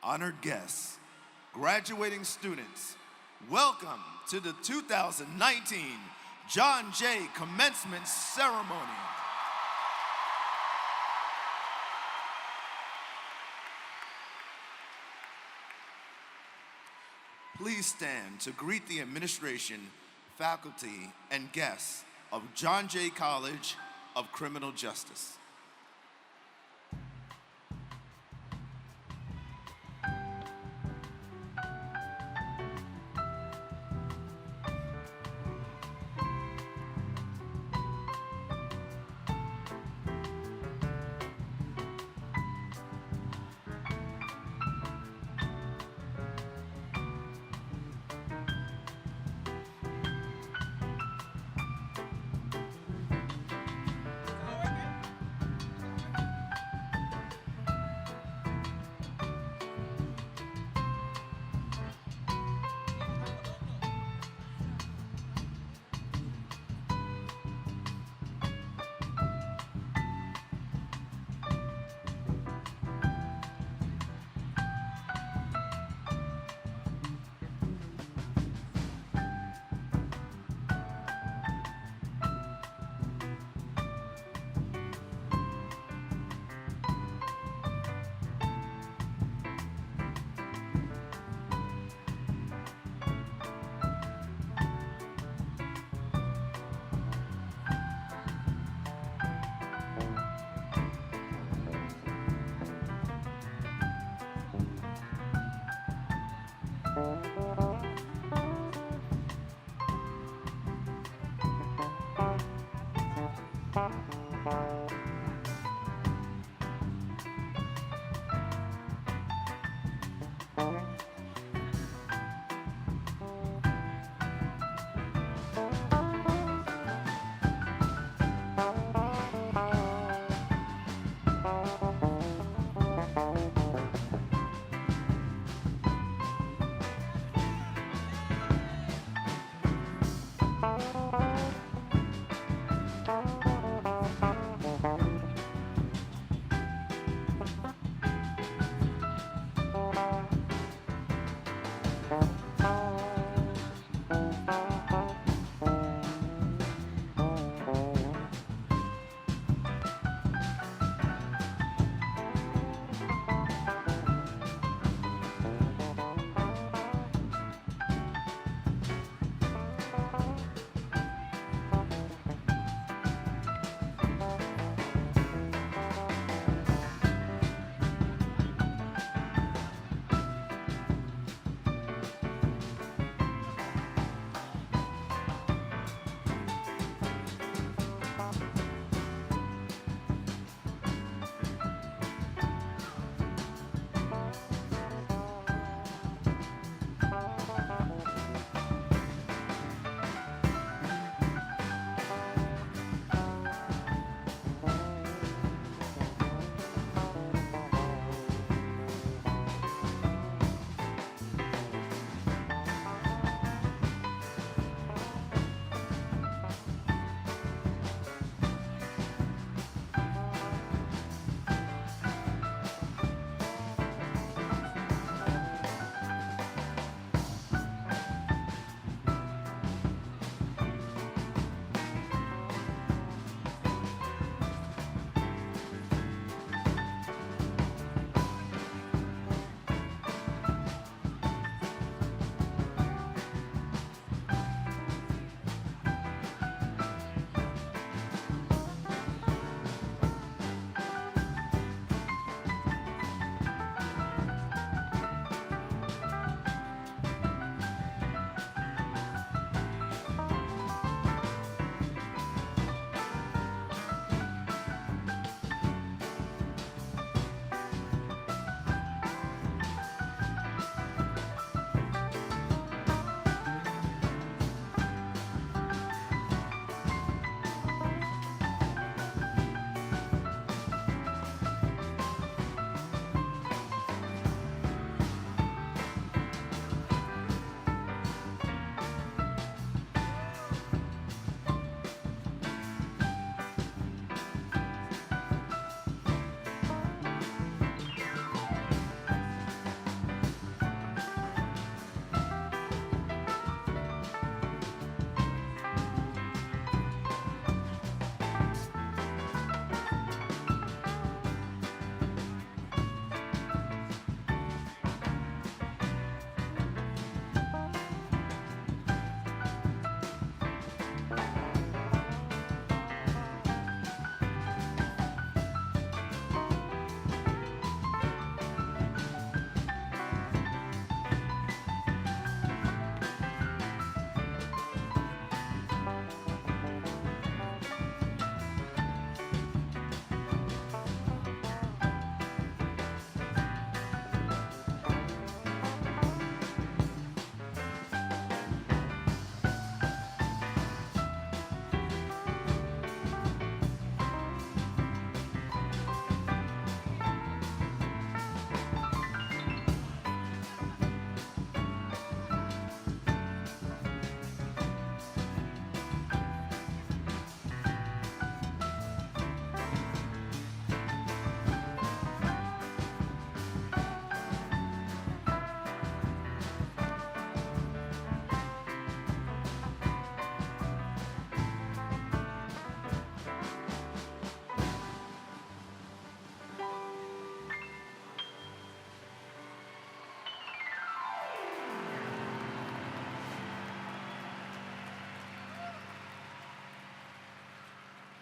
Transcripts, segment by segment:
honored guests, graduating students, welcome to the 2019 John Jay Commencement Ceremony. Please stand to greet the administration, faculty, and guests of John Jay College of Criminal Justice.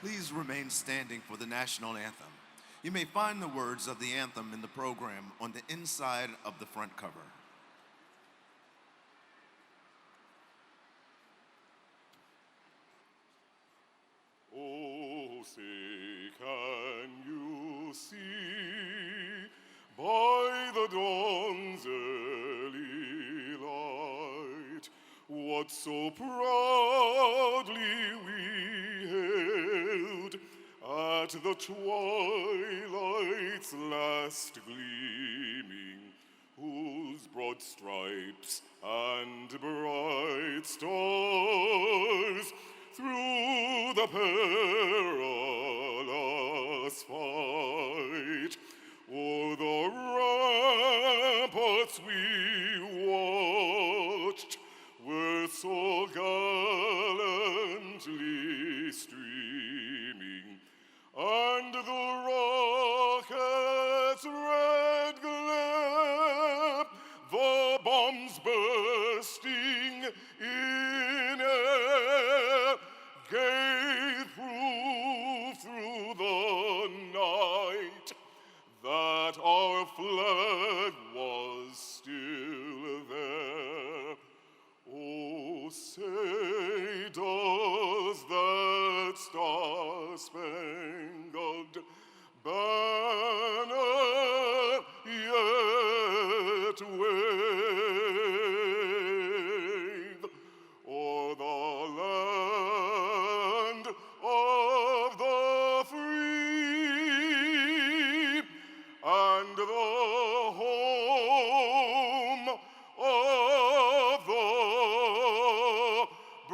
Please remain standing for the national anthem. You may find the words of the anthem in the program on the inside of the front cover. Oh, say, can you see by the dawn's early light what so proudly we hailed at the twilight's last gleaming, whose broad stripes and bright stars through the perilous fight o'er the ramparts we watched were so gallantly streaming, and the rocket's red glare, the bombs bursting in air, gave proof through the night that our flag was still there. Oh, say, does that star-spangled banner yet wave o'er the land of the free and the home of the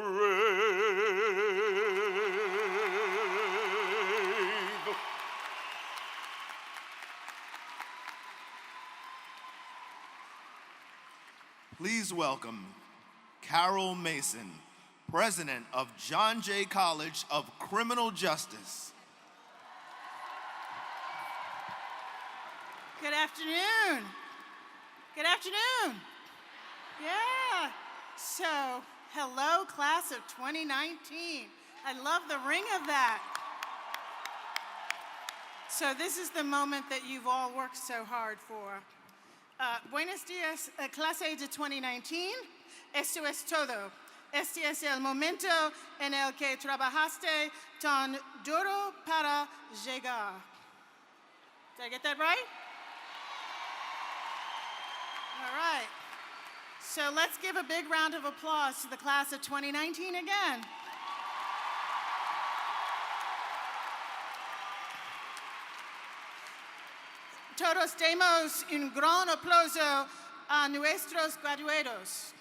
brave? Please welcome Carol Mason, President of John Jay College of Criminal Justice. Good afternoon. Good afternoon. Yeah. So, hello, class of 2019. I love the ring of that. So this is the moment that you've all worked so hard for. Buenos días, clase de 2019. Esto es todo. Este es el momento en el que trabajaste tan duro para llegar. Did I get that right? All right. So let's give a big round of applause to the class of 2019 again. Todos demos un gran aplauso a nuestros graduados.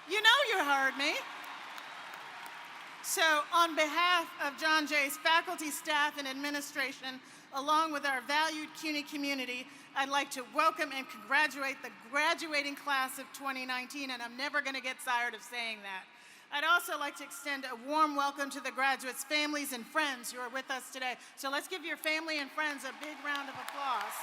You know you heard me. So on behalf of John Jay's faculty, staff, and administration, along with our valued CUNY community, I'd like to welcome and congratulate the graduating class of 2019, and I'm never going to get tired of saying that. I'd also like to extend a warm welcome to the graduates' families and friends who are with us today. So let's give your family and friends a big round of applause.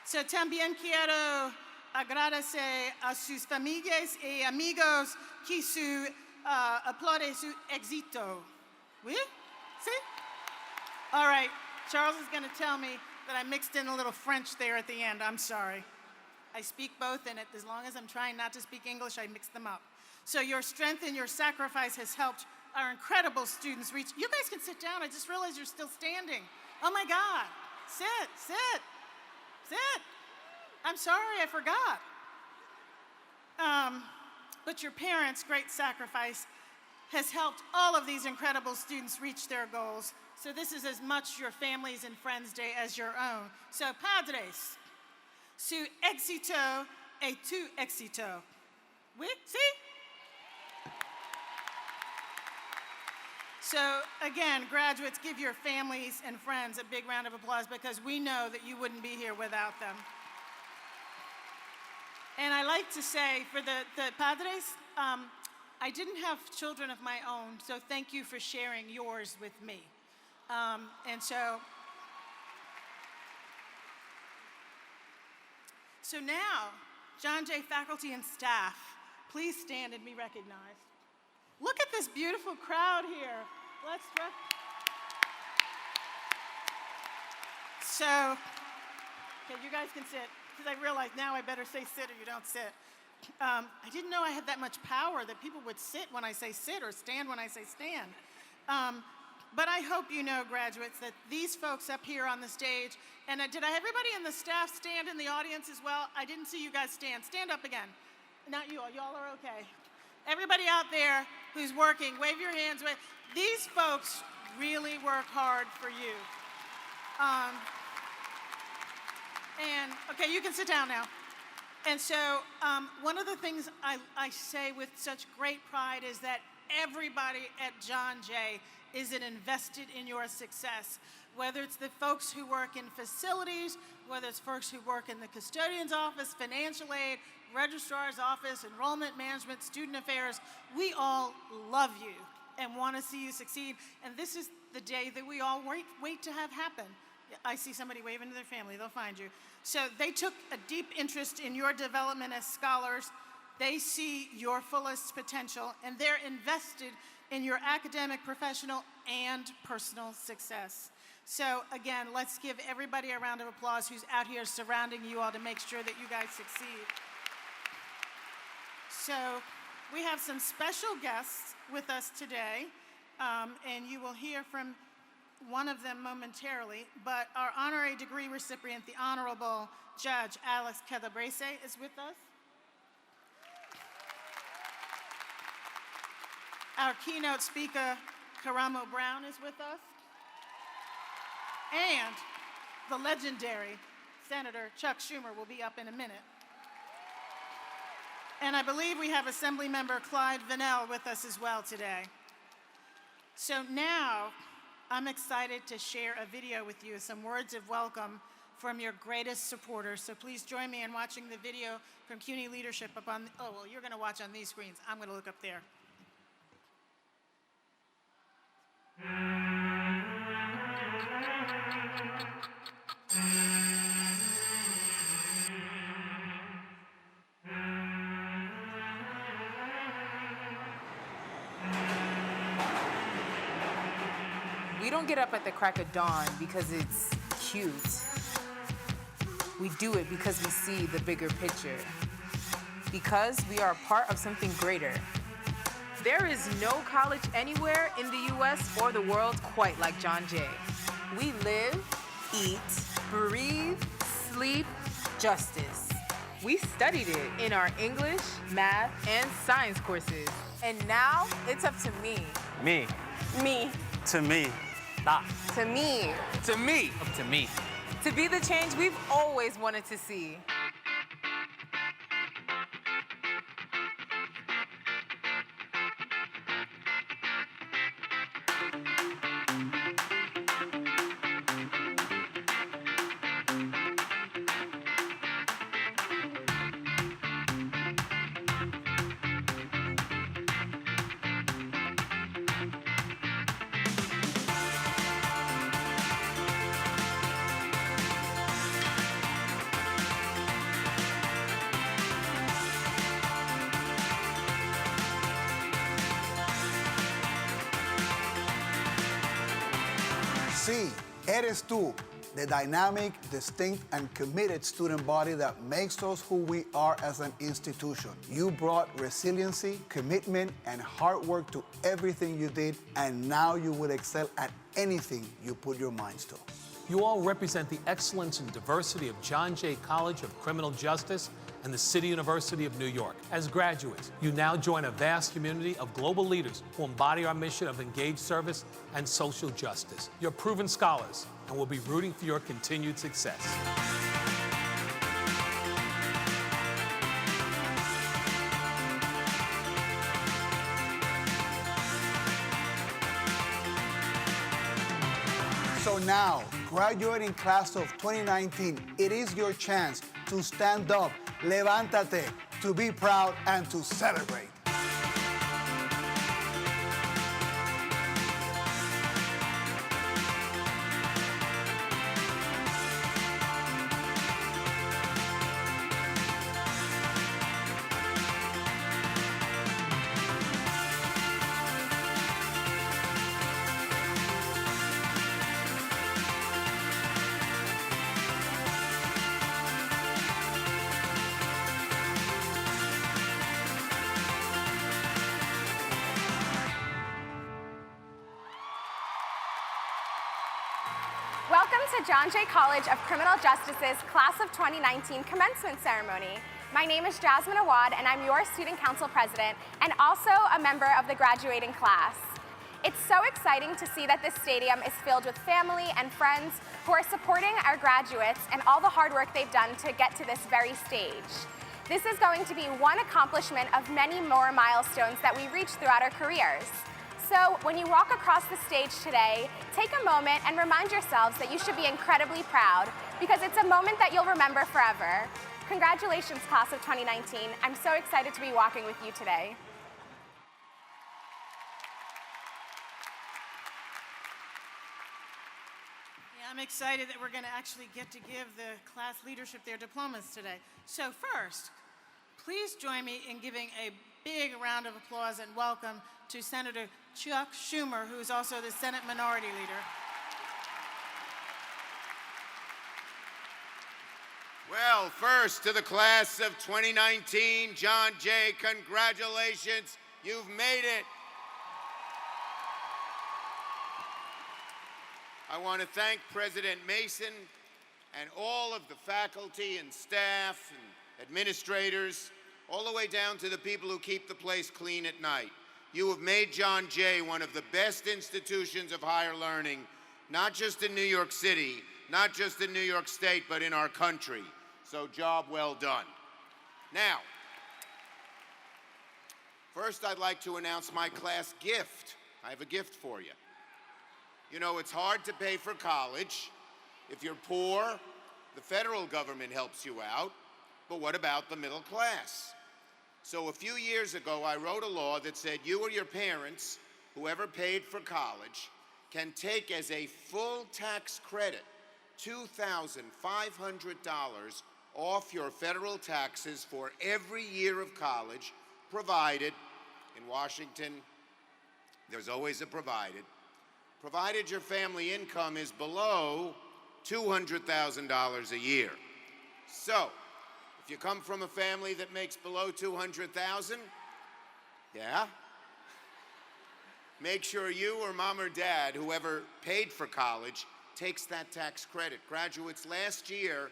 So también quiero agradecer a sus familias y amigos que aplauden su éxito. Oui? See? All right, Charles is going to tell me that I mixed in a little French there at the end. I'm sorry. I speak both, and as long as I'm trying not to speak English, I mix them up. So your strength and your sacrifice has helped our incredible students reach. You guys can sit down. I just realized you're still standing. Oh my God. Sit, sit, sit. I'm sorry, I forgot. But your parents' great sacrifice has helped all of these incredible students reach their goals. So this is as much your families and friends' day as your own. So padres, su éxito es tu éxito. Oui? See? So again, graduates, give your families and friends a big round of applause because we know that you wouldn't be here without them. And I like to say for the padres, I didn't have children of my own, so thank you for sharing yours with me. So now, John Jay faculty and staff please stand and be recognized. Look at this beautiful crowd here. Let's So, okay, you guys can sit, because I realize now I better say sit or you don't sit. I didn't know I had that much power that people would sit when I say sit or stand when I say stand. But I hope you know, graduates, that these folks up here on the stage, and did everybody in the staff stand in the audience as well? I didn't see you guys stand. Stand up again. Not you all. Y'all are okay. Everybody out there who's working, wave your hands. These folks really work hard for you. Okay, you can sit down now. And so one of the things I say with such great pride is that everybody at John Jay is invested in your success. Whether it's the folks who work in facilities, whether it's folks who work in the custodian's office, financial aid, registrar's office, enrollment management, student affairs, we all love you and want to see you succeed. And this is the day that we all wait to have happen. I see somebody waving to their family, they'll find you. So they took a deep interest in your development as scholars. They see your fullest potential, and they're invested in your academic, professional, and personal success. So again, let's give everybody a round of applause who's out here surrounding you all to make sure that you guys succeed. So we have some special guests with us today, and you will hear from one of them momentarily, but our honorary degree recipient, the Honorable Judge Alex Calabrese, is with us. Our keynote speaker, Karamo Brown, is with us. And the legendary Senator Chuck Schumer will be up in a minute. And I believe we have Assembly Member Clyde Vannell with us as well today. So now, I'm excited to share a video with you, some words of welcome from your greatest supporters. So please join me in watching the video from CUNY leadership up on, oh, well, you're gonna watch on these screens. I'm gonna look up there. We don't get up at the crack of dawn because it's cute. We do it because we see the bigger picture. Because we are a part of something greater. There is no college anywhere in the US or the world quite like John Jay. We live, eat, breathe, sleep justice. We studied it in our English, math, and science courses. And now it's up to me. Me. Me. To me. Nah. To me. To me. Up to me. To be the change we've always wanted to see. Sí, eres tú, the dynamic, distinct, and committed student body that makes us who we are as an institution. You brought resiliency, commitment, and hard work to everything you did, and now you will excel at anything you put your minds to. You all represent the excellence and diversity of John Jay College of Criminal Justice and the City University of New York. As graduates, you now join a vast community of global leaders who embody our mission of engaged service and social justice. You're proven scholars, and we'll be rooting for your continued success. So now, graduating class of 2019, it is your chance to stand up, levántate, to be proud and to celebrate. Welcome to John Jay College of Criminal Justice's Class of 2019 Commencement Ceremony. My name is Jasmine Awad, and I'm your Student Council President and also a member of the graduating class. It's so exciting to see that this stadium is filled with family and friends who are supporting our graduates and all the hard work they've done to get to this very stage. This is going to be one accomplishment of many more milestones that we reach throughout our careers. So when you walk across the stage today, take a moment and remind yourselves that you should be incredibly proud because it's a moment that you'll remember forever. Congratulations, Class of 2019. I'm so excited to be walking with you today. I'm excited that we're going to actually get to give the class leadership their diplomas today. So first, please join me in giving a big round of applause and welcome to Senator Chuck Schumer, who is also the Senate Minority Leader. Well, first to the class of 2019, John Jay, congratulations, you've made it. I want to thank President Mason and all of the faculty and staff and administrators, all the way down to the people who keep the place clean at night. You have made John Jay one of the best institutions of higher learning, not just in New York City, not just in New York State, but in our country. So job well done. Now, first I'd like to announce my class gift. I have a gift for you. You know, it's hard to pay for college. If you're poor, the federal government helps you out, but what about the middle class? So a few years ago, I wrote a law that said you or your parents, whoever paid for college, can take as a full tax credit $2,500 off your federal taxes for every year of college, provided, in Washington, there's always a provided your family income is below $200,000 a year. So, if you come from a family that makes below $200,000, yeah, make sure you or mom or dad, whoever paid for college, takes that tax credit. Graduates, last year,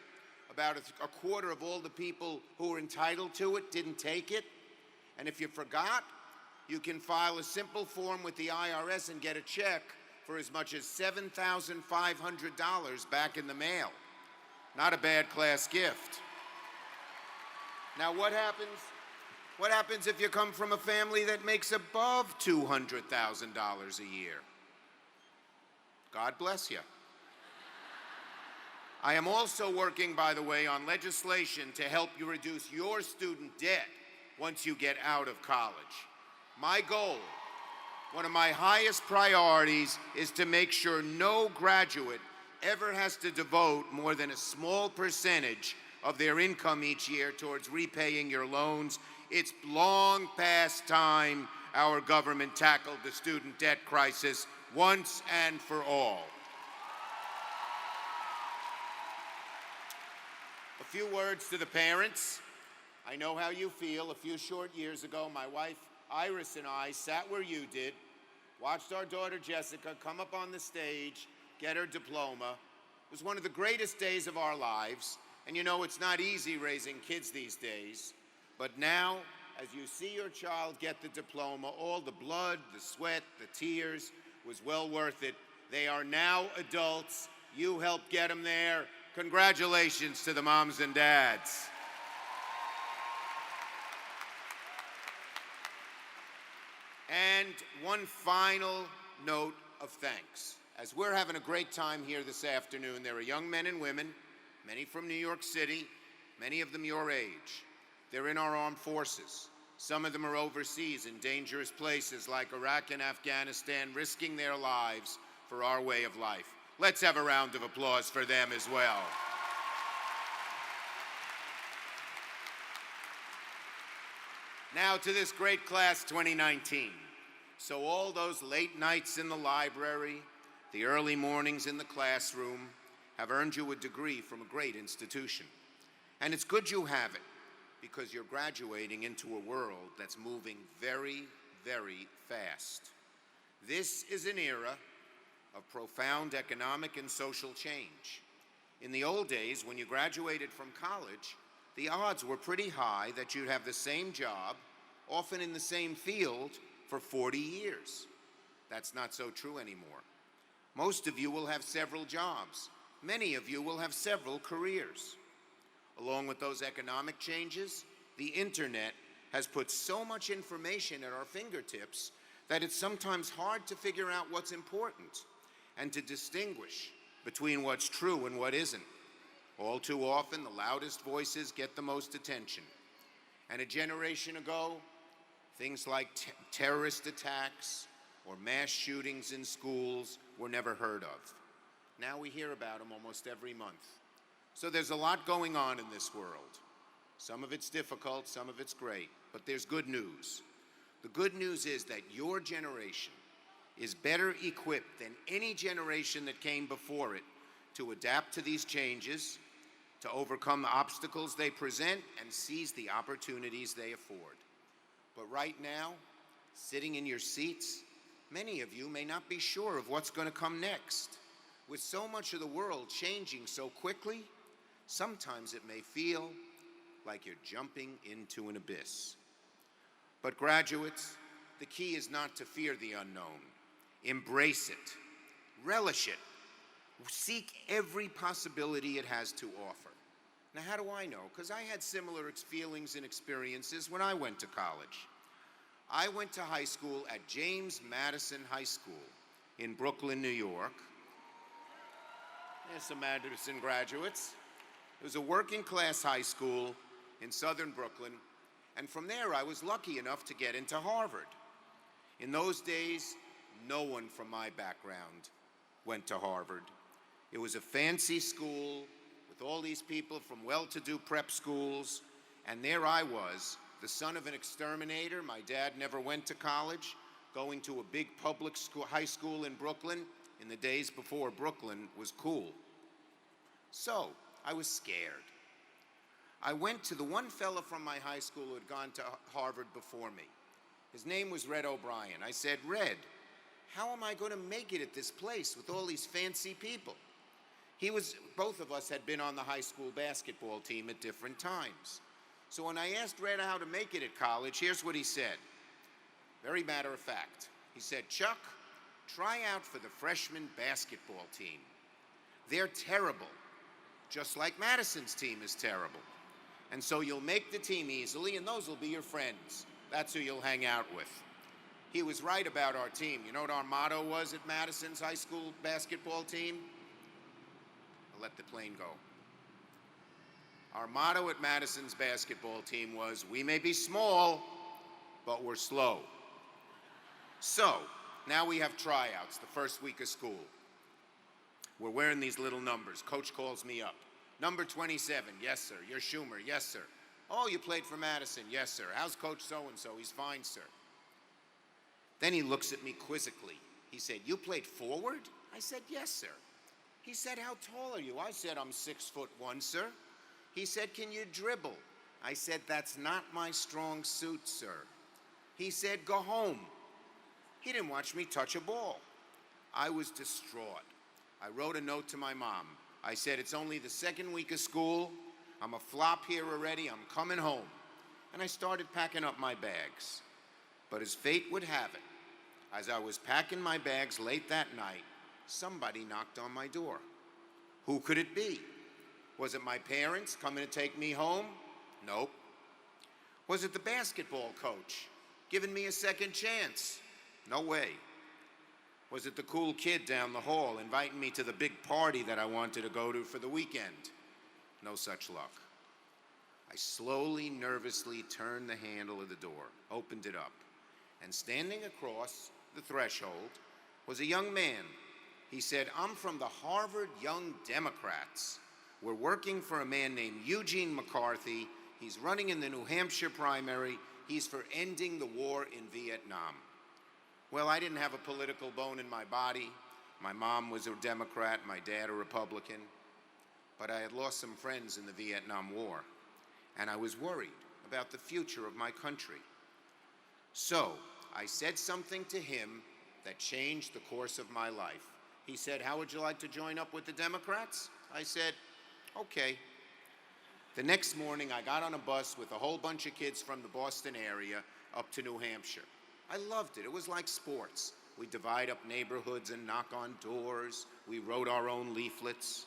about a quarter of all the people who were entitled to it didn't take it. And if you forgot, you can file a simple form with the IRS and get a check for as much as $7,500 back in the mail. Not a bad class gift. Now what happens if you come from a family that makes above $200,000 a year? God bless you. I am also working, by the way, on legislation to help you reduce your student debt once you get out of college. My goal, one of my highest priorities, is to make sure no graduate ever has to devote more than a small percentage of their income each year towards repaying your loans. It's long past time our government tackled the student debt crisis once and for all. A few words to the parents. I know how you feel. A few short years ago, my wife Iris and I sat where you did, watched our daughter Jessica come up on the stage, get her diploma. It was one of the greatest days of our lives. And you know, it's not easy raising kids these days. But now, as you see your child get the diploma, all the blood, the sweat, the tears was well worth it. They are now adults. You helped get them there. Congratulations to the moms and dads. And one final note of thanks. As we're having a great time here this afternoon, there are young men and women, many from New York City, many of them your age. They're in our armed forces. Some of them are overseas in dangerous places like Iraq and Afghanistan, risking their lives for our way of life. Let's have a round of applause for them as well. Now to this great class 2019. So all those late nights in the library, the early mornings in the classroom have earned you a degree from a great institution. And it's good you have it because you're graduating into a world that's moving very, very fast. This is an era of profound economic and social change. In the old days, when you graduated from college, the odds were pretty high that you'd have the same job, often in the same field, for 40 years. That's not so true anymore. Most of you will have several jobs. Many of you will have several careers. Along with those economic changes, the internet has put so much information at our fingertips that it's sometimes hard to figure out what's important and to distinguish between what's true and what isn't. All too often, the loudest voices get the most attention. And a generation ago, things like terrorist attacks or mass shootings in schools were never heard of. Now we hear about them almost every month. So there's a lot going on in this world. Some of it's difficult, some of it's great, but there's good news. The good news is that your generation is better equipped than any generation that came before it to adapt to these changes, to overcome the obstacles they present, and seize the opportunities they afford. But right now, sitting in your seats, many of you may not be sure of what's going to come next. With so much of the world changing so quickly, sometimes it may feel like you're jumping into an abyss. But graduates, the key is not to fear the unknown. Embrace it. Relish it. Seek every possibility it has to offer. Now, how do I know? Because I had similar feelings and experiences when I went to college. I went to high school at James Madison High School in Brooklyn, New York. There's some Madison graduates. It was a working class high school in southern Brooklyn, and from there I was lucky enough to get into Harvard. In those days, no one from my background went to Harvard. It was a fancy school with all these people from well-to-do prep schools, and there I was, the son of an exterminator. My dad never went to college, going to a big public school, high school in Brooklyn in the days before Brooklyn was cool. So I was scared. I went to the one fella from my high school who had gone to Harvard before me. His name was Red O'Brien. I said, Red, how am I going to make it at this place with all these fancy people? Both of us had been on the high school basketball team at different times. So when I asked Red how to make it at college, here's what he said. Very matter of fact. He said, Chuck, try out for the freshman basketball team. They're terrible, just like Madison's team is terrible. And so you'll make the team easily, and those will be your friends. That's who you'll hang out with. He was right about our team. You know what our motto was at Madison's high school basketball team? I'll let the plane go. Our motto at Madison's basketball team was, we may be small, but we're slow. So, now we have tryouts, the first week of school. We're wearing these little numbers. Coach calls me up. Number 27, yes, sir. You're Schumer, yes, sir. Oh, you played for Madison, yes, sir. How's Coach so-and-so? He's fine, sir. Then he looks at me quizzically. He said, you played forward? I said, yes, sir. He said, how tall are you? I said, I'm 6'1", sir. He said, can you dribble? I said, that's not my strong suit, sir. He said, go home. He didn't watch me touch a ball. I was distraught. I wrote a note to my mom. I said, it's only the second week of school. I'm a flop here already. I'm coming home. And I started packing up my bags. But as fate would have it, as I was packing my bags late that night, somebody knocked on my door. Who could it be? Was it my parents coming to take me home? Nope. Was it the basketball coach giving me a second chance? No way. Was it the cool kid down the hall inviting me to the big party that I wanted to go to for the weekend? No such luck. I slowly, nervously turned the handle of the door, opened it up, and standing across the threshold was a young man. He said, I'm from the Harvard Young Democrats. We're working for a man named Eugene McCarthy. He's running in the New Hampshire primary. He's for ending the war in Vietnam. Well, I didn't have a political bone in my body. My mom was a Democrat, my dad a Republican. But I had lost some friends in the Vietnam War, and I was worried about the future of my country. So I said something to him that changed the course of my life. He said, "How would you like to join up with the Democrats?" I said, "Okay." The next morning, I got on a bus with a whole bunch of kids from the Boston area up to New Hampshire. I loved it. It was like sports. We divide up neighborhoods and knock on doors. We wrote our own leaflets.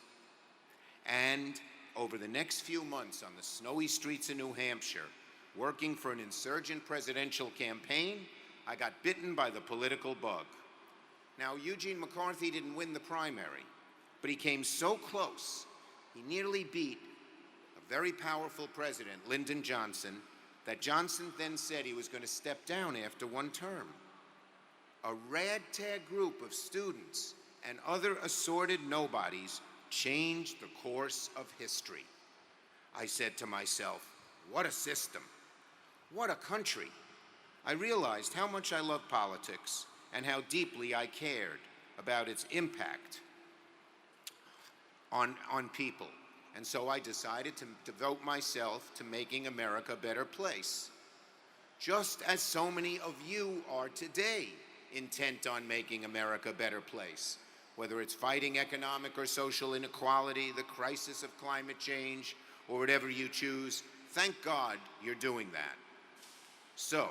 And over the next few months on the snowy streets of New Hampshire, working for an insurgent presidential campaign, I got bitten by the political bug. Now, Eugene McCarthy didn't win the primary, but he came so close, he nearly beat a very powerful president, Lyndon Johnson, that Johnson then said he was going to step down after one term. A ragtag group of students and other assorted nobodies changed the course of history. I said to myself, what a system, what a country. I realized how much I loved politics and how deeply I cared about its impact on people. And so I decided to devote myself to making America a better place. Just as so many of you are today intent on making America a better place, whether it's fighting economic or social inequality, the crisis of climate change, or whatever you choose. Thank God you're doing that. So,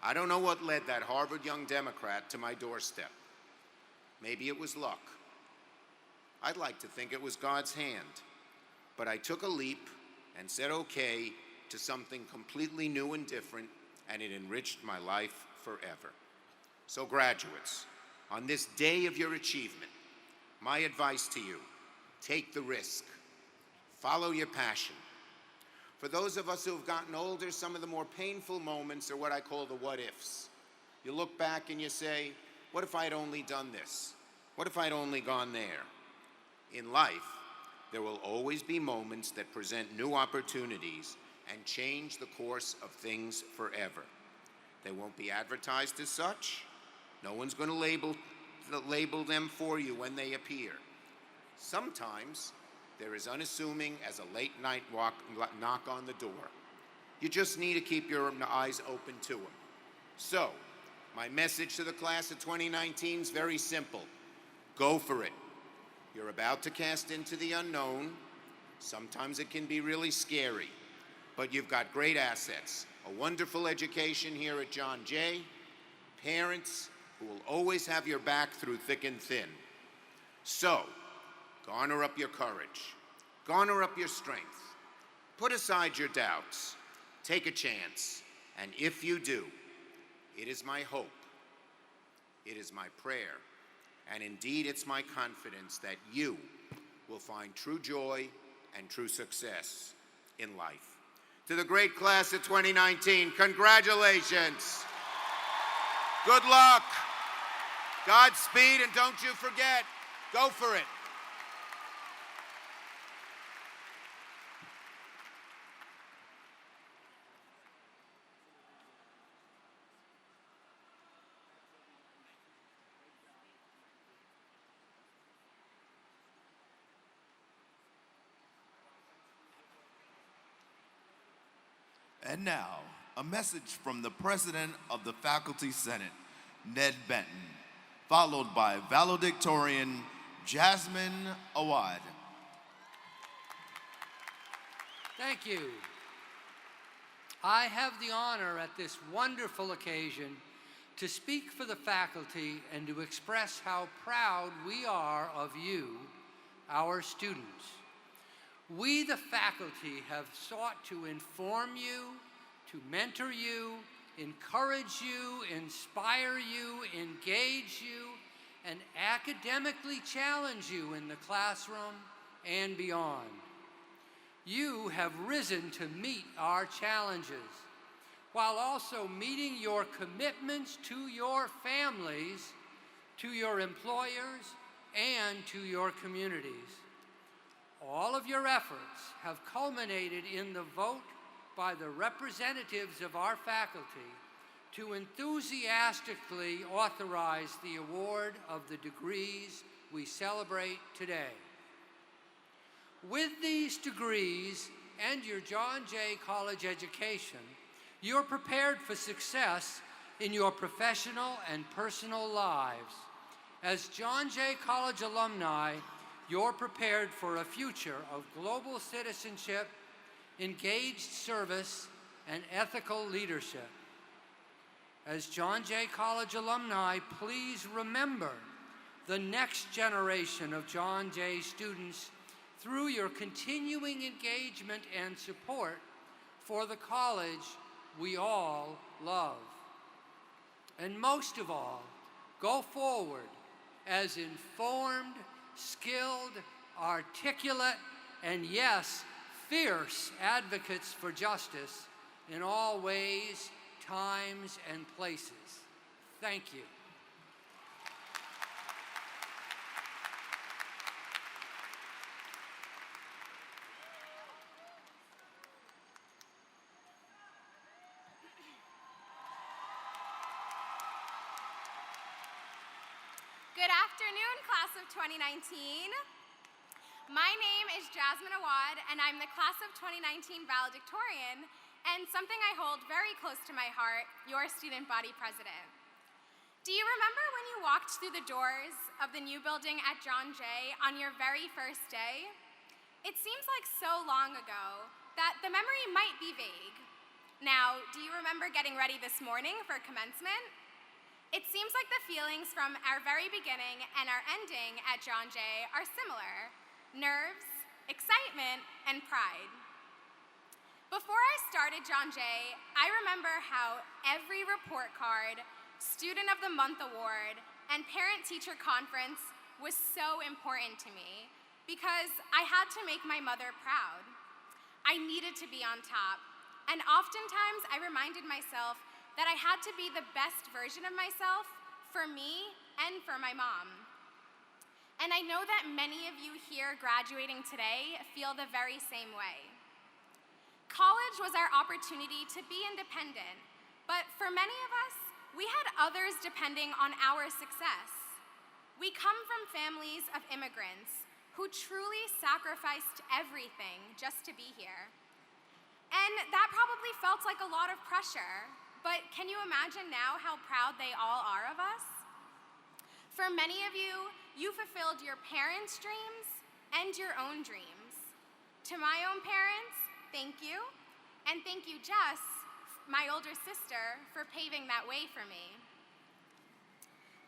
I don't know what led that Harvard young Democrat to my doorstep. Maybe it was luck. I'd like to think it was God's hand. But I took a leap and said okay to something completely new and different, and it enriched my life forever. So graduates, on this day of your achievement, my advice to you, take the risk. Follow your passion. For those of us who have gotten older, some of the more painful moments are what I call the what-ifs. You look back and you say, what if I'd only done this? What if I'd only gone there? In life, there will always be moments that present new opportunities and change the course of things forever. They won't be advertised as such. No one's going to label them for you when they appear. Sometimes they're as unassuming as a late night knock on the door. You just need to keep your eyes open to them. So, my message to the class of 2019 is very simple. Go for it. You're about to cast into the unknown. Sometimes it can be really scary, but you've got great assets. A wonderful education here at John Jay, parents who will always have your back through thick and thin. So, garner up your courage. Garner up your strength. Put aside your doubts. Take a chance. And if you do, it is my hope, it is my prayer, and indeed it's my confidence that you will find true joy and true success in life. To the great class of 2019, congratulations. Good luck. Godspeed, and don't you forget, go for it. And now, a message from the President of the Faculty Senate, Ned Benton, followed by Valedictorian Jasmine Awad. Thank you. I have the honor at this wonderful occasion to speak for the faculty and to express how proud we are of you, our students. We, the faculty, have sought to inform you, to mentor you, encourage you, inspire you, engage you, and academically challenge you in the classroom and beyond. You have risen to meet our challenges, while also meeting your commitments to your families, to your employers, and to your communities. All of your efforts have culminated in the vote by the representatives of our faculty to enthusiastically authorize the award of the degrees we celebrate today. With these degrees and your John Jay College education, you're prepared for success in your professional and personal lives, As John Jay College alumni, you're prepared for a future of global citizenship, engaged service, and ethical leadership. As John Jay College alumni, please remember the next generation of John Jay students through your continuing engagement and support for the college we all love. And most of all, go forward as informed, skilled, articulate, and yes, fierce advocates for justice in all ways, times, and places. Thank you. Good afternoon, class of 2019. My name is Jasmine Awad, and I'm the class of 2019 valedictorian, and something I hold very close to my heart, your student body president. Do you remember when you walked through the doors of the new building at John Jay on your very first day? It seems like so long ago that the memory might be vague. Now, do you remember getting ready this morning for commencement? It seems like the feelings from our very beginning and our ending at John Jay are similar: nerves, excitement, and pride. Before I started John Jay, I remember how every report card, Student of the Month award, and parent-teacher conference was so important to me because I had to make my mother proud. I needed to be on top, and oftentimes I reminded myself that I had to be the best version of myself for me and for my mom. And I know that many of you here graduating today feel the very same way. College was our opportunity to be independent, but for many of us, we had others depending on our success. We come from families of immigrants who truly sacrificed everything just to be here. And that probably felt like a lot of pressure. But can you imagine now how proud they all are of us? For many of you, you fulfilled your parents' dreams and your own dreams. To my own parents, thank you. And thank you, Jess, my older sister, for paving that way for me.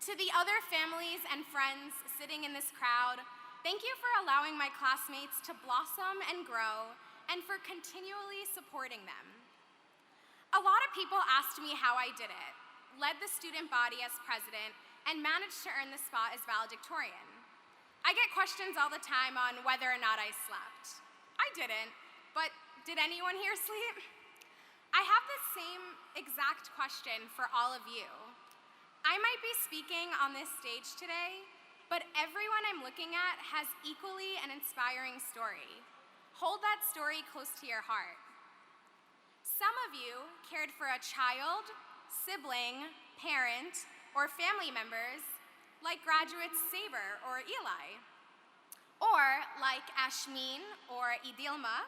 To the other families and friends sitting in this crowd, thank you for allowing my classmates to blossom and grow and for continually supporting them. A lot of people asked me how I did it, led the student body as president, and managed to earn the spot as valedictorian. I get questions all the time on whether or not I slept. I didn't, but did anyone here sleep? I have the same exact question for all of you. I might be speaking on this stage today, but everyone I'm looking at has equally an inspiring story. Hold that story close to your heart. Some of you cared for a child, sibling, parent, or family members like graduates Saber or Eli. Or like Ashmin or Idilma,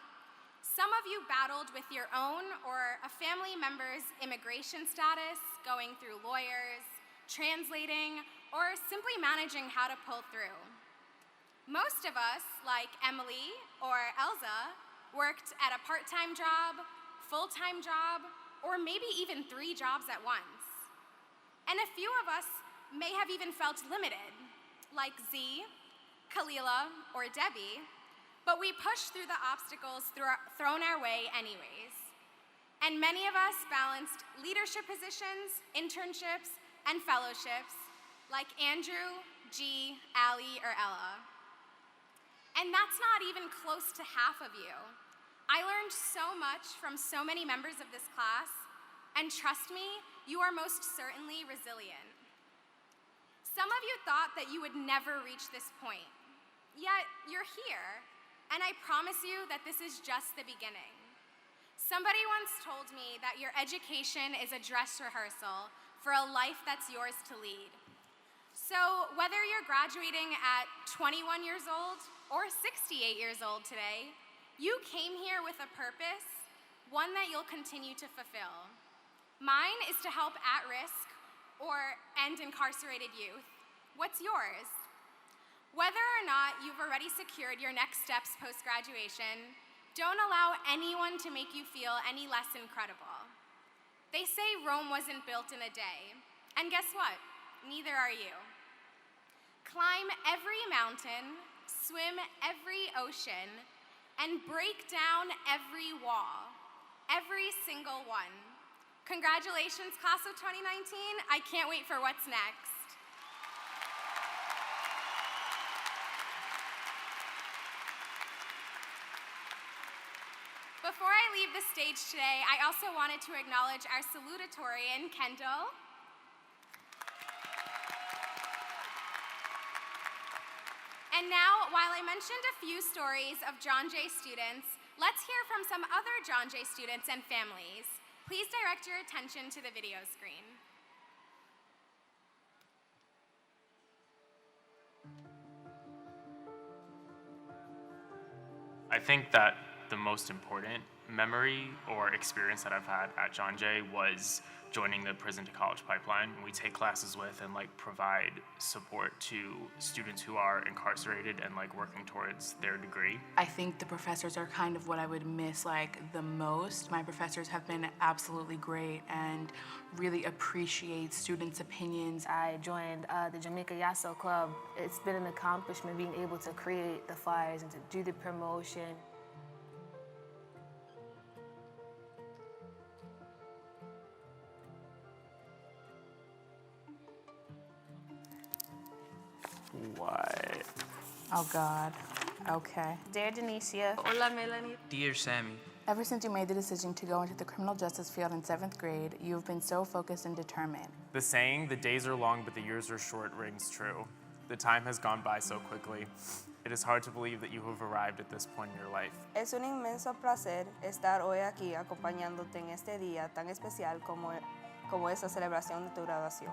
some of you battled with your own or a family member's immigration status, going through lawyers, translating, or simply managing how to pull through. Most of us, like Emily or Elza, worked at a part-time job, full-time job, or maybe even 3 jobs at once. And a few of us may have even felt limited, like Z, Kalila, or Debbie, but we pushed through the obstacles thrown our way anyways. And many of us balanced leadership positions, internships, and fellowships, like Andrew, G, Allie, or Ella. And that's not even close to half of you. I learned so much from so many members of this class, and trust me, you are most certainly resilient. Some of you thought that you would never reach this point, yet you're here, and I promise you that this is just the beginning. Somebody once told me that your education is a dress rehearsal for a life that's yours to lead. So whether you're graduating at 21 years old or 68 years old today, you came here with a purpose, one that you'll continue to fulfill. Mine is to help at-risk or end incarcerated youth, What's yours? Whether or not you've already secured your next steps post-graduation, don't allow anyone to make you feel any less incredible. They say Rome wasn't built in a day, and guess what? Neither are you. Climb every mountain, swim every ocean, and break down every wall, every single one. Congratulations, class of 2019. I can't wait for what's next. Before I leave the stage today, I also wanted to acknowledge our salutatorian, Kendall. And now, while I mentioned a few stories of John Jay students, let's hear from some other John Jay students and families. Please direct your attention to the video screen. I think that the most important memory or experience that I've had at John Jay was joining the prison to college pipeline. We take classes with and provide support to students who are incarcerated and working towards their degree. I think the professors are kind of what I would miss the most. My professors have been absolutely great and really appreciate students' opinions. I joined the Jamaica Yasso Club. It's been an accomplishment being able to create the flyers and to do the promotion. What? Oh God, okay. Dear Denicia. Hola, Melanie. Dear Sammy. Ever since you made the decision to go into the criminal justice field in 7th grade, you've been so focused and determined. The saying, "The days are long, but the years are short," rings true. The time has gone by so quickly. It is hard to believe that you have arrived at this point in your life. Es un inmenso placer estar hoy aquí acompañándote en este día tan especial como esta celebración de tu graduación.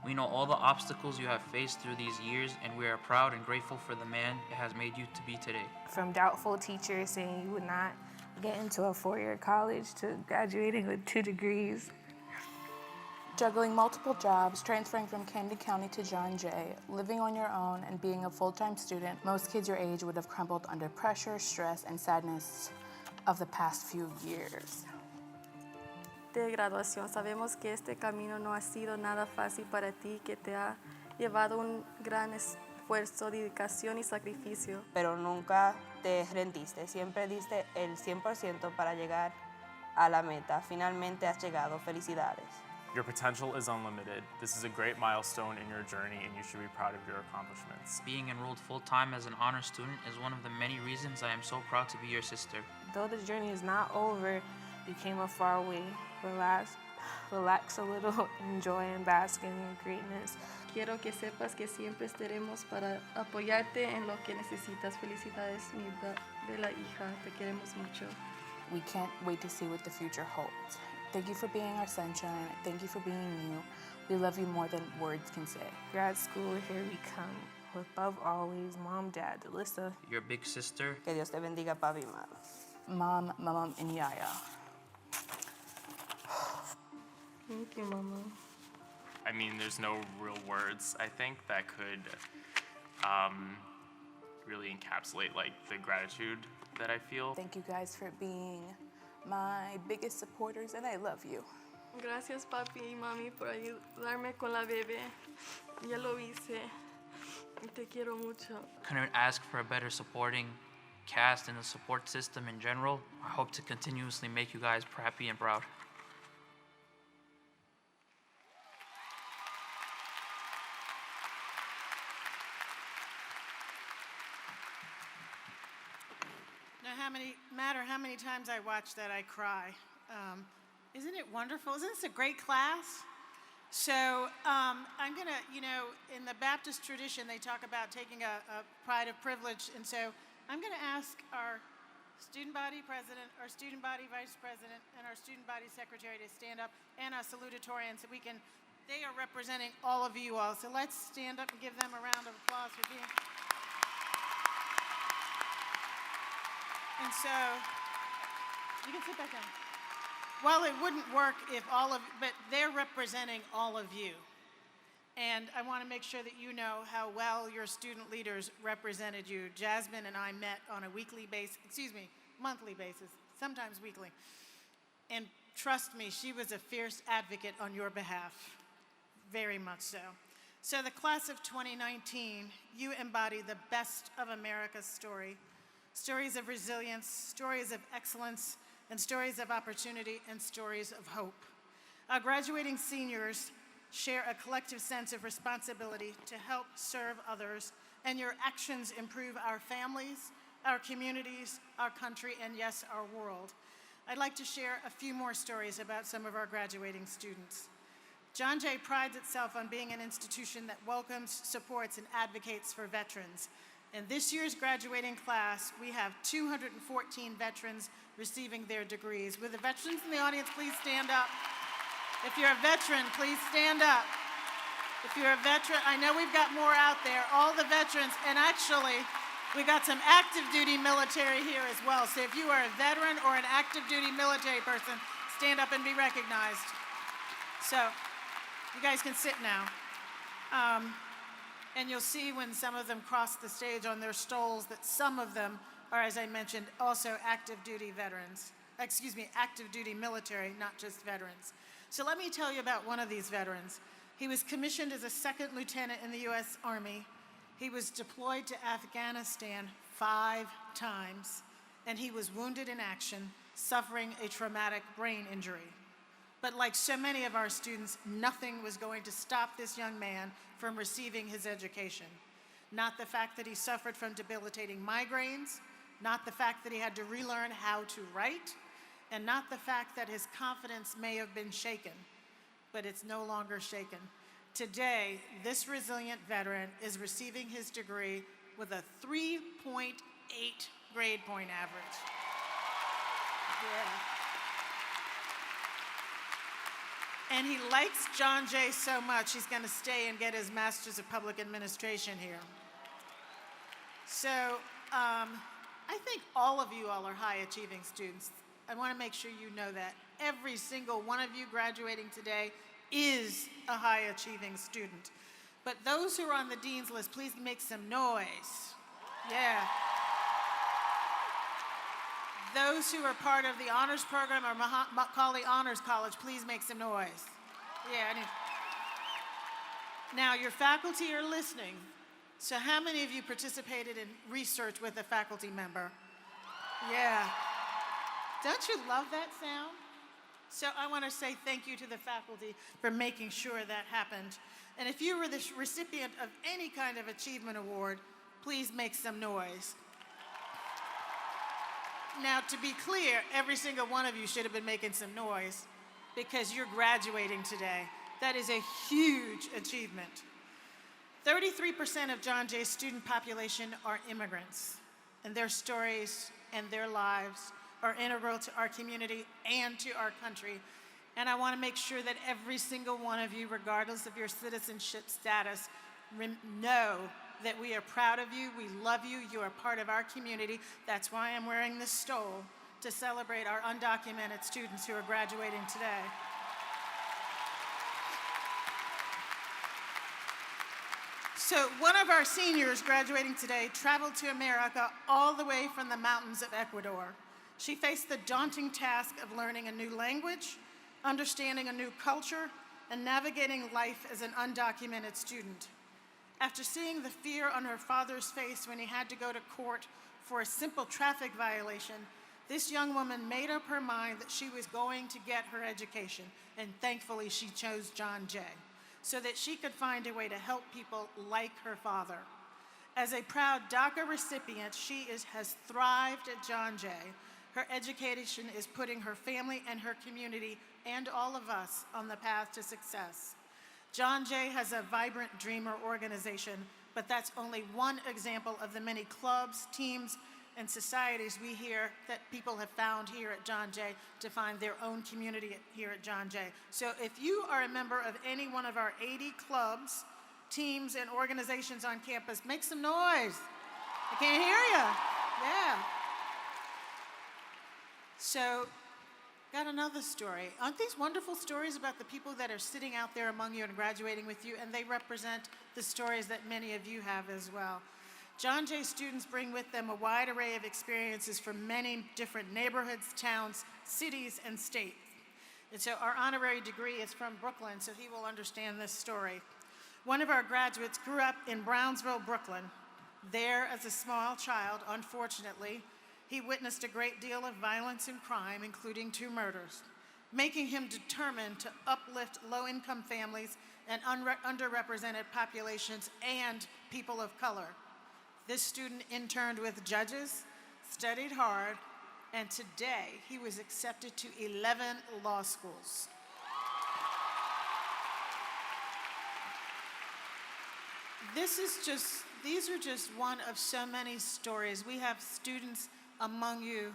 We know all the obstacles you have faced through these years, and we are proud and grateful for the man it has made you to be today. From doubtful teachers saying you would not get into a 4-year college to graduating with 2 degrees. Juggling multiple jobs, transferring from Camden County to John Jay, living on your own, and being a full-time student, most kids your age would have crumbled under pressure, stress, and sadness of the past few years. De graduación, sabemos que este camino no ha sido nada fácil para ti, que te ha llevado un gran esfuerzo, dedicación y sacrificio. Pero nunca te rendiste, siempre diste el 100% para llegar a la meta. Finalmente has llegado. Felicidades. Your potential is unlimited. This is a great milestone in your journey, and you should be proud of your accomplishments. Being enrolled full-time as an honor student is one of the many reasons I am so proud to be your sister. Though the journey is not over, you came a far way. Relax a little, enjoy and bask in your greatness. Quiero que sepas que siempre estaremos para apoyarte en lo que necesitas. Felicidades, mi bella hija. Te queremos mucho. We can't wait to see what the future holds. Thank you for being our sunshine. Thank you for being you. We love you more than words can say. Grad school, here we come. With love always, Mom, Dad, Alyssa. Your big sister. Que Dios te bendiga, papi y mamá. Mom, Mom, and Yaya. Thank you, Mama. I mean, there's no real words, I think, that could really encapsulate the gratitude that I feel. Thank you guys for being my biggest supporters, and I love you. Gracias, papi y mami, por ayudarme con la bebé. Ya lo hice. Te quiero mucho. Couldn't ask for a better supporting cast and the support system in general. I hope to continuously make you guys happy and proud. No matter how many times I watch that, I cry. Isn't it wonderful? Isn't this a great class? So I'm gonna, in the Baptist tradition, they talk about taking a pride of privilege, and so I'm gonna ask our student body president, our student body vice president, and our student body secretary to stand up, and our salutatorian, so they are representing all of you all. So let's stand up and give them a round of applause for being. And so, you can sit back down. Well, it wouldn't work if but they're representing all of you. And I want to make sure that you know how well your student leaders represented you. Jasmine and I met on a monthly basis, sometimes weekly. And trust me, she was a fierce advocate on your behalf, very much so. So the class of 2019, you embody the best of America's story. Stories of resilience, stories of excellence, and stories of opportunity, and stories of hope. Our graduating seniors share a collective sense of responsibility to help serve others, and your actions improve our families, our communities, our country, and yes, our world. I'd like to share a few more stories about some of our graduating students. John Jay prides itself on being an institution that welcomes, supports, and advocates for veterans. In this year's graduating class, we have 214 veterans receiving their degrees. Will the veterans in the audience please stand up? If you're a veteran, please stand up. If you're a veteran, I know we've got more out there, all the veterans, and actually, we got some active duty military here as well. So if you are a veteran or an active duty military person, stand up and be recognized. So you guys can sit now. And you'll see when some of them cross the stage on their stoles that some of them are, as I mentioned, also active duty veterans. Active duty military, not just veterans. So let me tell you about one of these veterans. He was commissioned as a second lieutenant in the U.S. Army. He was deployed to Afghanistan 5 times, and he was wounded in action, suffering a traumatic brain injury. But like so many of our students, nothing was going to stop this young man from receiving his education. Not the fact that he suffered from debilitating migraines, not the fact that he had to relearn how to write, and not the fact that his confidence may have been shaken, but it's no longer shaken. Today, this resilient veteran is receiving his degree with a 3.8 grade point average. Yeah. And he likes John Jay so much, he's going to stay and get his Master's of Public Administration here. So I think all of you all are high-achieving students. I want to make sure you know that. Every single one of you graduating today is a high-achieving student. But those who are on the Dean's List, please make some noise. Yeah. Those who are part of the honors program or Macaulay Honors College, please make some noise. Yeah, Now, your faculty are listening. So how many of you participated in research with a faculty member? Yeah. Don't you love that sound? So I want to say thank you to the faculty for making sure that happened. And if you were the recipient of any kind of achievement award, please make some noise. Now, to be clear, every single one of you should have been making some noise because you're graduating today. That is a huge achievement. 33% of John Jay's student population are immigrants, and their stories and their lives are integral to our community and to our country. And I want to make sure that every single one of you, regardless of your citizenship status, know that we are proud of you, we love you, you are part of our community. That's why I'm wearing this stole, to celebrate our undocumented students who are graduating today. So one of our seniors graduating today traveled to America all the way from the mountains of Ecuador. She faced the daunting task of learning a new language, understanding a new culture, and navigating life as an undocumented student. After seeing the fear on her father's face when he had to go to court for a simple traffic violation, this young woman made up her mind that she was going to get her education, and thankfully she chose John Jay, so that she could find a way to help people like her father. As a proud DACA recipient, she has thrived at John Jay. Her education is putting her family and her community and all of us on the path to success. John Jay has a vibrant Dreamer organization, but that's only one example of the many clubs, teams, and societies we hear that people have found here at John Jay to find their own community here at John Jay. So if you are a member of any one of our 80 clubs, teams, and organizations on campus, make some noise. I can't hear you. Yeah. So, got another story. Aren't these wonderful stories about the people that are sitting out there among you and graduating with you, and they represent the stories that many of you have as well. John Jay students bring with them a wide array of experiences from many different neighborhoods, towns, cities, and states. And so our honorary degree is from Brooklyn, so he will understand this story. One of our graduates grew up in Brownsville, Brooklyn. There, as a small child, unfortunately, he witnessed a great deal of violence and crime, including 2 murders, making him determined to uplift low-income families and underrepresented populations and people of color. This student interned with judges, studied hard, and today he was accepted to 11 law schools. These are just one of so many stories. We have students among you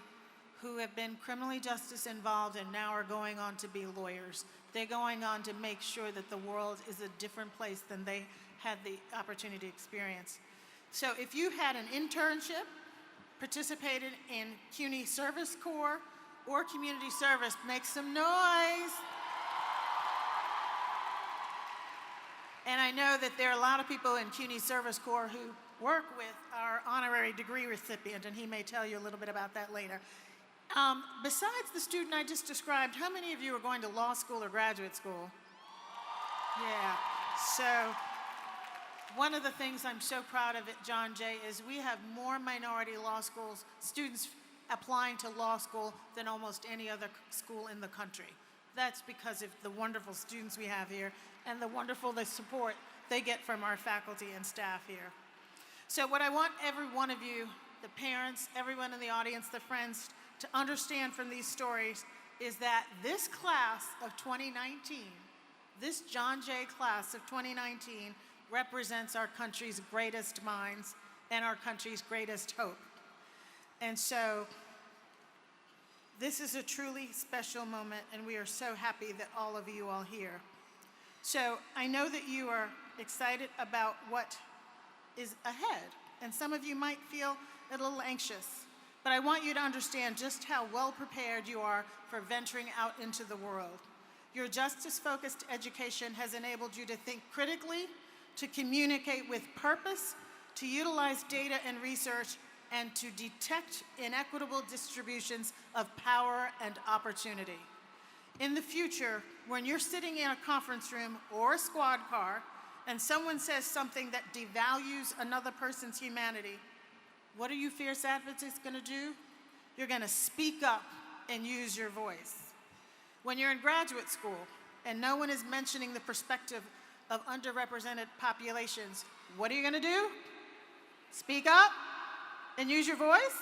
who have been criminally justice involved and now are going on to be lawyers. They're going on to make sure that the world is a different place than they had the opportunity to experience. So if you had an internship, participated in CUNY Service Corps or community service, make some noise. And I know that there are a lot of people in CUNY Service Corps who work with our honorary degree recipient, and he may tell you a little bit about that later. Besides the student I just described, how many of you are going to law school or graduate school? Yeah, so one of the things I'm so proud of at John Jay is we have more minority law schools, students applying to law school than almost any other school in the country. That's because of the wonderful students we have here and the wonderful support they get from our faculty and staff here. So what I want every one of you, the parents, everyone in the audience, the friends, to understand from these stories is that this class of 2019, this John Jay class of 2019 represents our country's greatest minds and our country's greatest hope. And so this is a truly special moment, and we are so happy that all of you are here. So I know that you are excited about what is ahead, and some of you might feel a little anxious, but I want you to understand just how well prepared you are for venturing out into the world. Your justice-focused education has enabled you to think critically, to communicate with purpose, to utilize data and research, and to detect inequitable distributions of power and opportunity. In the future, when you're sitting in a conference room or a squad car and someone says something that devalues another person's humanity, what are you fierce advocates going to do? You're going to speak up and use your voice. When you're in graduate school and no one is mentioning the perspective of underrepresented populations, what are you going to do? Speak up and use your voice?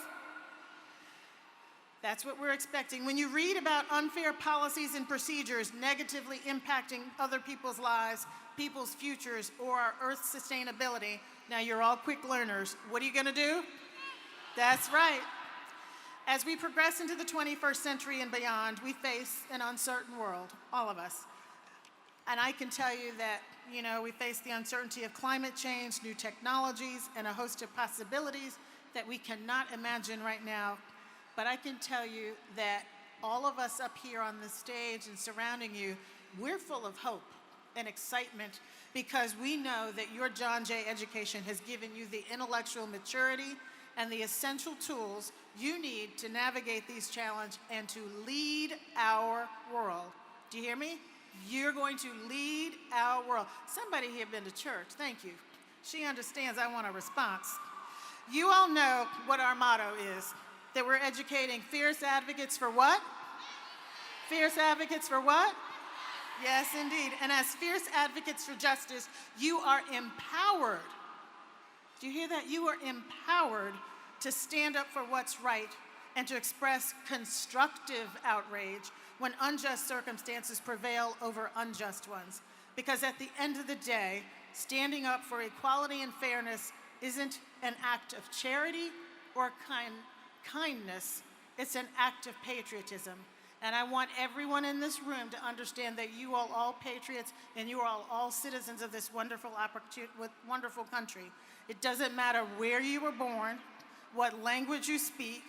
That's what we're expecting. When you read about unfair policies and procedures negatively impacting other people's lives, people's futures, or our Earth's sustainability, now you're all quick learners. What are you going to do? That's right. As we progress into the 21st century and beyond, we face an uncertain world, all of us. And I can tell you that, we face the uncertainty of climate change, new technologies, and a host of possibilities that we cannot imagine right now. But I can tell you that all of us up here on the stage and surrounding you, we're full of hope and excitement because we know that your John Jay education has given you the intellectual maturity and the essential tools you need to navigate these challenges and to lead our world. Do you hear me? You're going to lead our world. Somebody here been to church. Thank you. She understands I want a response. You all know what our motto is, that we're educating fierce advocates for what? Fierce advocates for what? Yes, indeed. And as fierce advocates for justice, you are empowered. Do you hear that? You are empowered to stand up for what's right and to express constructive outrage when unjust circumstances prevail over unjust ones. Because at the end of the day, standing up for equality and fairness isn't an act of charity or kindness, it's an act of patriotism. And I want everyone in this room to understand that you are all patriots and you are all citizens of this wonderful country. It doesn't matter where you were born, what language you speak,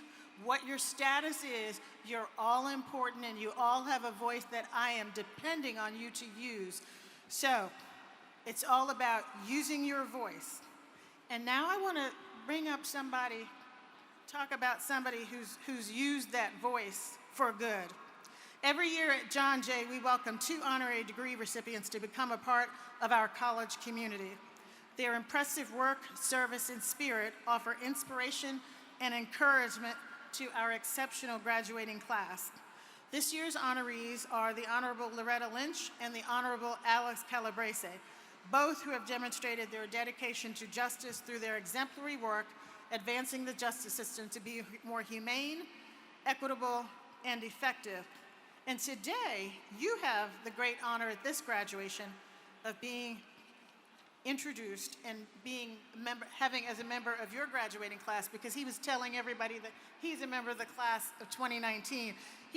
what your status is, you're all important and you all have a voice that I am depending on you to use. So it's all about using your voice. And now I want to bring up somebody, talk about somebody who's used that voice for good. Every year at John Jay, we welcome 2 honorary degree recipients to become a part of our college community. Their impressive work, service, and spirit offer inspiration and encouragement to our exceptional graduating class. This year's honorees are the Honorable Loretta Lynch and the Honorable Alex Calabrese, both who have demonstrated their dedication to justice through their exemplary work advancing the justice system to be more humane, equitable, and effective. And today, you have the great honor at this graduation of being introduced and being having as a member of your graduating class, because he was telling everybody that he's a member of the class of 2019.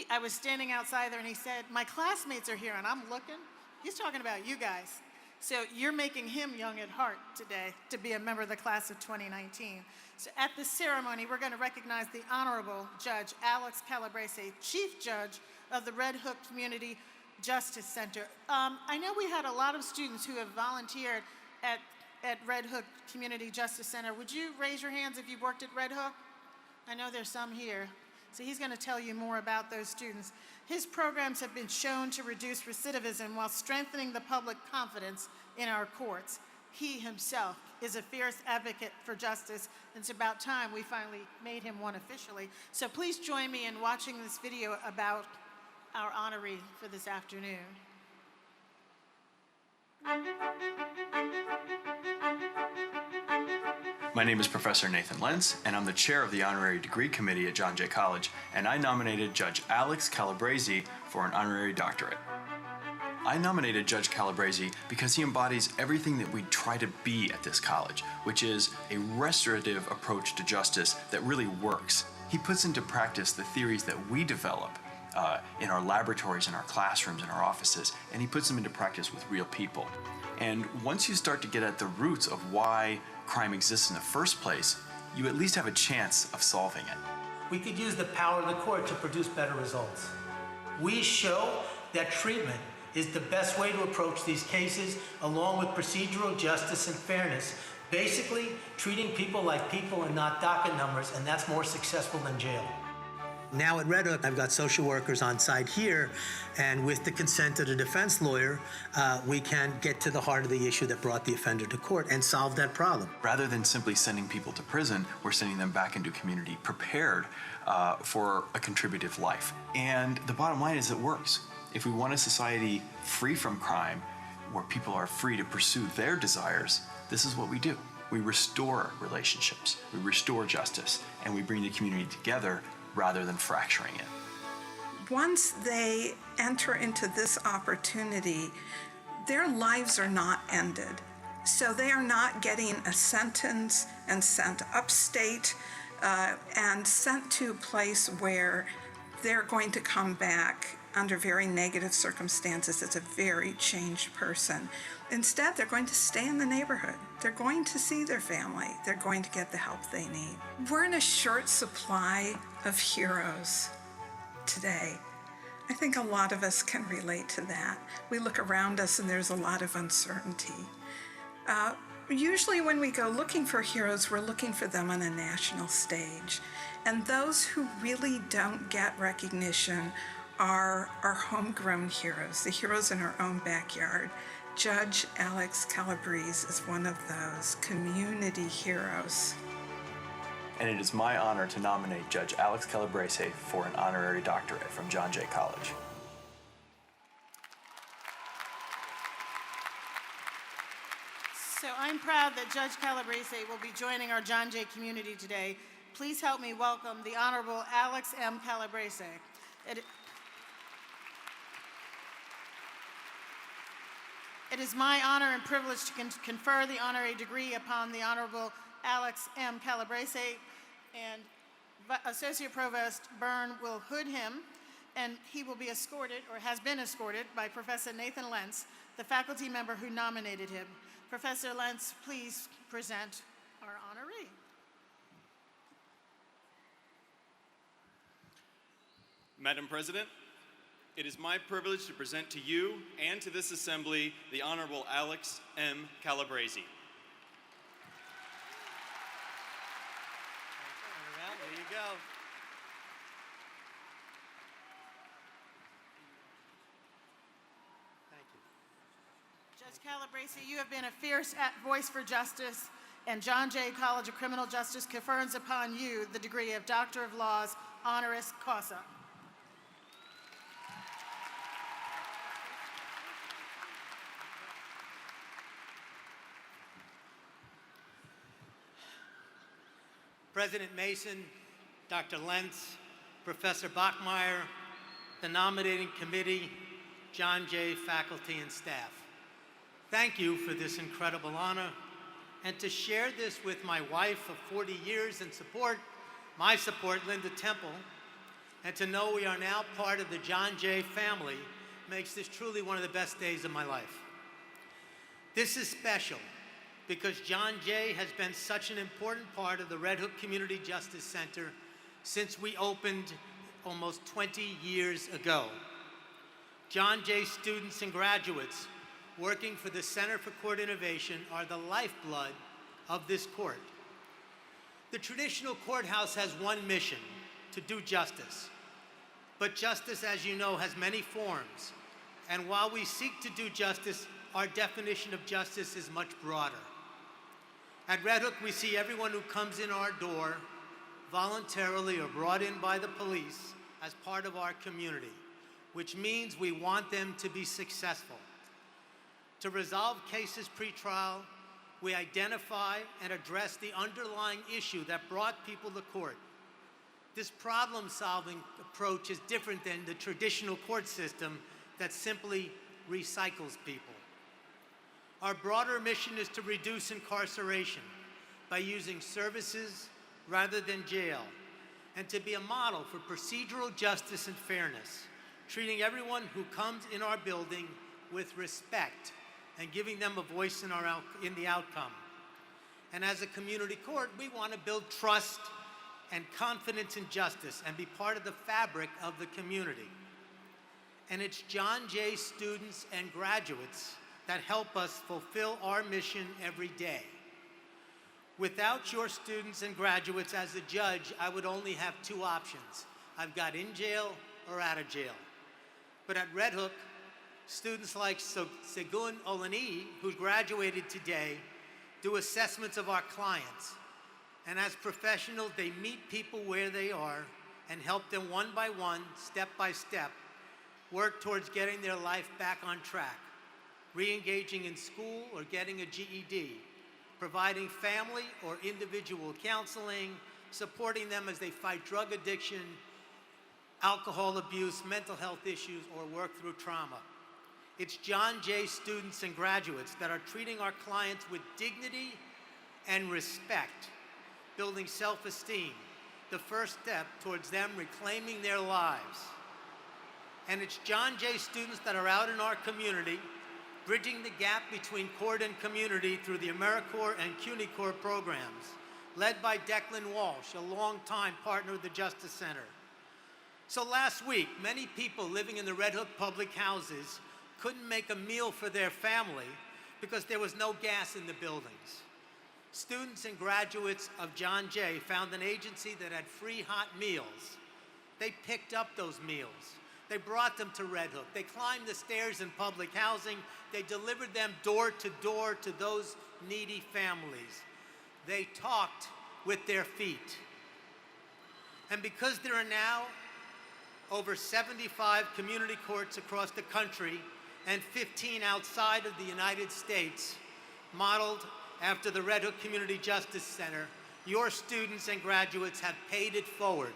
I was standing outside there and he said, my classmates are here, and I'm looking. He's talking about you guys. So you're making him young at heart today to be a member of the class of 2019. So at this ceremony, we're going to recognize the Honorable Judge Alex Calabrese, Chief Judge of the Red Hook Community Justice Center. I know we had a lot of students who have volunteered at Red Hook Community Justice Center. Would you raise your hands if you've worked at Red Hook? I know there's some here. So he's going to tell you more about those students. His programs have been shown to reduce recidivism while strengthening the public confidence in our courts. He himself is a fierce advocate for justice, and it's about time we finally made him one officially. So please join me in watching this video about our honoree for this afternoon. My name is Professor Nathan Lentz, and I'm the chair of the Honorary Degree Committee at John Jay College, and I nominated Judge Alex Calabrese for an honorary doctorate. I nominated Judge Calabrese because he embodies everything that we try to be at this college, which is a restorative approach to justice that really works. He puts into practice the theories that we develop in our laboratories, in our classrooms, in our offices, and he puts them into practice with real people. And once you start to get at the roots of why crime exists in the first place, you at least have a chance of solving it. We could use the power of the court to produce better results. We show that treatment is the best way to approach these cases, along with procedural justice and fairness. Basically, treating people like people and not docket numbers, and that's more successful than jail. Now at Red Hook, I've got social workers on site here, and with the consent of the defense lawyer, we can get to the heart of the issue that brought the offender to court and solve that problem. Rather than simply sending people to prison, we're sending them back into community prepared for a contributive life. And the bottom line is it works. If we want a society free from crime, where people are free to pursue their desires, this is what we do. We restore relationships, we restore justice, and we bring the community together rather than fracturing it. Once they enter into this opportunity, their lives are not ended. So they are not getting a sentence and sent upstate and sent to a place where they're going to come back under very negative circumstances as a very changed person. Instead, they're going to stay in the neighborhood. They're going to see their family. They're going to get the help they need. We're in a short supply of heroes today. I think a lot of us can relate to that. We look around us and there's a lot of uncertainty. Usually when we go looking for heroes, we're looking for them on a national stage. And those who really don't get recognition are our homegrown heroes, the heroes in our own backyard. Judge Alex Calabrese is one of those community heroes. And it is my honor to nominate Judge Alex Calabrese for an honorary doctorate from John Jay College. So I'm proud that Judge Calabrese will be joining our John Jay community today. Please help me welcome the Honorable Alex M. Calabrese. It is my honor and privilege to confer the honorary degree upon the Honorable Alex M. Calabrese, and Associate Provost Byrne will hood him, and he will be escorted, or has been escorted, by Professor Nathan Lentz, the faculty member who nominated him. Professor Lentz, please present our honoree. Madam President, it is my privilege to present to you and to this assembly the Honorable Alex M. Calabrese. There you go. Thank you. Judge Calabrese, you have been a fierce voice for justice, and John Jay College of Criminal Justice confers upon you the degree of Doctor of Laws, honoris causa. President Mason, Dr. Lentz, Professor Bachmeyer, the nominating committee, John Jay faculty and staff. Thank you for this incredible honor, and to share this with my wife of 40 years and my support, Linda Temple, and to know we are now part of the John Jay family makes this truly one of the best days of my life. This is special because John Jay has been such an important part of the Red Hook Community Justice Center since we opened almost 20 years ago. John Jay students and graduates working for the Center for Court Innovation are the lifeblood of this court. The traditional courthouse has one mission: to do justice. But justice, as you know, has many forms. And while we seek to do justice, our definition of justice is much broader. At Red Hook, we see everyone who comes in our door, voluntarily or brought in by the police, as part of our community, which means we want them to be successful. To resolve cases pre-trial, we identify and address the underlying issue that brought people to court. This problem-solving approach is different than the traditional court system that simply recycles people. Our broader mission is to reduce incarceration by using services rather than jail, and to be a model for procedural justice and fairness, treating everyone who comes in our building with respect and giving them a voice in the outcome. And as a community court, we want to build trust and confidence in justice and be part of the fabric of the community. And it's John Jay students and graduates that help us fulfill our mission every day. Without your students and graduates as a judge, I would only have two options. I've got in jail or out of jail. But at Red Hook, students like Segun Olani, who graduated today, do assessments of our clients. And as professionals, they meet people where they are and help them one by one, step by step, work towards getting their life back on track, re-engaging in school or getting a GED, providing family or individual counseling, supporting them as they fight drug addiction, alcohol abuse, mental health issues, or work through trauma. It's John Jay students and graduates that are treating our clients with dignity and respect, building self-esteem, the first step towards them reclaiming their lives. And it's John Jay students that are out in our community, bridging the gap between court and community through the AmeriCorps and CUNY Corps programs, led by Declan Walsh, a longtime partner of the Justice Center. So last week, many people living in the Red Hook public houses couldn't make a meal for their family because there was no gas in the buildings. Students and graduates of John Jay found an agency that had free hot meals. They picked up those meals. They brought them to Red Hook. They climbed the stairs in public housing. They delivered them door to those needy families. They talked with their feet. And because there are now over 75 community courts across the country and 15 outside of the United States, modeled after the Red Hook Community Justice Center, your students and graduates have paid it forward.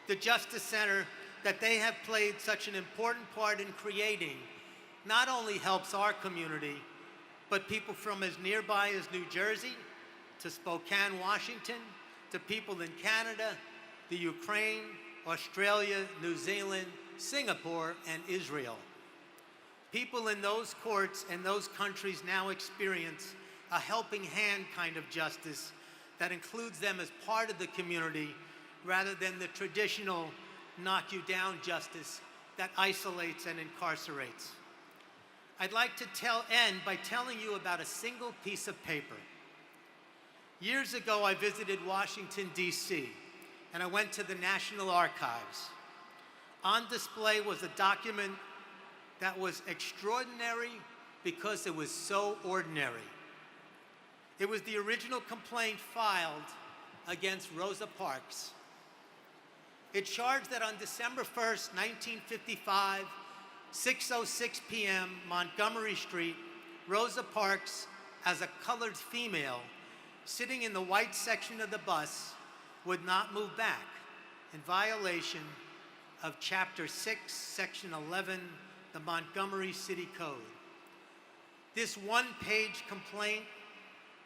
The Justice Center that they have played such an important part in creating not only helps our community, but people from as nearby as New Jersey, to Spokane, Washington, to people in Canada, the Ukraine, Australia, New Zealand, Singapore, and Israel. People in those courts and those countries now experience a helping hand kind of justice that includes them as part of the community rather than the traditional knock you down justice that isolates and incarcerates. I'd like to end by telling you about a single piece of paper. Years ago, I visited Washington, D.C., and I went to the National Archives. On display was a document that was extraordinary because it was so ordinary. It was the original complaint filed against Rosa Parks. It charged that on December 1st, 1955, 6:06 p.m., Montgomery Street, Rosa Parks, as a colored female, sitting in the white section of the bus, would not move back in violation of Chapter 6, Section 11, the Montgomery City Code. This one-page complaint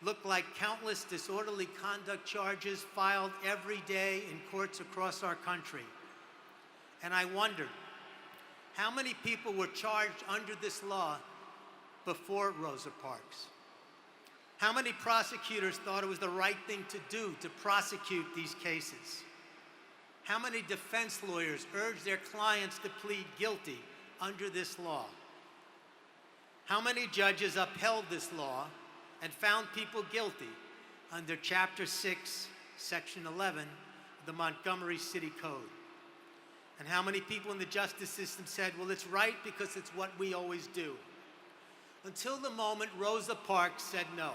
looked like countless disorderly conduct charges filed every day in courts across our country. And I wondered, how many people were charged under this law before Rosa Parks? How many prosecutors thought it was the right thing to do to prosecute these cases? How many defense lawyers urged their clients to plead guilty under this law? How many judges upheld this law and found people guilty under Chapter 6, Section 11 of the Montgomery City Code? And how many people in the justice system said, well, it's right because it's what we always do? Until the moment Rosa Parks said no.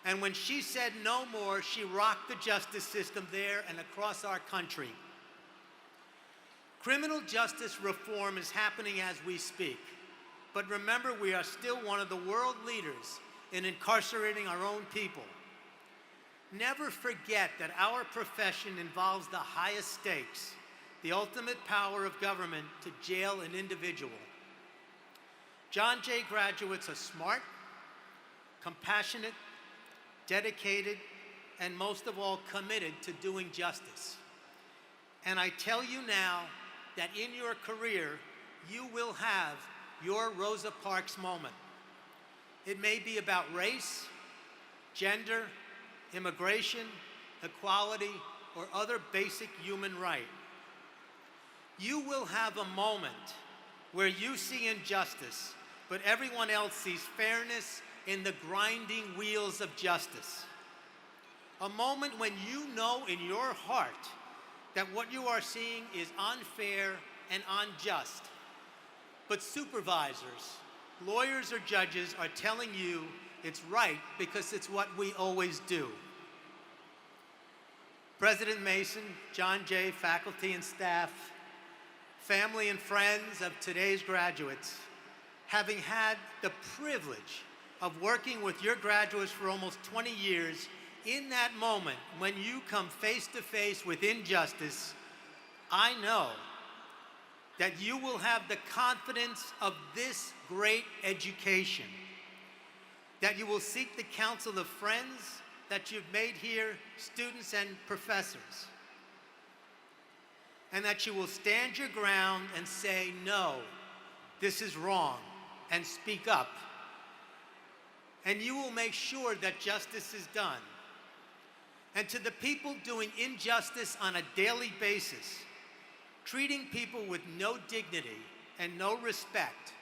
And when she said no more, she rocked the justice system there and across our country. Criminal justice reform is happening as we speak. But remember, we are still one of the world leaders in incarcerating our own people. Never forget that our profession involves the highest stakes, the ultimate power of government to jail an individual. John Jay graduates are smart, compassionate, dedicated, and most of all, committed to doing justice. And I tell you now that in your career, you will have your Rosa Parks moment. It may be about race, gender, immigration, equality, or other basic human right. You will have a moment where you see injustice, but everyone else sees fairness in the grinding wheels of justice. A moment when you know in your heart that what you are seeing is unfair and unjust. But supervisors, lawyers, or judges are telling you it's right because it's what we always do. President Mason, John Jay, faculty and staff, family and friends of today's graduates, having had the privilege of working with your graduates for almost 20 years, in that moment when you come face to face with injustice, I know that you will have the confidence of this great education, that you will seek the counsel of friends that you've made here, students and professors, and that you will stand your ground and say, no, this is wrong, and speak up. And you will make sure that justice is done. And to the people doing injustice on a daily basis, treating people with no dignity and no respect,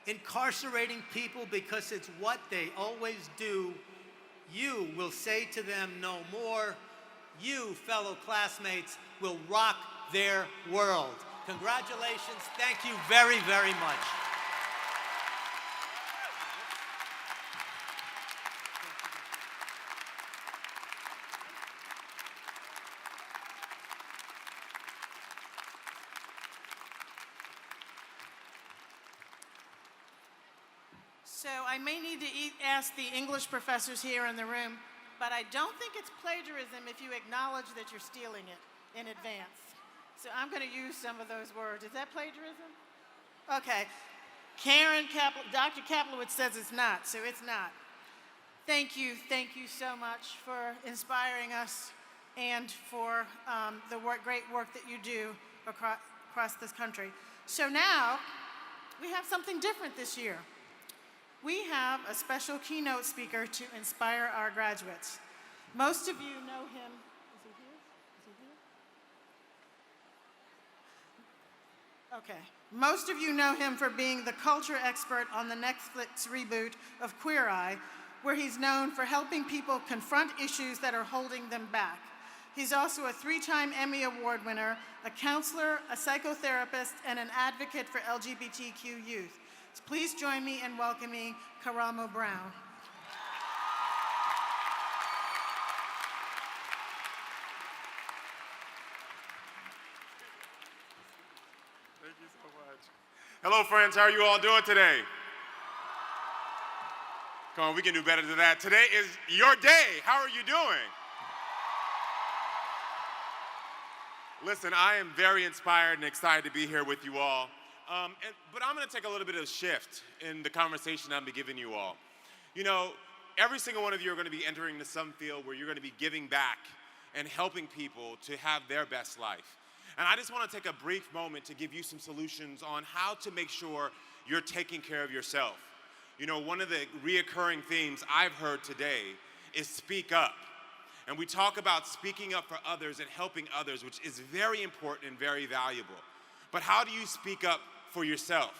incarcerating people because it's what they always do, you will say to them no more. You, fellow classmates, will rock their world. Congratulations. Thank you very, very much. So I may need to ask the English professors here in the room, but I don't think it's plagiarism if you acknowledge that you're stealing it in advance. So I'm going to use some of those words. Is that plagiarism? Okay. Dr. Kaplowitz says it's not, so it's not. Thank you so much for inspiring us and for the great work that you do across this country. So now, we have something different this year. We have a special keynote speaker to inspire our graduates. Most of you know him. Is he here? Is he here? Okay. Most of you know him for being the culture expert on the Netflix reboot of Queer Eye, where he's known for helping people confront issues that are holding them back. He's also a 3-time Emmy Award winner, a counselor, a psychotherapist, and an advocate for LGBTQ youth. So please join me in welcoming Karamo Brown. Thank you so much. Hello, friends. How are you all doing today? Come on, we can do better than that. Today is your day. How are you doing? Listen, I am very inspired and excited to be here with you all. But I'm going to take a little bit of a shift in the conversation I'm going to be giving you all. You know, every single one of you are going to be entering into some field where you're going to be giving back and helping people to have their best life. And I just want to take a brief moment to give you some solutions on how to make sure you're taking care of yourself. You know, one of the reoccurring themes I've heard today is speak up. And we talk about speaking up for others and helping others, which is very important and very valuable. But how do you speak up for yourself?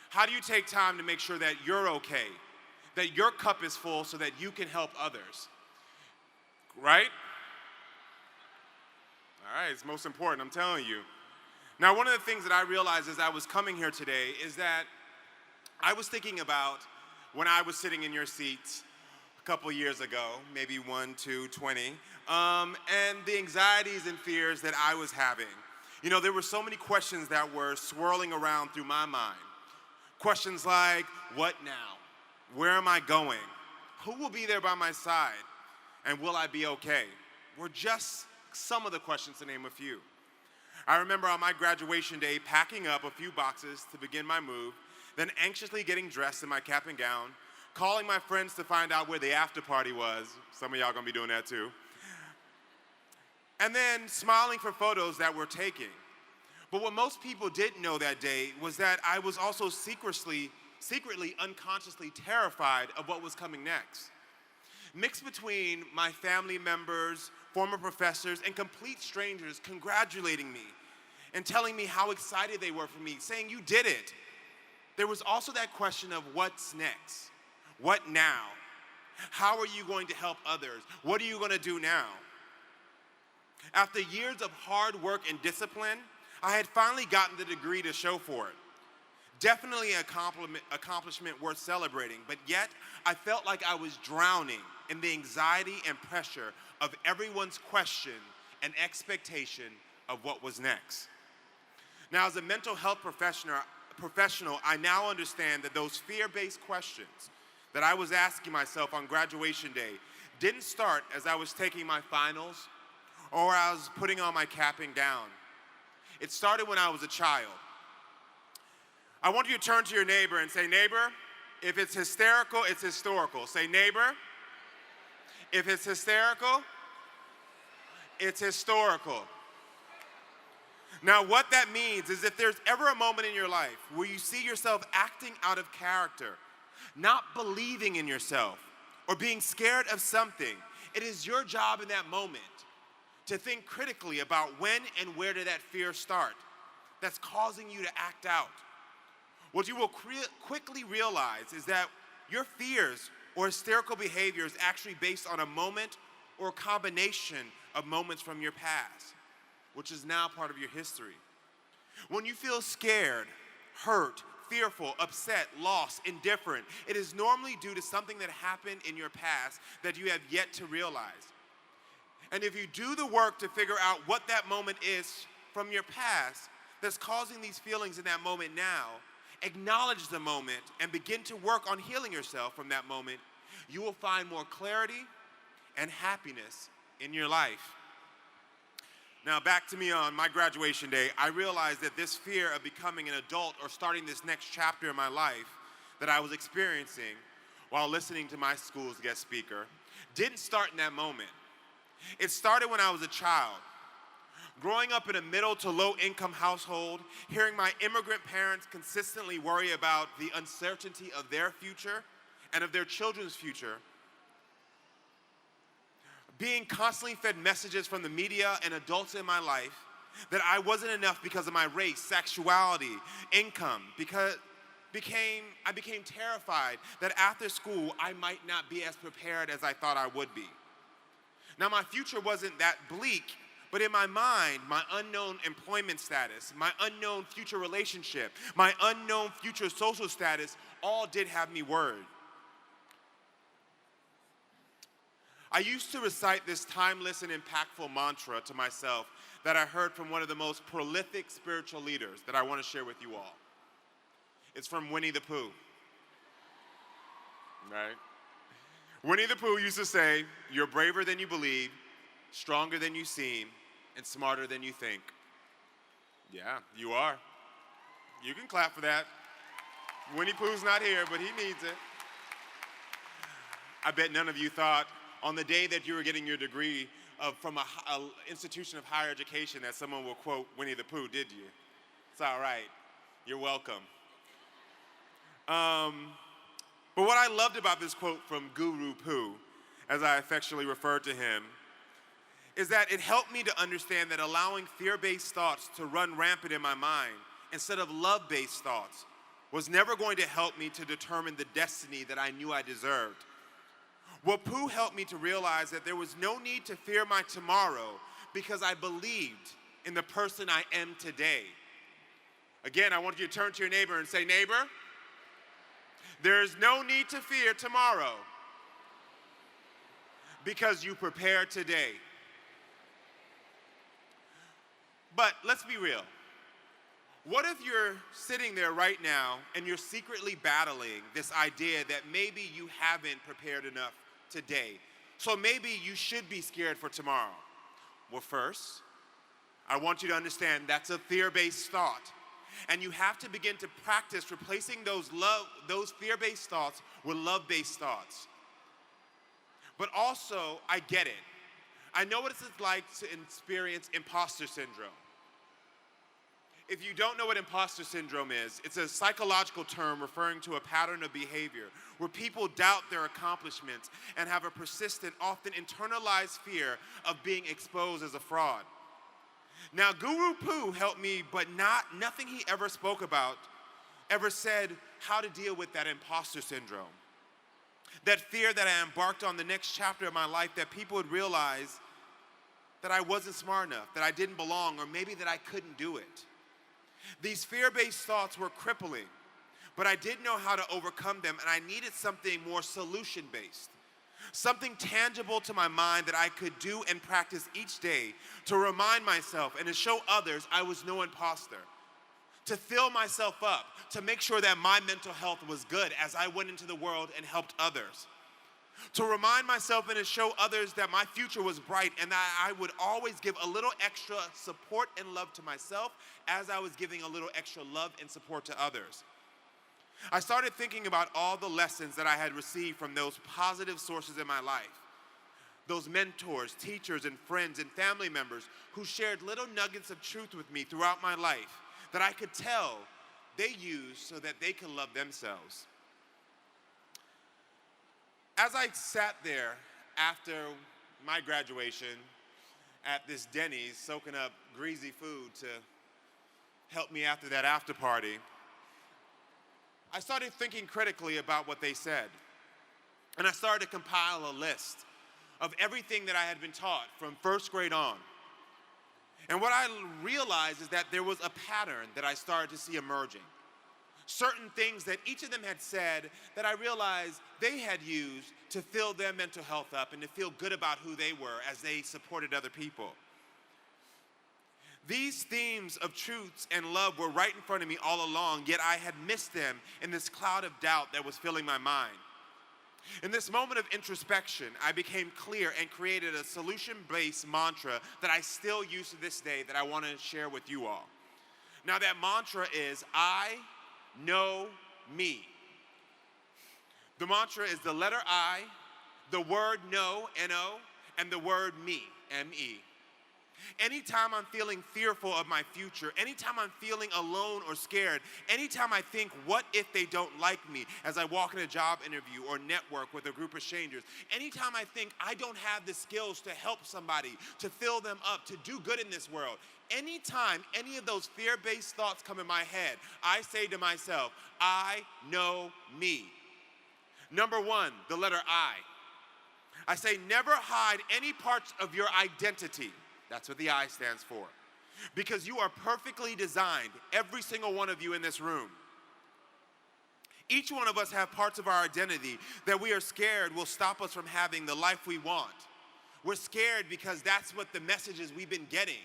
How do you take time to make sure that you're okay, that your cup is full so that you can help others? Right? All right, it's most important, I'm telling you. Now, one of the things that I realized as I was coming here today is that I was thinking about when I was sitting in your seats a couple years ago, maybe 1, 2, 20, and the anxieties and fears that I was having. You know, there were so many questions that were swirling around through my mind. Questions like, what now? Where am I going? Who will be there by my side? And will I be okay? Were just some of the questions, to name a few. I remember on my graduation day packing up a few boxes to begin my move, then anxiously getting dressed in my cap and gown, calling my friends to find out where the after party was. Some of y'all gonna be doing that too. And then smiling for photos that we're taking. But what most people didn't know that day was that I was also secretly, unconsciously terrified of what was coming next. Mixed between my family members, former professors, and complete strangers congratulating me and telling me how excited they were for me, saying, you did it. There was also that question of what's next? What now? How are you going to help others? What are you going to do now? After years of hard work and discipline, I had finally gotten the degree to show for it. Definitely an accomplishment worth celebrating, but yet I felt like I was drowning in the anxiety and pressure of everyone's question and expectation of what was next. Now, as a mental health professional, I now understand that those fear-based questions that I was asking myself on graduation day didn't start as I was taking my finals or I was putting on my cap and gown. It started when I was a child. I want you to turn to your neighbor and say, neighbor, if it's hysterical, it's historical. Say, neighbor, if it's hysterical, it's historical. Now, what that means is if there's ever a moment in your life where you see yourself acting out of character, not believing in yourself, or being scared of something, it is your job in that moment to think critically about when and where did that fear start that's causing you to act out. What you will quickly realize is that your fears or hysterical behavior is actually based on a moment or a combination of moments from your past, which is now part of your history. When you feel scared, hurt, fearful, upset, lost, indifferent, it is normally due to something that happened in your past that you have yet to realize. And if you do the work to figure out what that moment is from your past that's causing these feelings in that moment now, acknowledge the moment and begin to work on healing yourself from that moment, you will find more clarity and happiness in your life. Now, back to me on my graduation day, I realized that this fear of becoming an adult or starting this next chapter in my life that I was experiencing while listening to my school's guest speaker didn't start in that moment. It started when I was a child. Growing up in a middle to low income household, hearing my immigrant parents consistently worry about the uncertainty of their future and of their children's future, being constantly fed messages from the media and adults in my life that I wasn't enough because of my race, sexuality, income, I became terrified that after school I might not be as prepared as I thought I would be. Now my future wasn't that bleak, but in my mind, my unknown employment status, my unknown future relationship, my unknown future social status all did have me worried. I used to recite this timeless and impactful mantra to myself that I heard from one of the most prolific spiritual leaders that I want to share with you all. It's from Winnie the Pooh. Right? Winnie the Pooh used to say, "You're braver than you believe, stronger than you seem, and smarter than you think." Yeah, you are. You can clap for that. Winnie Pooh's not here, but he needs it. I bet none of you thought on the day that you were getting your degree from an institution of higher education that someone will quote Winnie the Pooh, did you? It's all right. You're welcome. But what I loved about this quote from Guru Pooh, as I affectionately referred to him, is that it helped me to understand that allowing fear-based thoughts to run rampant in my mind instead of love-based thoughts was never going to help me to determine the destiny that I knew I deserved. What Pooh helped me to realize that there was no need to fear my tomorrow because I believed in the person I am today. Again, I want you to turn to your neighbor and say, "Neighbor, there is no need to fear tomorrow because you prepare today." But let's be real. What if you're sitting there right now and you're secretly battling this idea that maybe you haven't prepared enough today, so maybe you should be scared for tomorrow? Well, first, I want you to understand that's a fear-based thought. And you have to begin to practice replacing those fear-based thoughts with love-based thoughts. But also, I get it. I know what it's like to experience imposter syndrome. If you don't know what imposter syndrome is, it's a psychological term referring to a pattern of behavior where people doubt their accomplishments and have a persistent, often internalized fear of being exposed as a fraud. Now, Guru Pooh helped me, but nothing he ever spoke about ever said how to deal with that imposter syndrome. That fear that I embarked on the next chapter of my life, that people would realize that I wasn't smart enough, that I didn't belong, or maybe that I couldn't do it. These fear-based thoughts were crippling, but I didn't know how to overcome them, and I needed something more solution-based. Something tangible to my mind that I could do and practice each day to remind myself and to show others I was no imposter. To fill myself up, to make sure that my mental health was good as I went into the world and helped others. To remind myself and to show others that my future was bright and that I would always give a little extra support and love to myself as I was giving a little extra love and support to others. I started thinking about all the lessons that I had received from those positive sources in my life. Those mentors, teachers, and friends and family members who shared little nuggets of truth with me throughout my life that I could tell they used so that they could love themselves. As I sat there after my graduation at this Denny's soaking up greasy food to help me after that after party, I started thinking critically about what they said. And I started to compile a list of everything that I had been taught from first grade on. And what I realized is that there was a pattern that I started to see emerging. Certain things that each of them had said that I realized they had used to fill their mental health up and to feel good about who they were as they supported other people. These themes of truths and love were right in front of me all along, yet I had missed them in this cloud of doubt that was filling my mind. In this moment of introspection, I became clear and created a solution-based mantra that I still use to this day that I want to share with you all. Now that mantra is, I know me. The mantra is the letter I, the word know, N-O, and the word me, M-E. Anytime I'm feeling fearful of my future, anytime I'm feeling alone or scared, anytime I think, what if they don't like me as I walk in a job interview or network with a group of strangers, anytime I think I don't have the skills to help somebody, to fill them up, to do good in this world, anytime any of those fear-based thoughts come in my head, I say to myself, I know me. Number one, the letter I. I say never hide any parts of your identity. That's what the I stands for. Because you are perfectly designed, every single one of you in this room. Each one of us have parts of our identity that we are scared will stop us from having the life we want. We're scared because that's what the messages we've been getting.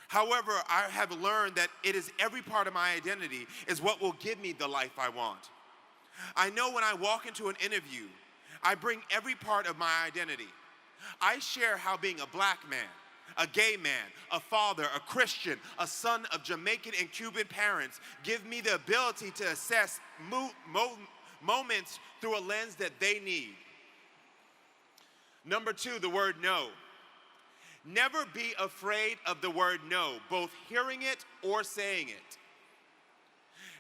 However, I have learned that it is every part of my identity is what will give me the life I want. I know when I walk into an interview, I bring every part of my identity. I share how being a black man, a gay man, a father, a Christian, a son of Jamaican and Cuban parents give me the ability to assess moments through a lens that they need. Number two, the word no. Never be afraid of the word no, both hearing it or saying it.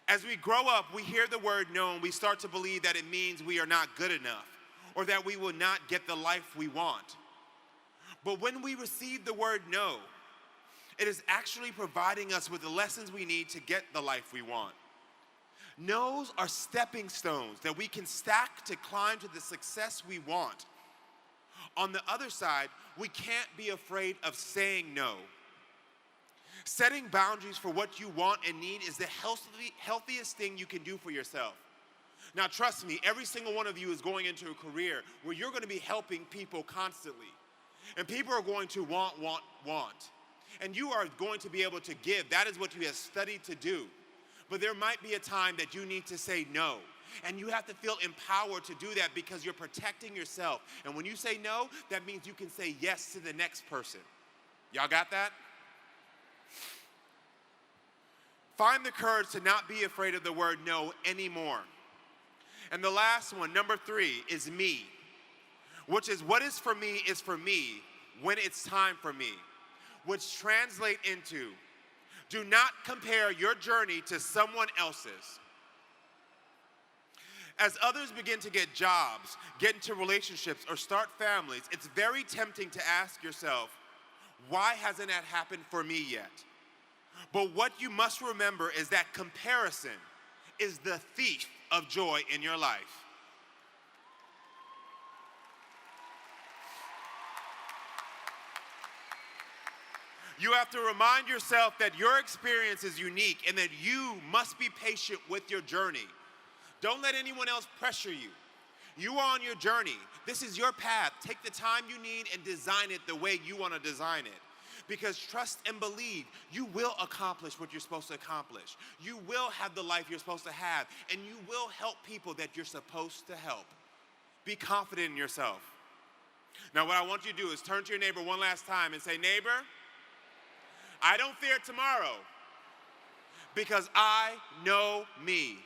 As we grow up, we hear the word no and we start to believe that it means we are not good enough, or that we will not get the life we want. But when we receive the word no, it is actually providing us with the lessons we need to get the life we want. No's are stepping stones that we can stack to climb to the success we want. On the other side, we can't be afraid of saying no. Setting boundaries for what you want and need is the healthiest thing you can do for yourself. Now trust me, every single one of you is going into a career where you're going to be helping people constantly. And people are going to want. And you are going to be able to give. That is what you have studied to do. But there might be a time that you need to say no. And you have to feel empowered to do that because you're protecting yourself. And when you say no, that means you can say yes to the next person. Y'all got that? Find the courage to not be afraid of the word no anymore. And the last one, number three, is me, which is what is for me when it's time for me, which translate into, do not compare your journey to someone else's. As others begin to get jobs, get into relationships, or start families, it's very tempting to ask yourself, why hasn't that happened for me yet? But what you must remember is that comparison is the thief of joy in your life. You have to remind yourself that your experience is unique and that you must be patient with your journey. Don't let anyone else pressure you. You are on your journey. This is your path. Take the time you need and design it the way you want to design it. Because trust and believe, you will accomplish what you're supposed to accomplish. You will have the life you're supposed to have, and you will help people that you're supposed to help. Be confident in yourself. Now, what I want you to do is turn to your neighbor one last time and say, neighbor, I don't fear tomorrow because I know me.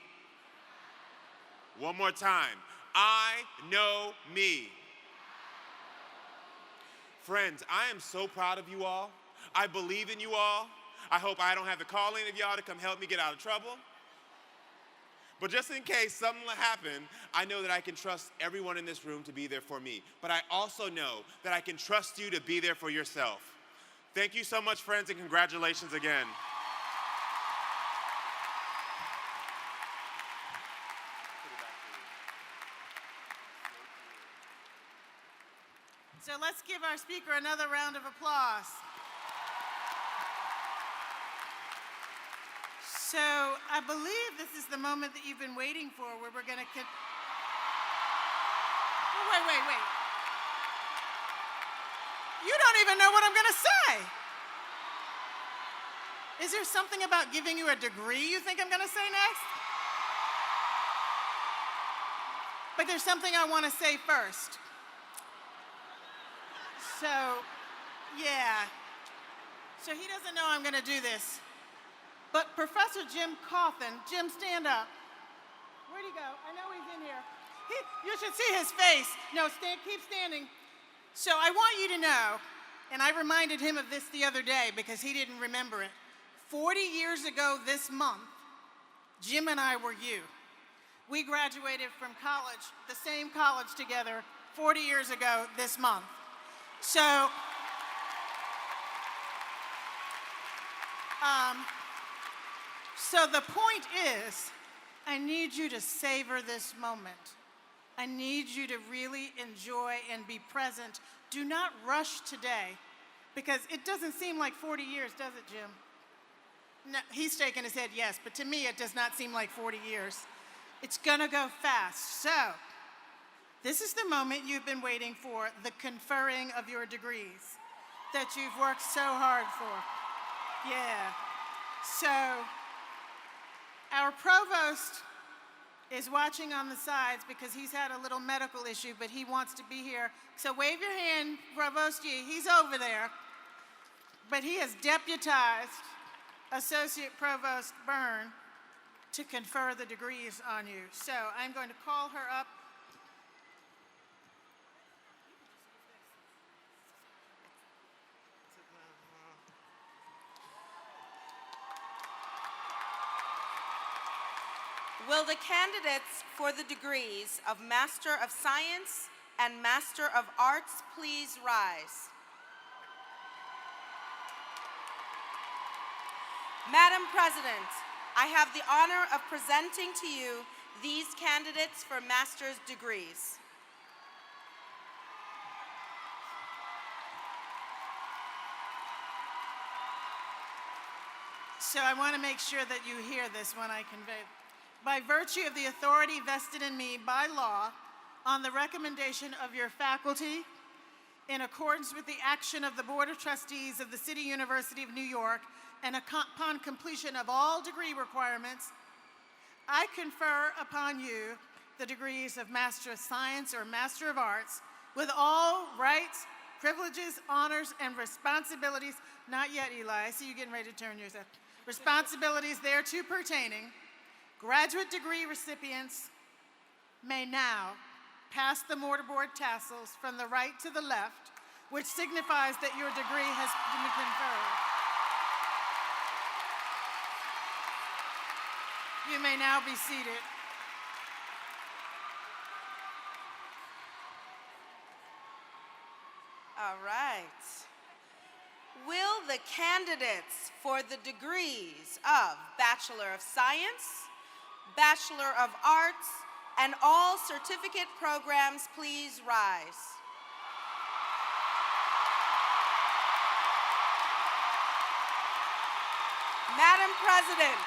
One more time. I know me. Friends, I am so proud of you all. I believe in you all. I hope I don't have to call any of y'all to come help me get out of trouble. But just in case something will happen, I know that I can trust everyone in this room to be there for me. But I also know that I can trust you to be there for yourself. Thank you so much, friends, and congratulations again. So let's give our speaker another round of applause. So I believe this is the moment that you've been waiting for, where we're going to... Oh, wait. You don't even know what I'm going to say. Is there something about giving you a degree you think I'm going to say next? But there's something I want to say first. So, yeah. So he doesn't know I'm going to do this. But Professor Jim Coffin, Jim, stand up. Where'd he go? I know he's in here. You should see his face. No, keep standing. So I want you to know and I reminded him of this the other day because he didn't remember it. 40 years ago this month, Jim and I were you. We graduated from college, the same college together, 40 years ago this month. So, so the point is, I need you to savor this moment. I need you to really enjoy and be present. Do not rush today, because it doesn't seem like 40 years, does it, Jim? No, he's shaking his head yes, but to me it does not seem like 40 years. It's gonna go fast. So, this is the moment you've been waiting for, the conferring of your degrees that you've worked so hard for. Yeah. So, our provost is watching on the sides because he's had a little medical issue, but he wants to be here. So wave your hand, Provost Yee, he's over there. But he has deputized Associate Provost Byrne to confer the degrees on you. So I'm going to call her up. Will the candidates for the degrees of Master of Science and Master of Arts please rise? Madam President, I have the honor of presenting to you these candidates for master's degrees. So I want to make sure that you hear this when I convey. By virtue of the authority vested in me by law, on the recommendation of your faculty, in accordance with the action of the Board of Trustees of the City University of New York, and upon completion of all degree requirements, I confer upon you the degrees of Master of Science or Master of Arts with all rights, privileges, honors, and responsibilities, not yet, Eli, I see you getting ready to turn yourself, responsibilities thereto pertaining. Graduate degree recipients may now pass the mortarboard tassels from the right to the left, which signifies that your degree has been conferred. You may now be seated. All right. Will the candidates for the degrees of Bachelor of Science, Bachelor of Arts, and all certificate programs please rise? Madam President,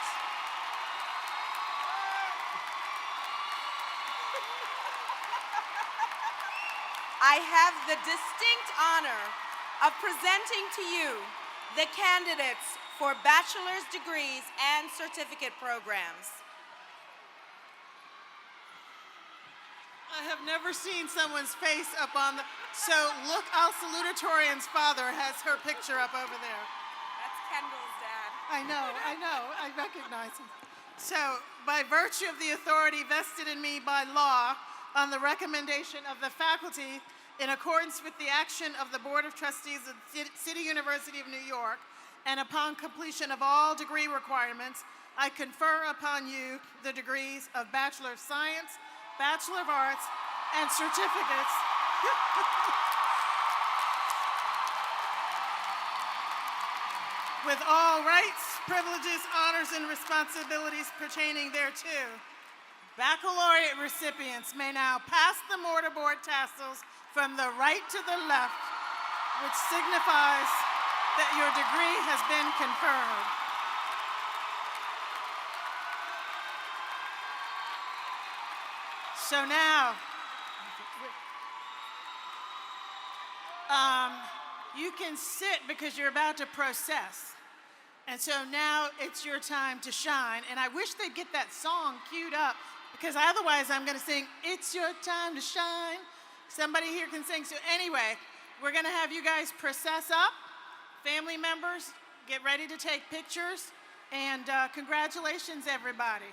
I have the distinct honor of presenting to you the candidates for bachelor's degrees and certificate programs. I have never seen someone's face up on the, so look, our salutatorian's father has her picture up over there. That's Kendall's dad. I know, I recognize him. So, by virtue of the authority vested in me by law, on the recommendation of the faculty, in accordance with the action of the Board of Trustees of City University of New York, and upon completion of all degree requirements, I confer upon you the degrees of Bachelor of Science, Bachelor of Arts, and certificates with all rights, privileges, honors, and responsibilities pertaining thereto. Baccalaureate recipients may now pass the mortarboard tassels from the right to the left, which signifies that your degree has been conferred. So now, you can sit because you're about to process. And so now it's your time to shine. And I wish they'd get that song queued up, because otherwise I'm going to sing, "It's your time to shine." Somebody here can sing. So anyway, we're going to have you guys process up. Family members, get ready to take pictures. And congratulations, everybody.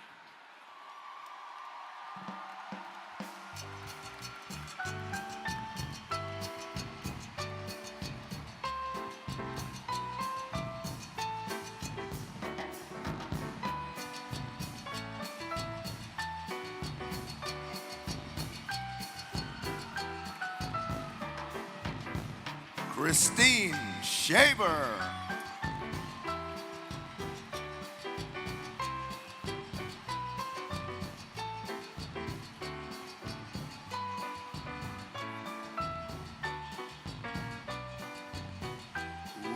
Christine Shaver.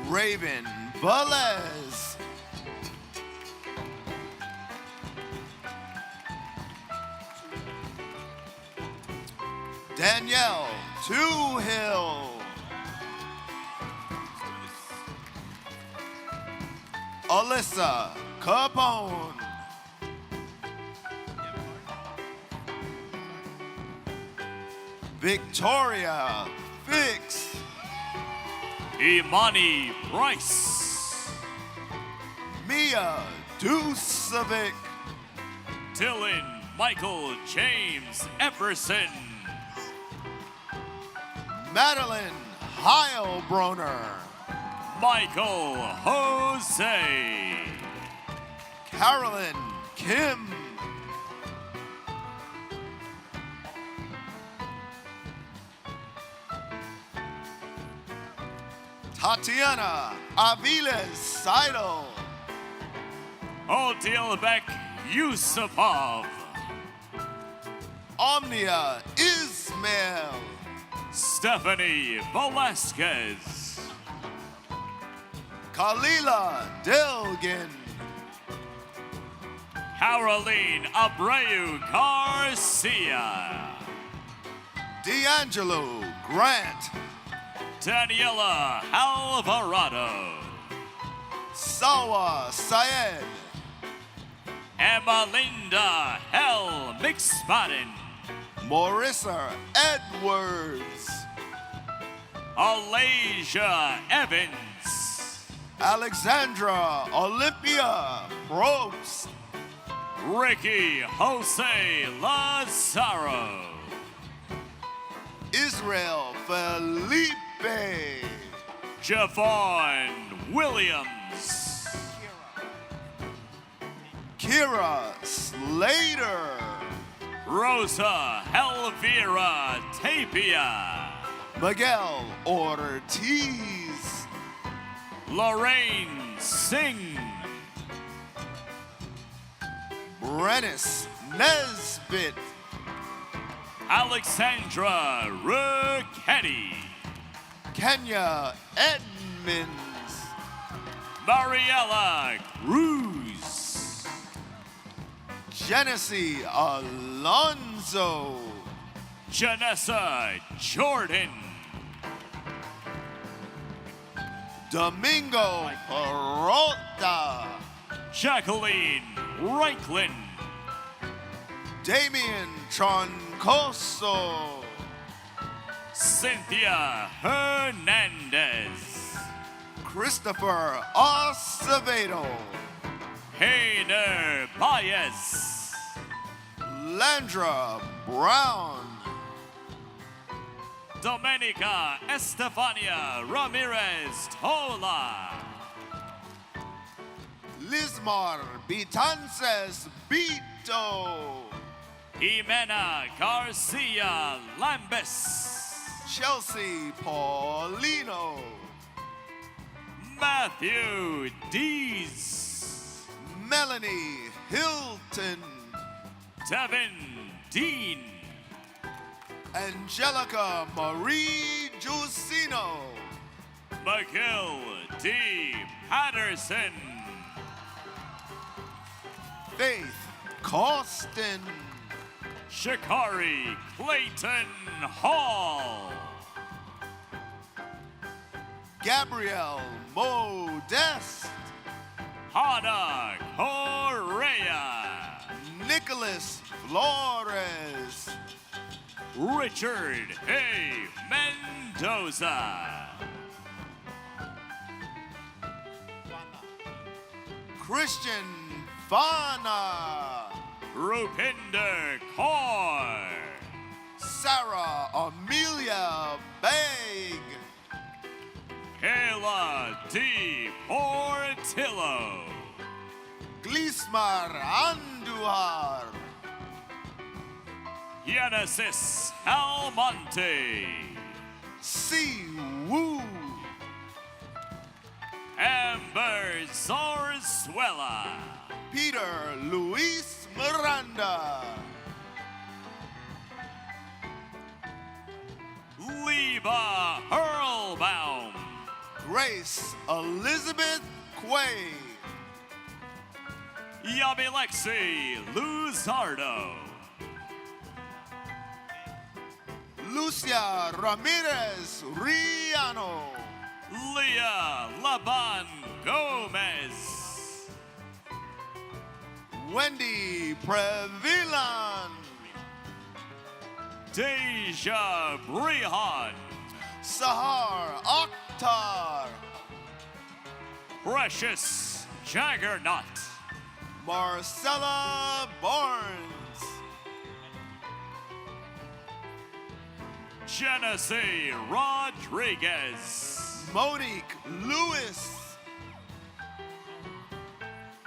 Raven Velez. Danielle Toohill. Alyssa Capone. Victoria Fix. Imani Price. Mia Dusovic. Dylan Michael James Epperson. Madeline Heilbronner. Michael Jose. Carolyn Kim. Tatiana Aviles Seidel. Odilbek Yusupov. Omnia Ismail. Stephanie Velasquez. Kalila Delgin. Caroline Abreu Garcia. D'Angelo Grant. Daniela Alvarado. Sawa Syed. Emma Linda Hell Mixpaden. Marissa Edwards. Alasia Evans. Alexandra Olympia Probst. Ricky Jose Lazaro. Israel Felipe. Javon Williams. Kira Slater. Rosa Elvira Tapia. Miguel Ortiz. Lorraine Singh. Brennis Nesbitt. Alexandra Ricchetti. Kenya Edmonds. Mariella Cruz. Genesee Alonso. Janessa Jordan. Domingo Peralta. Jacqueline Reichland. Damian Troncoso. Cynthia Hernandez. Christopher Acevedo. Heiner Baez. Landra Brown. Domenica Estefania Ramirez Tola. Lismar Bitances Bito. Jimena Garcia Lambis. Chelsea Paulino. Matthew Dees. Melanie Hilton. Devin Dean. Angelica Marie Giussino. McGill D. Patterson. Faith Costin. Shikari Clayton Hall. Gabrielle Modest. Hannah Correa. Nicholas Flores. Richard A. Mendoza. Christian Fana. Rupinder Kaur. Sarah Amelia Begg. Kayla D. Portillo. Glismar Andujar. Genesis Almonte. Si Woo. Valenzuela. Peter Luis Miranda. Leva Hurlbaum. Grace Elizabeth Quay. Yabilexi Luzardo. Lucia Ramirez Riano. Leah Laban Gomez. Wendy Previlan. Deja Brihan. Sahar Akhtar. Precious Jaggernaut. Marcella Barnes. Genesee Rodriguez. Monique Lewis.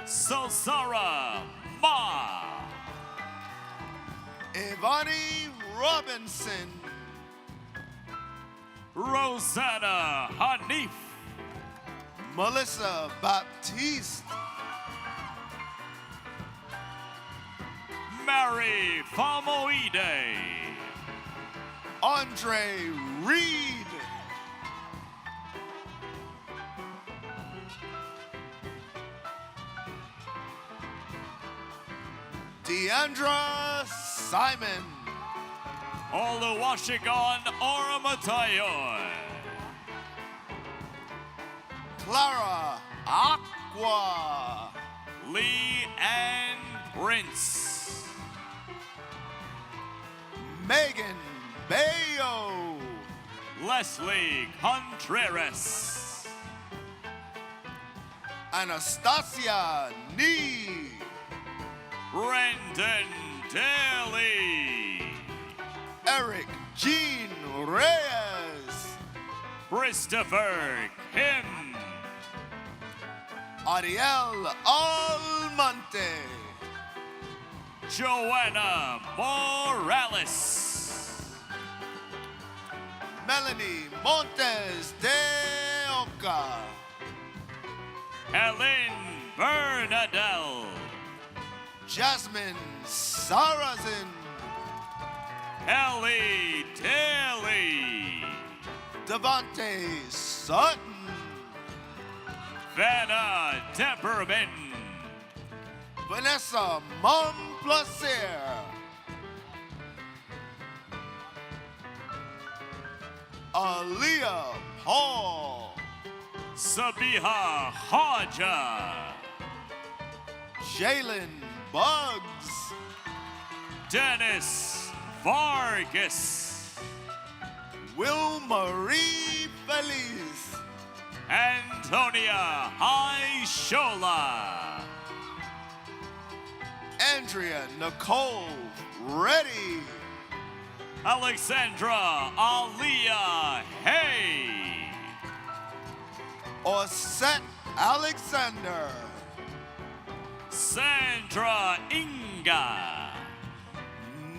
Salsara Ma. Ivani Robinson. Rosanna Hanif. Melissa Baptiste. Mary Famoide. Andre Reed. Deandra Simon. Oluwasegun Oramatayo. Clara Aqua. Lee Ann Prince. Megan Bayo. Leslie Contreras. Anastasia Nee. Brendan Daly. Eric Jean Reyes. Christopher Kim. Ariel Almonte. Joanna Morales. Melanie Montes de Oca. Helen Bernadelle. Jasmine Sarazin. Ellie Daly. Devante Sutton. Vanna Temperman. Vanessa Monplaisir. Aaliyah Paul. Sabiha Haja. Jalen Bugs. Dennis Vargas. Will Marie Feliz. Antonia Aishola. Andrea Nicole Reddy. Alexandra Aliyah Hay. Osset Alexander. Sandra Inga.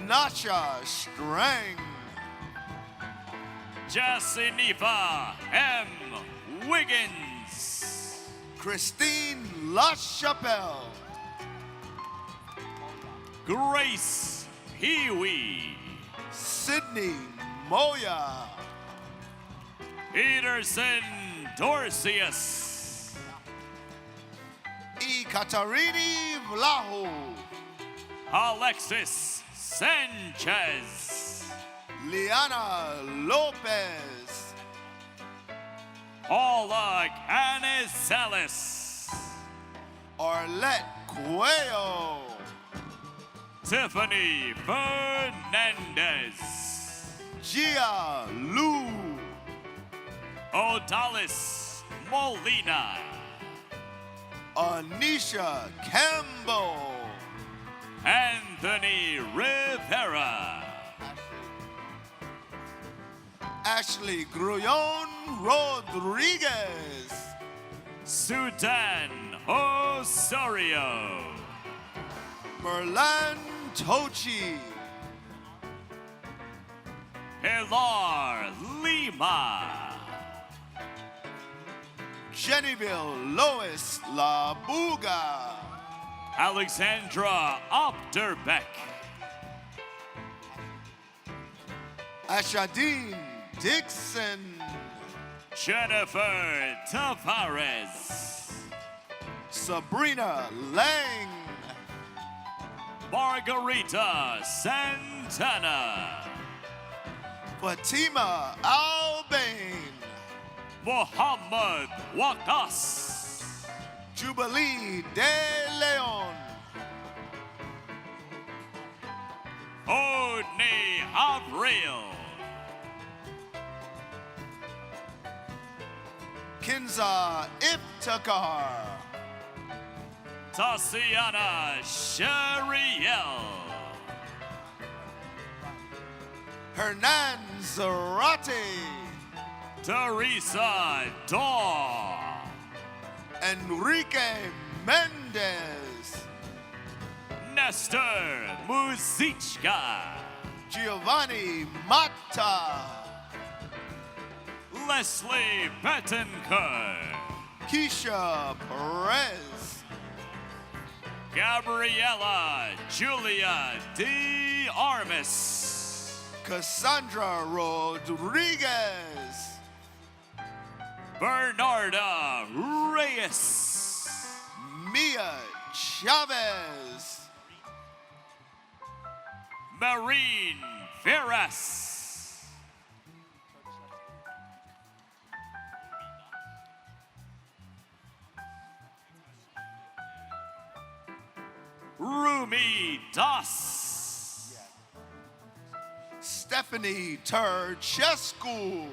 Nasha Strang. Jasinifa M. Wiggins. Christine LaChapelle. Grace Peewee. Sydney Moya. Peterson Dorcius. Ekaterini Vlahu. Alexis Sanchez. Liana Lopez. Paula Canizales. Arlette Cuello. Tiffany Fernandez. Gia Lu. Odalis Molina. Anisha Campbell. Anthony Rivera. Ashley Grullon Rodriguez. Sudan Osorio. Merlan Tochi. Pilar Lima. Jennyville Lois Labuga. Alexandra Opterbeck. Ashadine Dixon. Jennifer Tavares. Sabrina Lang. Margarita Santana. Fatima Albain. Mohammed Wakas. Jubilee De Leon. Odney Avril. Kinza Iftikhar. Tatiana Shariel. Hernan Zarate. Teresa Daw. Enrique Mendez. Nestor Muzichka. Giovanni Mata. Leslie Bettencourt. Keisha Perez. Gabriela Julia D. Armis. Cassandra Rodriguez. Bernarda Reyes. Mia Chavez. Marine Veras. Rumi Das. Stephanie Turchescu.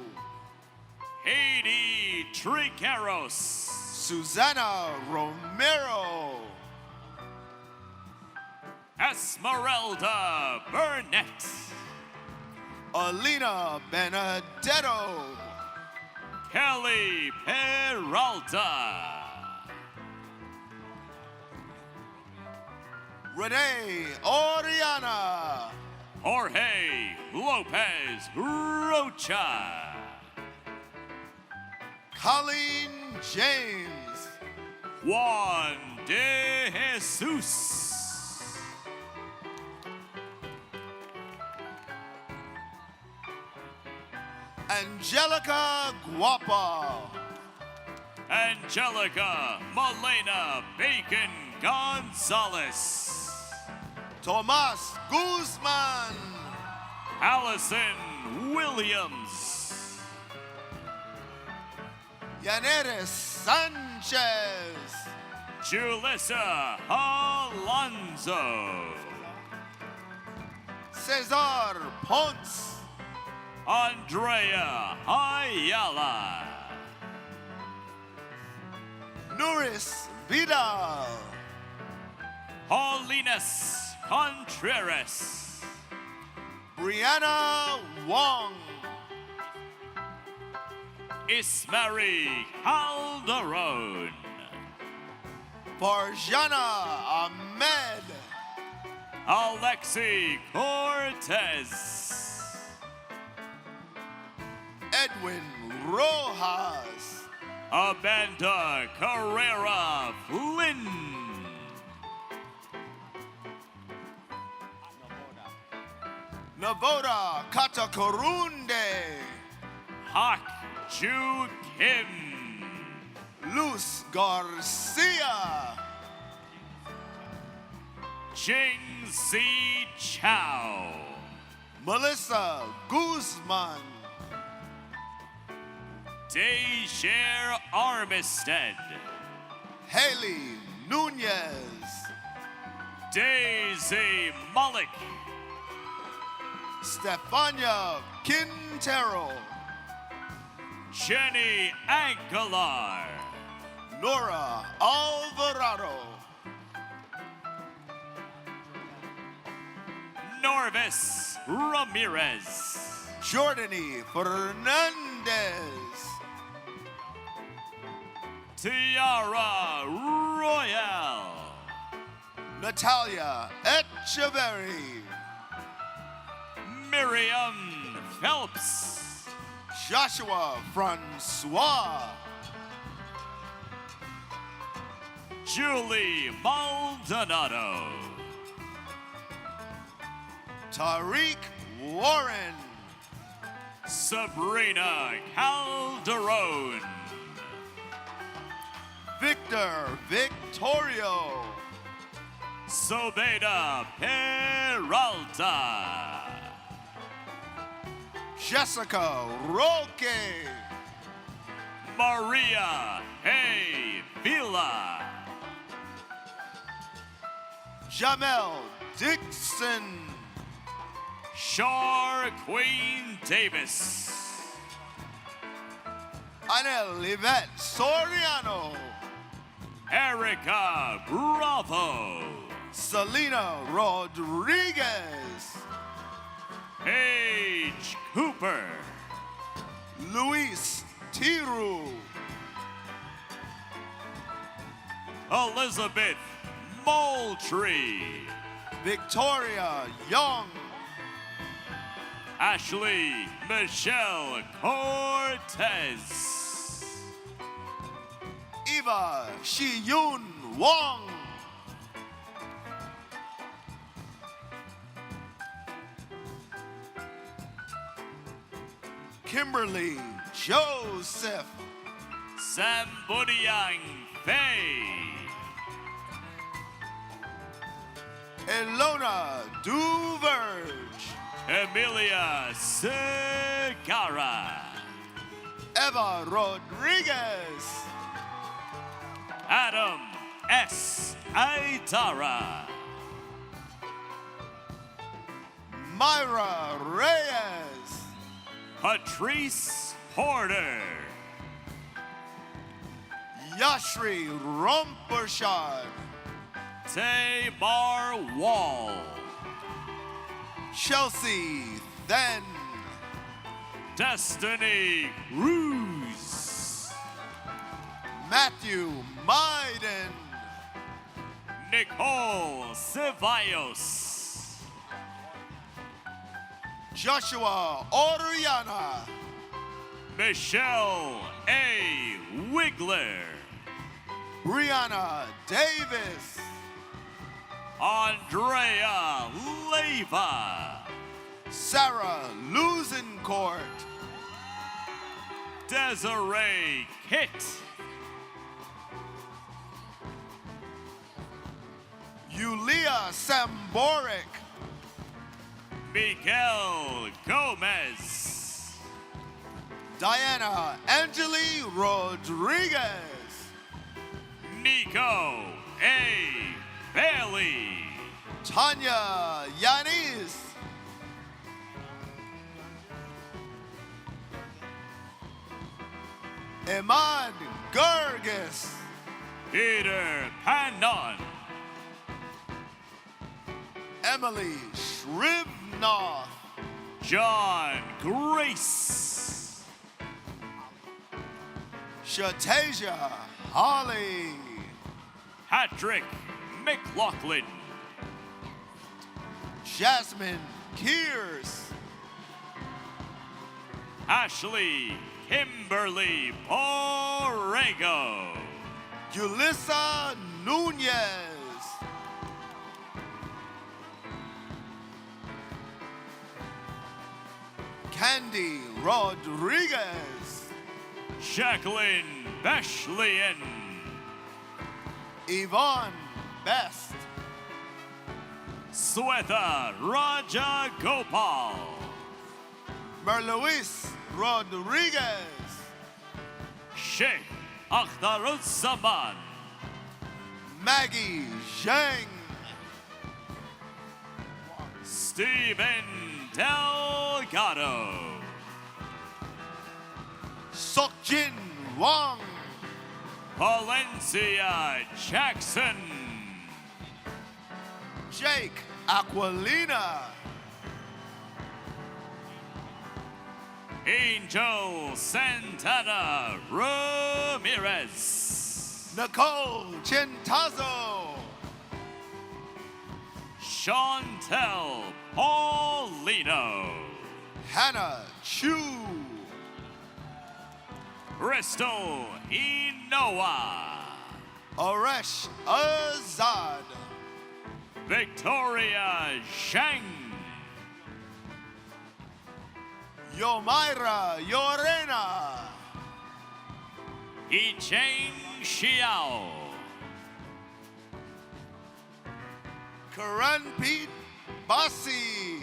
Haiti Triqueros. Susana Romero. Esmeralda Burnett. Alina Benedetto. Kelly Peralta. Renee Oriana. Jorge Lopez Rocha. Colleen James. Juan de Jesus. Angelica Guapa. Angelica Malena Bacon Gonzalez. Tomas Guzman. Allison Williams. Yaneres Sanchez. Julissa Alonso. Cesar Ponce. Andrea Ayala. Nuris Vidal. Paulinus Contreras. Brianna Wong. Ismari Calderon. Farjana Ahmed. Alexi Cortez. Edwin Rojas. Amanda Carrera Flynn. Navoda Katakorunde. Hak Ju Kim. Luz Garcia. Jing Si Chow. Melissa Guzman. Deshare Armistead. Haley Nunez. Daisy Mullick. Stefania Quintero. Jenny Aguilar. Nora Alvarado. Norvis Ramirez. Jordany Fernandez. Tiara Royale. Natalia Echeverry. Miriam Phelps. Joshua Francois. Julie Maldonado. Tariq Warren. Sabrina Calderon. Victor Victorio. Sobeda Peralta. Jessica Roque. Maria A. Vila. Jamel Dixon. Shar Queen Davis. Anel Yvette Soriano. Erica Bravo. Selena Rodriguez. Paige Cooper. Luis Tiru. Elizabeth Moultrie. Victoria Young. Ashley Michelle Cortez. Eva Shiyun Wong. Kimberly Joseph. Sambudiang Faye. Elona Duverge. Emilia Segarra. Eva Rodriguez. Adam S. Aitara. Myra Reyes. Patrice Porter. Yashri Rumpershad. Tamar Wall. Chelsea Then. Destiny Ruse. Matthew Maiden. Nicole Ceballos. Joshua Oriana. Michelle A. Wigler. Brianna Davis. Andrea Leva. Sarah Lusencourt. Desiree Kitt. Yulia Samboric. Miguel Gomez. Diana Angeli Rodriguez. Nico A. Bailey. Tanya Yanis. Eman Gerges. Peter Panon. Emily Shrivnoff. John Grace. Shatasia Holly. Patrick McLaughlin. Jasmine Kears. Ashley Kimberly Borrego. Yulissa Nunez. Candy Rodriguez. Jacqueline Bashlian. Yvonne Best. Swetha Raja Gopal. Merluis Rodriguez. Sheikh Akhtaruzzaman. Maggie Zhang. Stephen Delgado. Sokjin Wang. Valencia Jackson. Jake Aquilina. Angel Santana Ramirez. Nicole Chentazo. Chantel Paulino. Hannah Chu. Crystal Inoa. Aresh Azad, Victoria Zhang, Yomaira Yorena, Yicheng Xiao, Karanpit Basi,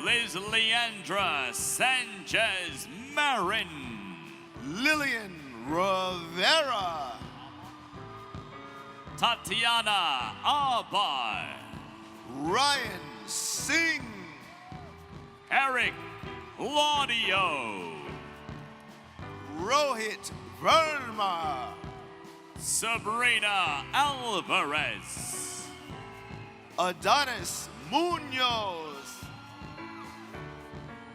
Liz Leandra Sanchez Marin, Lillian Rivera, Tatiana Abar, Ryan Singh, Eric Claudio, Rohit Verma, Sabrina Alvarez, Adonis Munoz,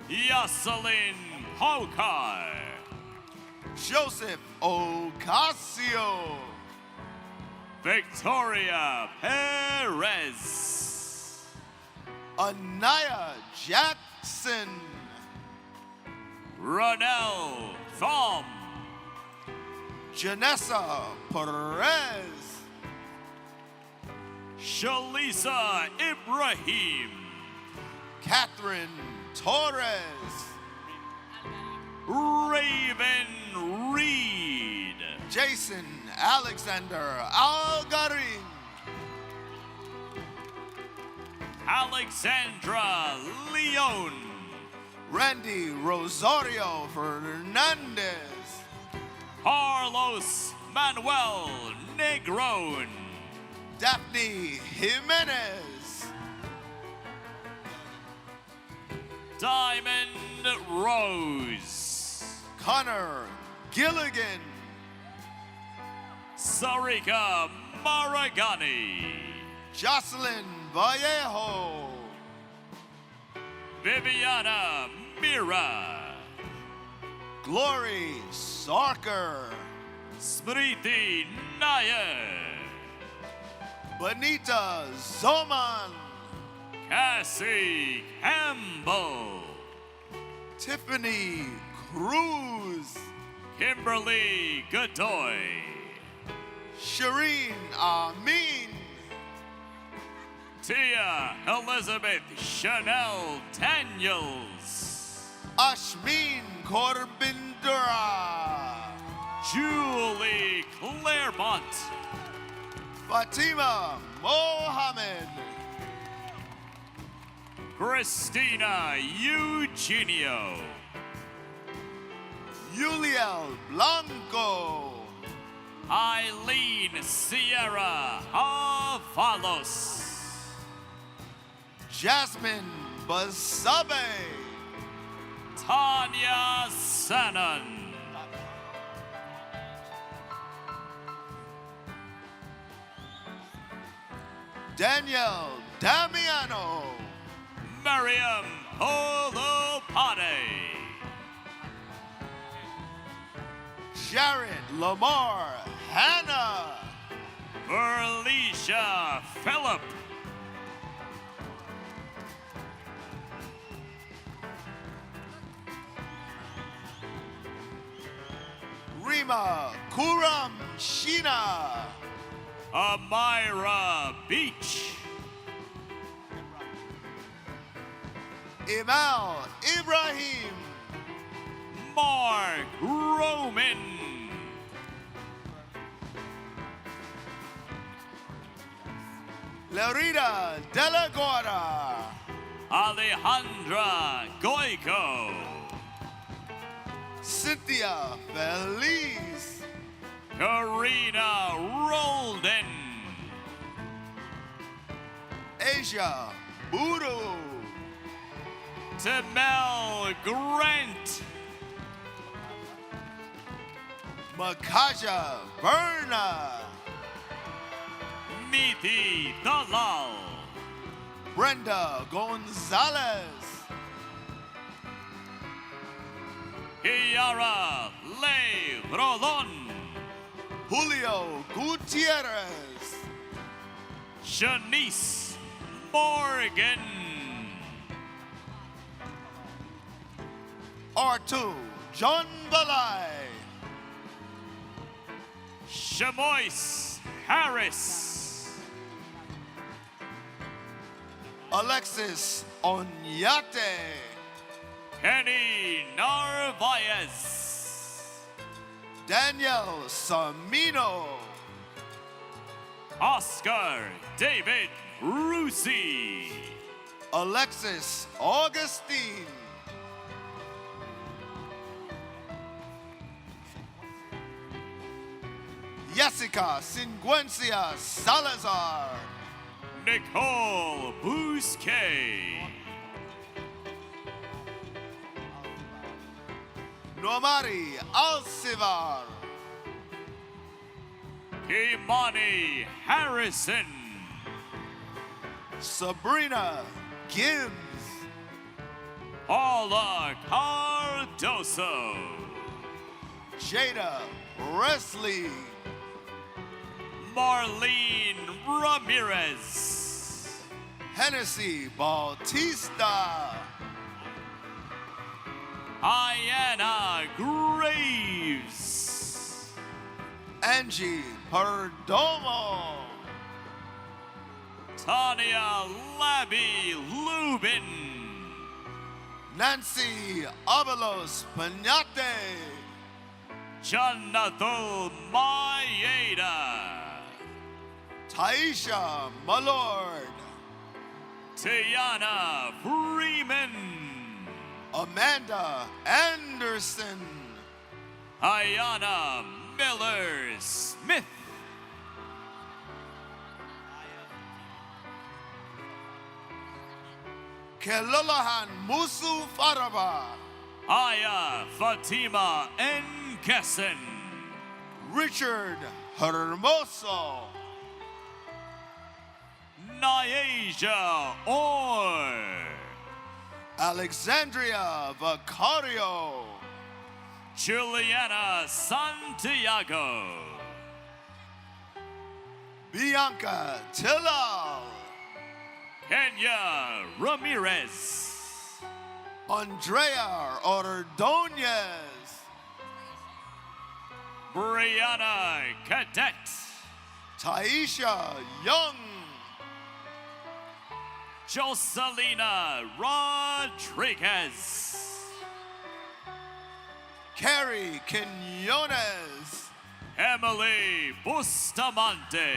Yoselin Pokar, Joseph Ocasio, Victoria Perez, Anaya Jackson, Ronell Thom, Janessa Perez, Shalisa Ibrahim, Catherine Torres, Raven Reed, Jason Alexander Algarin, Alexandra Leon, Randy Rosario Fernandez, Carlos Manuel Negron, Daphne Jimenez, Diamond Rose, Connor Gilligan, Sarika Maragani, Jocelyn Vallejo, Viviana Mira, Glory Sarker, Smriti Nair, Benita Zoman, Cassie Campbell, Tiffany Cruz, Kimberly Godoy, Shireen Amin, Tia Elizabeth Chanel Daniels, Ashmin Corbindura, Julie Claremont, Fatima Mohammed, Christina Eugenio, Yuliel Blanco, Eileen Sierra Avalos, Jasmine Basabe, Tanya Sanon, Danielle Damiano, Miriam Holopade, Jared Lamar Hannah, Verlicia Phillip, Rima Kuram Sheena, Amira Beach, Imal Ibrahim, Mark Roman, Larita De La Guarda, Alejandra Goico, Cynthia Feliz, Karina Roldan, Asia Buru, Tamel Grant, Makaja Verna, Niti Dalal, Brenda Gonzalez, Kiara Le Rolon, Julio Gutierrez, Shanice Morgan, R2 John Balai, Shamois Harris. Alexis Onyate. Kenny Narvaez. Danielle Samino. Oscar David Rusi. Alexis Augustine. Jessica Singuencia Salazar. Nicole Bousquet. Nomari Alcivar. Kimani Harrison. Sabrina Gibbs. Paula Cardoso. Jada Presley. Marlene Ramirez. Hennessy Bautista. Iana Graves. Angie Perdomo. Tanya Labby Lubin. Nancy Avalos Pañate. Jonathan Maeda. Taisha Malord. Tiana Freeman. Amanda Anderson. Ayana Miller Smith. Kelolahan Musu Faraba. Aya Fatima Nkessen. Richard Hermoso. Nyasia Orr. Alexandria Vicario. Juliana Santiago. Bianca Tillal. Kenya Ramirez. Andrea Ordonez. Brianna Cadet. Taisha Young. Jocelina Rodriguez. Carrie Quinones. Emily Bustamante.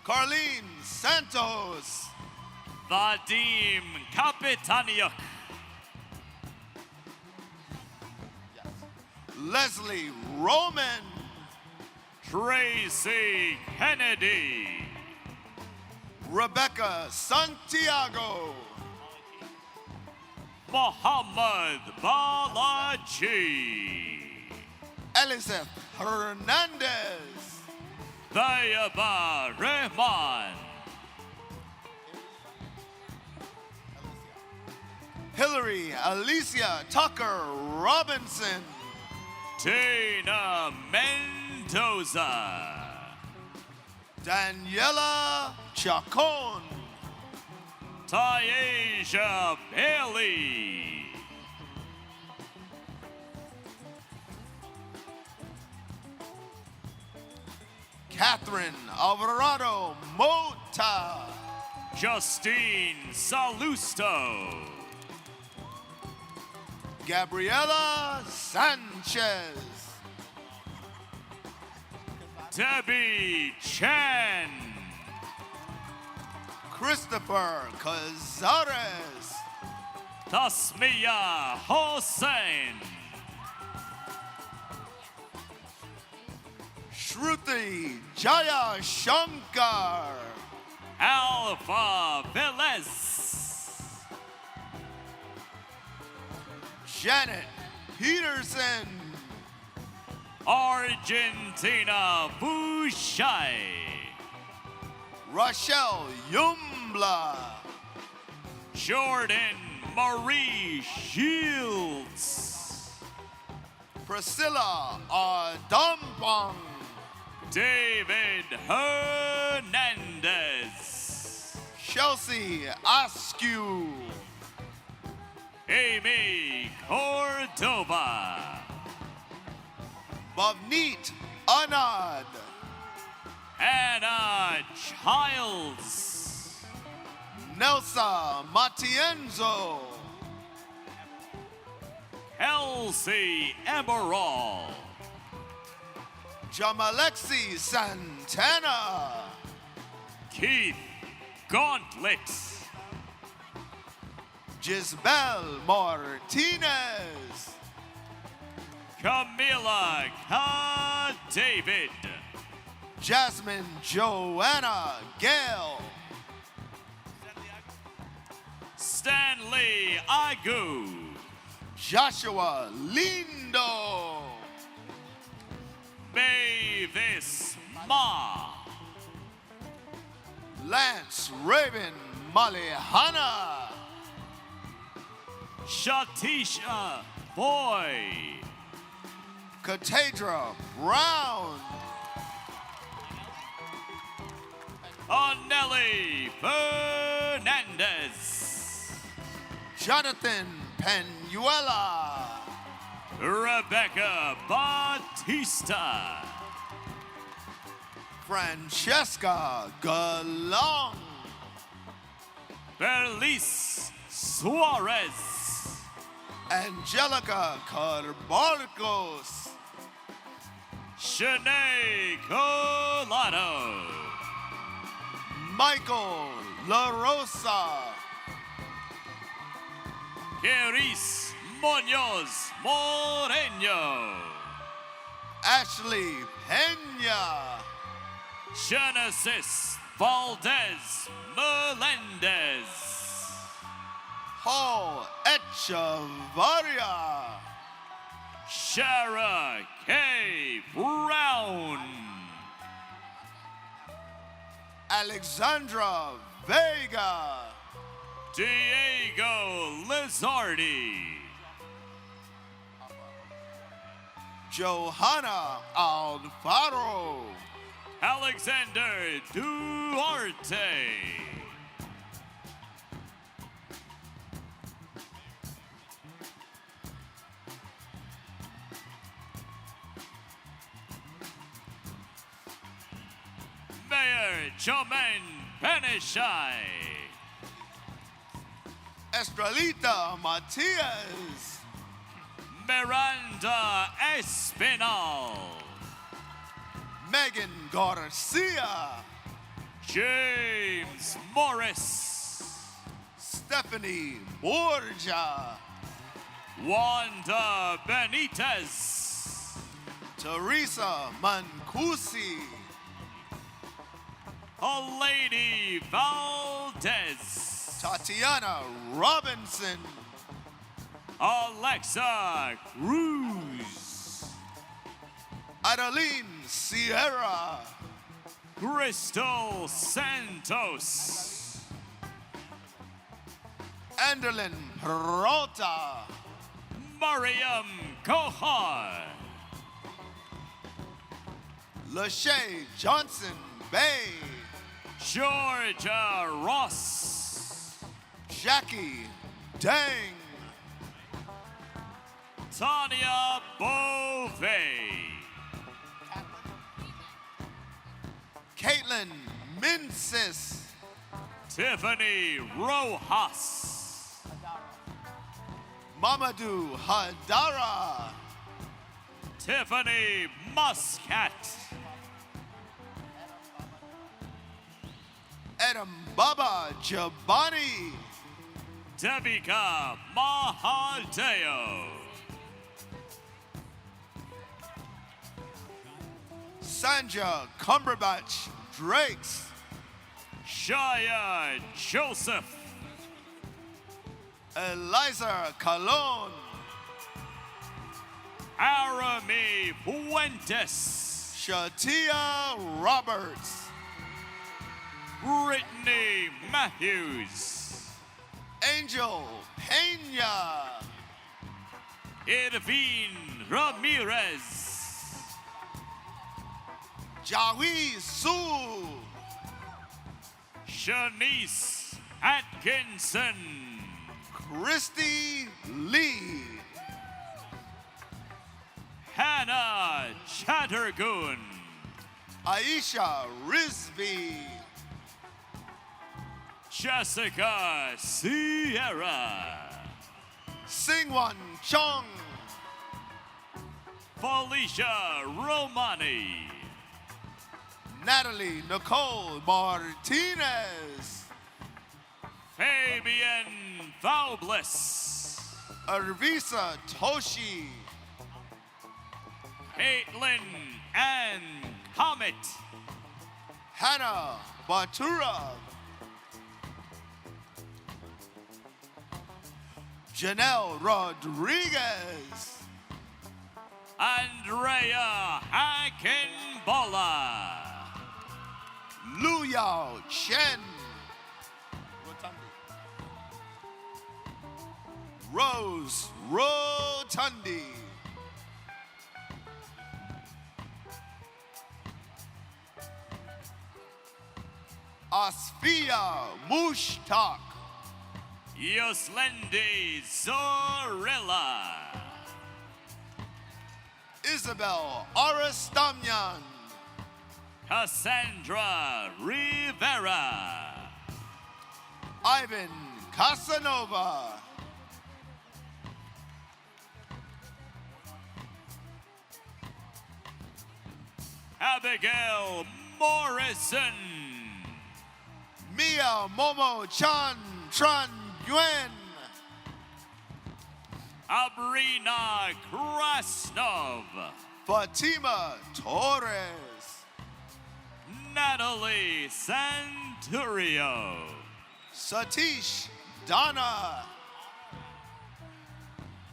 Carlene Santos. Vadim Kapitaniuk. Leslie Roman. Tracy Kennedy. Rebecca Santiago. Muhammad Balaji. Elizabeth Hernandez. Tayaba Rahman. Hillary Alicia Tucker Robinson. Tina Mendoza. Daniela Chacon. Taisha Bailey. Catherine Alvarado Mota. Justine Salusto. Gabriela Sanchez. Debbie Chan. Christopher Cazares. Tasmia Hossein. Shruti Jaya Shankar. Alpha Velez. Janet Peterson. Argentina Bouchai. Rochelle Yumbla. Jordan Marie Shields. Priscilla Adampong. David Hernandez. Chelsea Askew. Amy Cordova. Bavneet Anand. Anna Childs. Nelsa Matienzo. Elsie Emerald. Jamalexi Santana. Keith Gauntlet. Gisbel Martinez. Camila K. David. Jasmine Joanna Gale. Stanley Igu. Joshua Lindo. Mavis Ma. Lance Raven Malihana. Shatisha Boy. Katedra Brown. Anneli Fernandez. Jonathan Penuela. Rebecca Batista. Francesca Galong. Berlice Suarez. Angelica Carbarcos. Shanae Colado. Michael La Rosa. Keris Munoz Moreno. Ashley Pena. Genesis Valdez Melendez. Paul Echevarria. Shara K. Brown. Alexandra Vega. Diego Lizardi. Johanna Alfaro. Alexander Duarte. Mayor Jomaine Benishai. Estrelita Matias. Miranda Espinal. Megan Garcia. James Morris. Stephanie Borgia. Wanda Benitez. Teresa Mancusi. A Lady Valdez. Tatiana Robinson. Alexa Cruz. Adeline Sierra. Crystal Santos. Anderlin Peralta. Mariam Kohar. Lachey Johnson Bay. Georgia Ross. Jackie Dang. Tanya Bove. Caitlin Minsis. Tiffany Rojas. Mamadou Hadara. Tiffany Muscat. Adam Baba Jabani. Devika Mahadeo. Sanja Cumberbatch Drakes. Shia Joseph. Eliza Colon. Arami Fuentes. Shatia Roberts. Brittany Matthews. Angel Pena. Irvine Ramirez. Jawi Su. Shanice Atkinson. Christy Lee. Hannah Chattergoon. Aisha Risby. Jessica Sierra. Singwon Chung. Felicia Romani. Natalie Nicole Martinez. Fabian Vaubliss. Arvisa Toshi. Caitlin Ann Comet. Hannah Batura. Janelle Rodriguez. Andrea Akinbola. Lu Yao Chen. Rose Rotundi. Asfia Mushtaq. Yoslendi Zorilla. Isabel Aristamian. Cassandra Rivera. Ivan Casanova. Abigail Morrison. Mia Momo Chan Tran Yuen. Abrina Krasnov. Fatima Torres. Natalie Santurio. Satish Donna.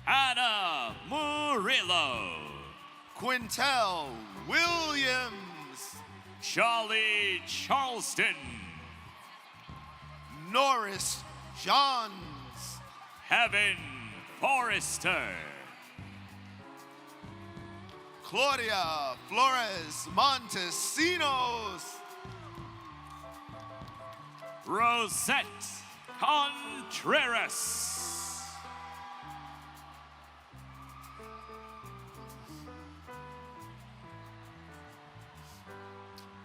Anna Murillo. Quintel Williams. Charlie Charleston. Norris Johns. Heaven Forrester. Claudia Flores Montesinos. Rosette Contreras.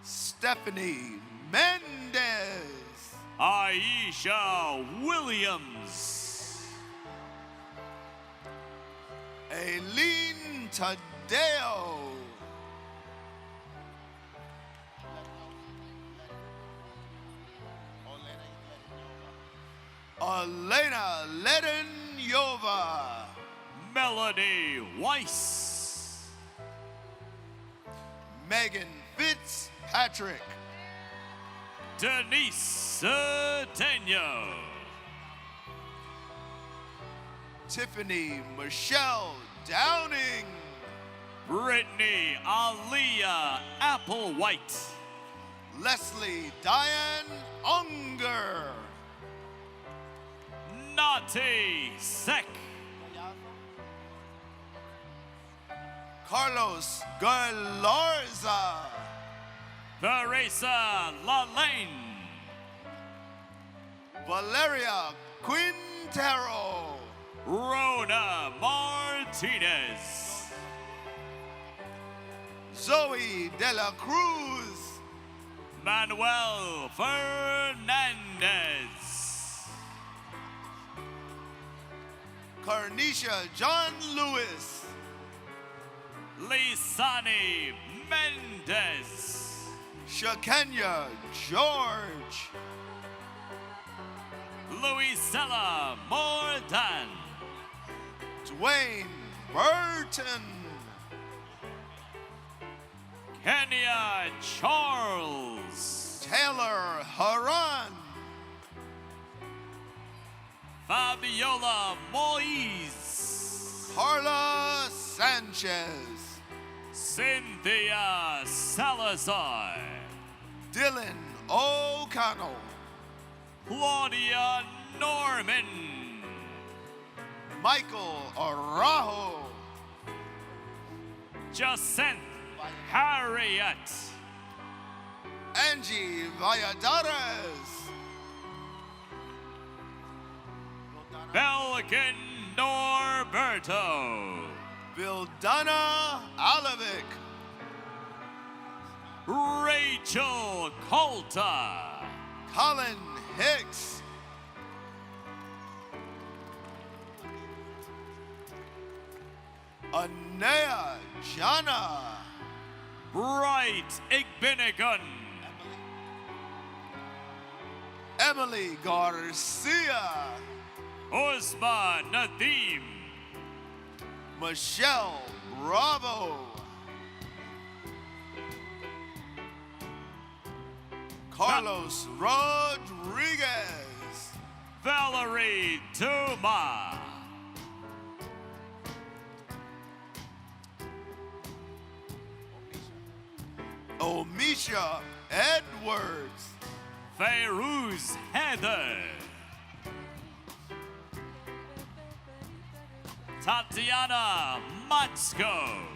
Stephanie Mendez. Aisha Williams. Aileen Tadeo. Elena Ledenyova. Melanie Weiss. Megan Fitzpatrick. Denise Cedeno. Tiffany Michelle Downing. Brittany Aliyah Applewhite. Leslie Diane Unger. Nati Sek. Carlos Galarza. Teresa Lalaine. Valeria Quintero. Rona Martinez. Zoe De La Cruz. Manuel Fernandez. Carnisha John Lewis. Lisani Mendez. Shakenya George. Luisella Mordan. Dwayne Burton. Kenya Charles. Taylor Haran. Fabiola Moise. Carla Sanchez. Cynthia Salazar. Dylan O'Connell. Claudia Norman. Michael Araujo. Jacinth Harriet. Angie Valladares. Bell Elgin Norberto. Vildana Alavic. Rachel Colta. Colin Hicks. Anea Jana. Bright Igbinigun. Emily Garcia. Osman Nadim. Michelle Bravo. Carlos Rodriguez. Valerie Duma. Omisha Edwards. Feiruz Heather. Tatiana Matsko.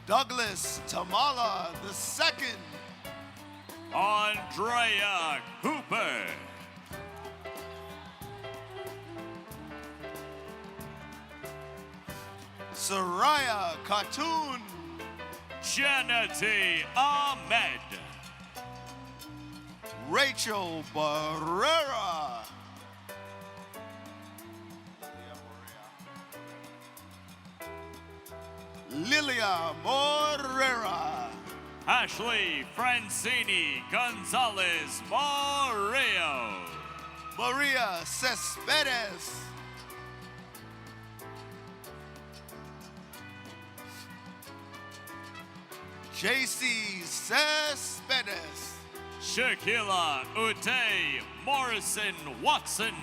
Douglas Tamala II. Andrea Cooper. Soraya Khatun. Janity Ahmed. Rachel Barrera. Lilia Morera. Ashley Francini Gonzalez Moreo. Maria Cespedes. JC Cespedes. Shaquila Uday Morrison Watson.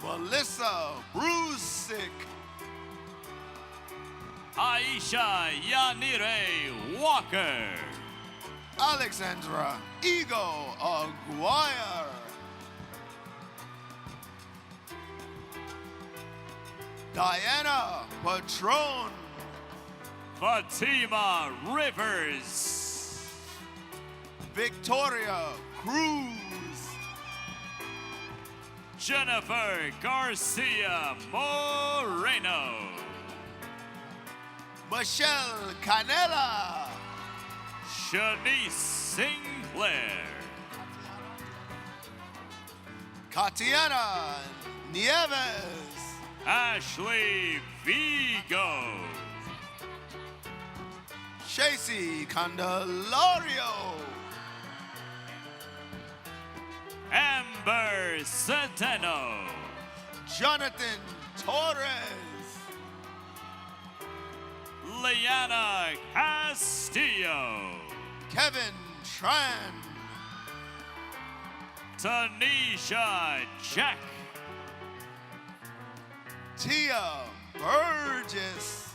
Melissa Brusick. Aisha Yanire Walker. Alexandra Ego Aguirre. Diana Patron. Fatima Rivers. Victoria Cruz. Jennifer Garcia Moreno. Michelle Canela. Shanice Sinclair. Katiana Nieves. Ashley Vigo. Shacy Candelario. Amber Centeno. Jonathan Torres. Liana Castillo. Kevin Tran. Tanisha Jack. Tia Burgess.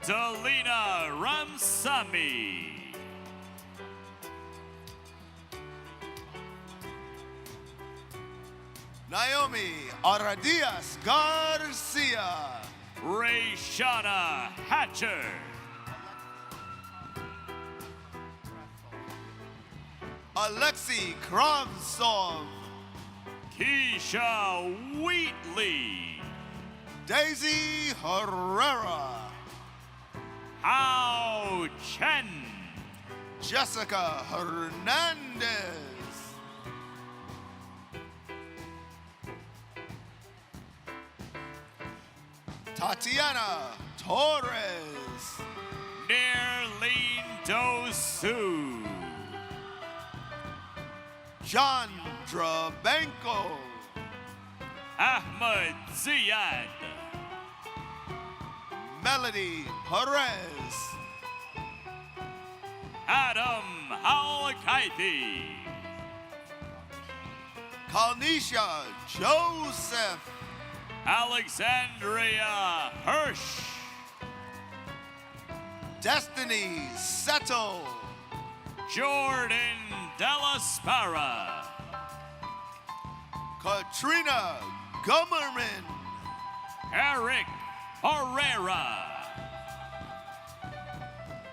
Delina Ramsamy. Naomi Aradias Garcia. Rayshana Hatcher. Alexei Kravtsov. Keisha Wheatley. Daisy Herrera. Hao Chen. Jessica Hernandez. Tatiana Torres. Nerlene Dosu. John Drabenko. Ahmed Ziad. Melody Perez. Adam Al-Kaiti. Kalnisha Joseph. Alexandria Hirsch. Destiny Settle. Jordan Della Spara. Katrina Gummerman. Eric Herrera.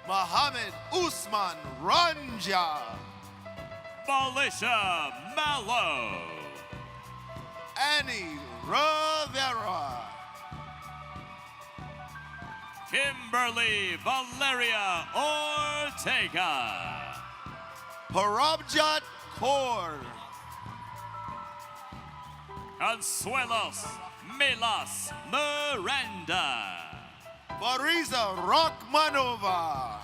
Mohammed Usman Ranja. Felicia Mello. Annie Rivera. Kimberly Valeria Ortega. Parabjot Kaur. Consuelos Milas Miranda. Fariza Rachmanova.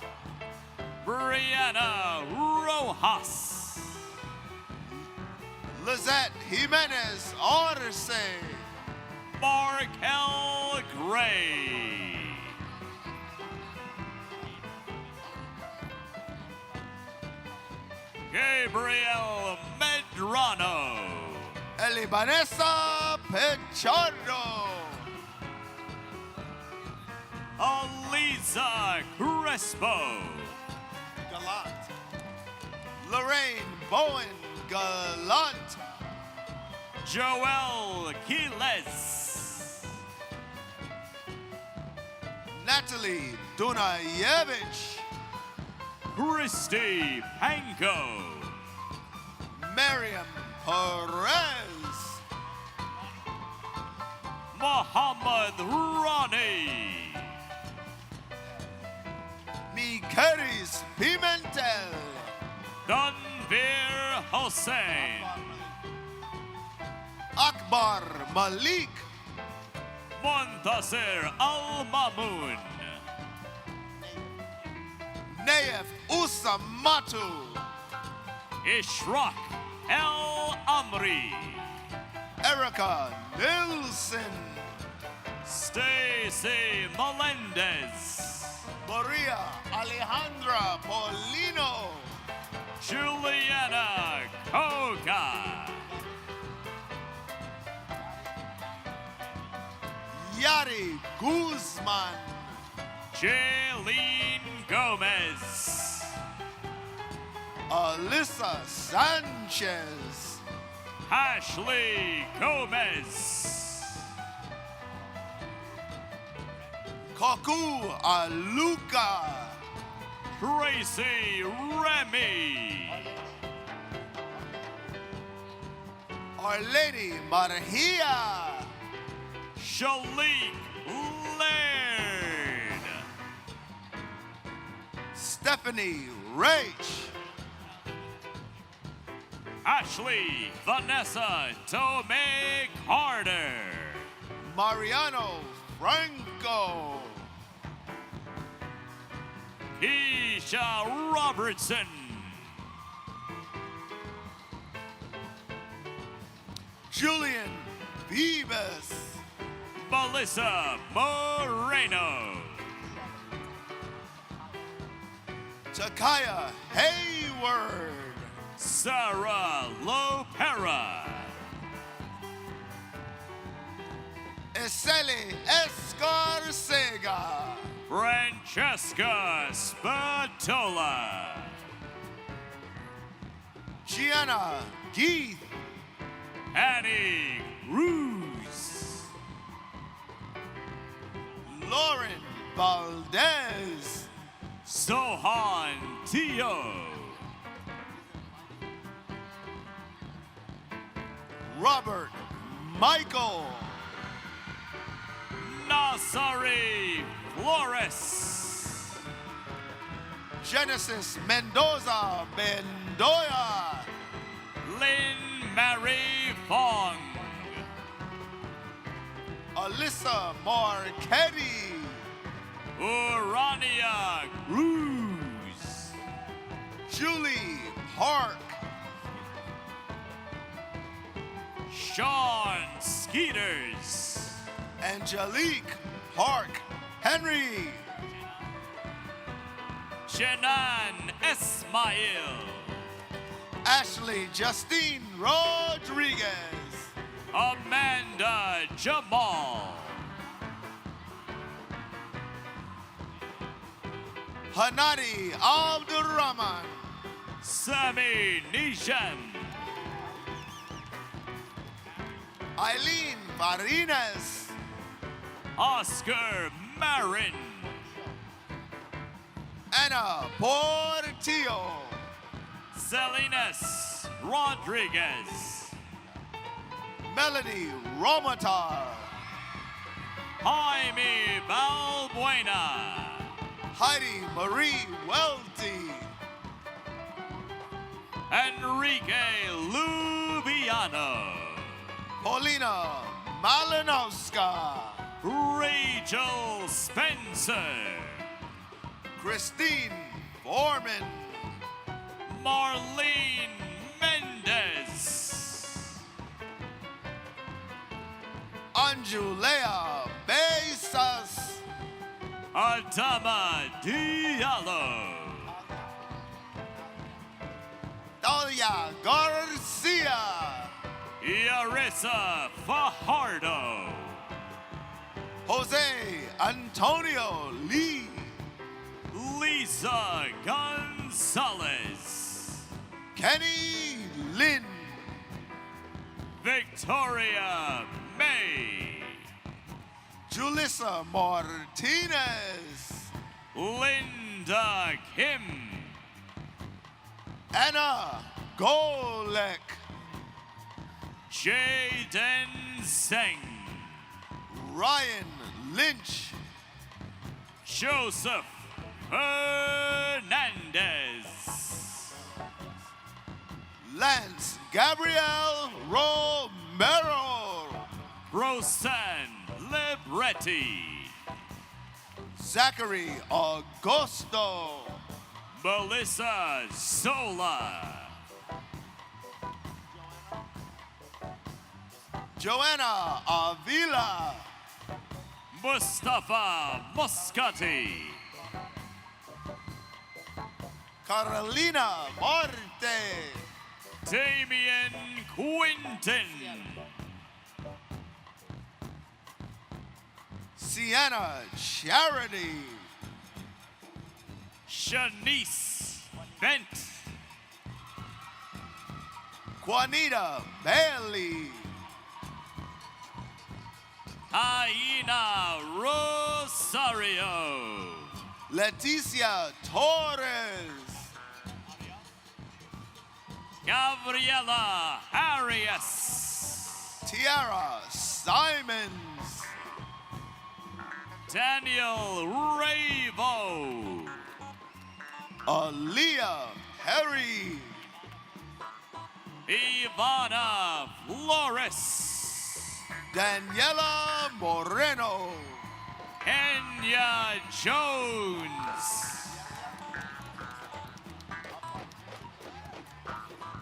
Brianna Rojas. Lizette Jimenez Arce. Markel Gray. Gabriel Medrano. Elibanesa Pechardo. Aliza Crespo. Galant. Lorraine Bowen Galant. Joel Quiles. Natalie Dunayevich. Christy Panko. Miriam Perez. Mohammed Rani. Mikeris Pimentel. Danvir Hossein. Akbar Malik. Montasir Al Mamoun. Nayef Usamatu. Ishraq El Amri. Erica Nilsson. Stacy Melendez. Maria Alejandra Paulino. Juliana Coca. Yari Guzman. Jaylene Gomez. Alyssa Sanchez. Ashley Gomez. Kaku Aluka. Tracy Remy. Our Lady Marhia. Shalik Laird. Stephanie Rach. Ashley Vanessa Tomei Carter. Mariano Franco. Keisha Robertson. Julian Vivas. Melissa Moreno. Takaya Hayward. Sarah Lopera. Eseli Escarcega. Francesca Spatola. Gianna Keith. Annie Cruz. Lauren Valdez. Sohan Tio. Robert Michael. Nasari Flores. Genesis Mendoza Mendoya. Lynn Mary Fong. Alyssa Marchetti. Urania Cruz. Julie Park. Sean Skeeters. Angelique Park Henry. Jenan Esmail. Ashley Justine Rodriguez. Amanda Jamal. Hanadi Abdurrahman. Sami Nishan. Eileen Varines, Oscar Marin, Anna Portillo, Salinas Rodriguez, Melanie Romatar, Jaime Balbuena, Heidi Marie Welty, Enrique Lubiano, Paulina Malinowska, Rachel Spencer, Christine Foreman, Marlene Mendez, Anjulea Besas, Adama Diallo, Dalia Garcia, Yarissa Fajardo, Jose Antonio Lee, Lisa Gonzalez, Kenny Lynn, Victoria May, Julissa Martinez, Linda Kim, Anna Golek, Jaden Singh, Ryan Lynch, Joseph Hernandez, Lance Gabriel Romero, Rosanne Libretti, Zachary Augusto, Melissa Sola, Joanna Avila, Mustafa Moscati, Carolina Marte, Damian Quinton, Sienna Charity, Shanice Bent, Juanita Bailey, Aina Rosario, Leticia Torres, Gabriela Arias, Tiara Simons, Daniel Ravo, Aaliyah Harry, Ivana Flores, Daniela Moreno, Kenya Jones,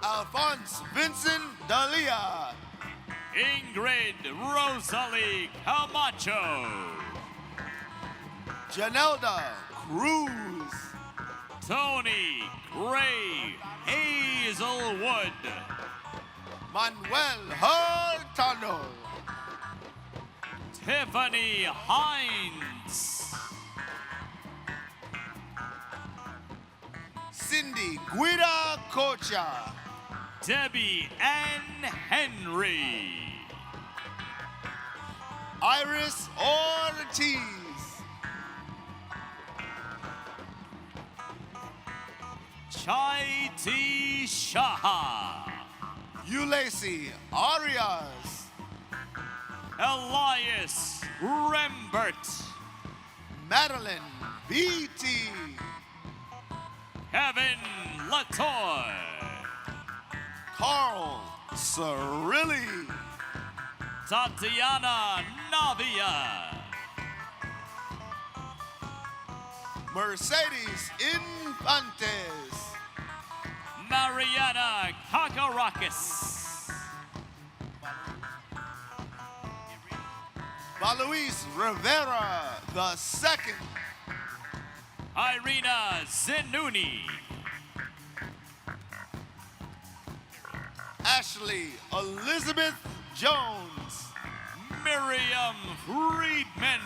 Alphonse Vincent Dalia, Ingrid Rosalie Camacho, Janelda Cruz, Tony Gray Hazelwood, Manuel Hurtado, Tiffany Hines, Cindy Guida Cocha, Debbie Ann Henry, Iris Ortiz, Chaiti Shaha, Ulysses Arias, Elias Rembert, Madeline Beatty, Kevin Latour, Carl Cirilli, Tatiana Navia, Mercedes Infantes, Mariana Kakarakis, Valuis Rivera II, Irina Zenuni, Ashley Elizabeth Jones, Miriam Friedman,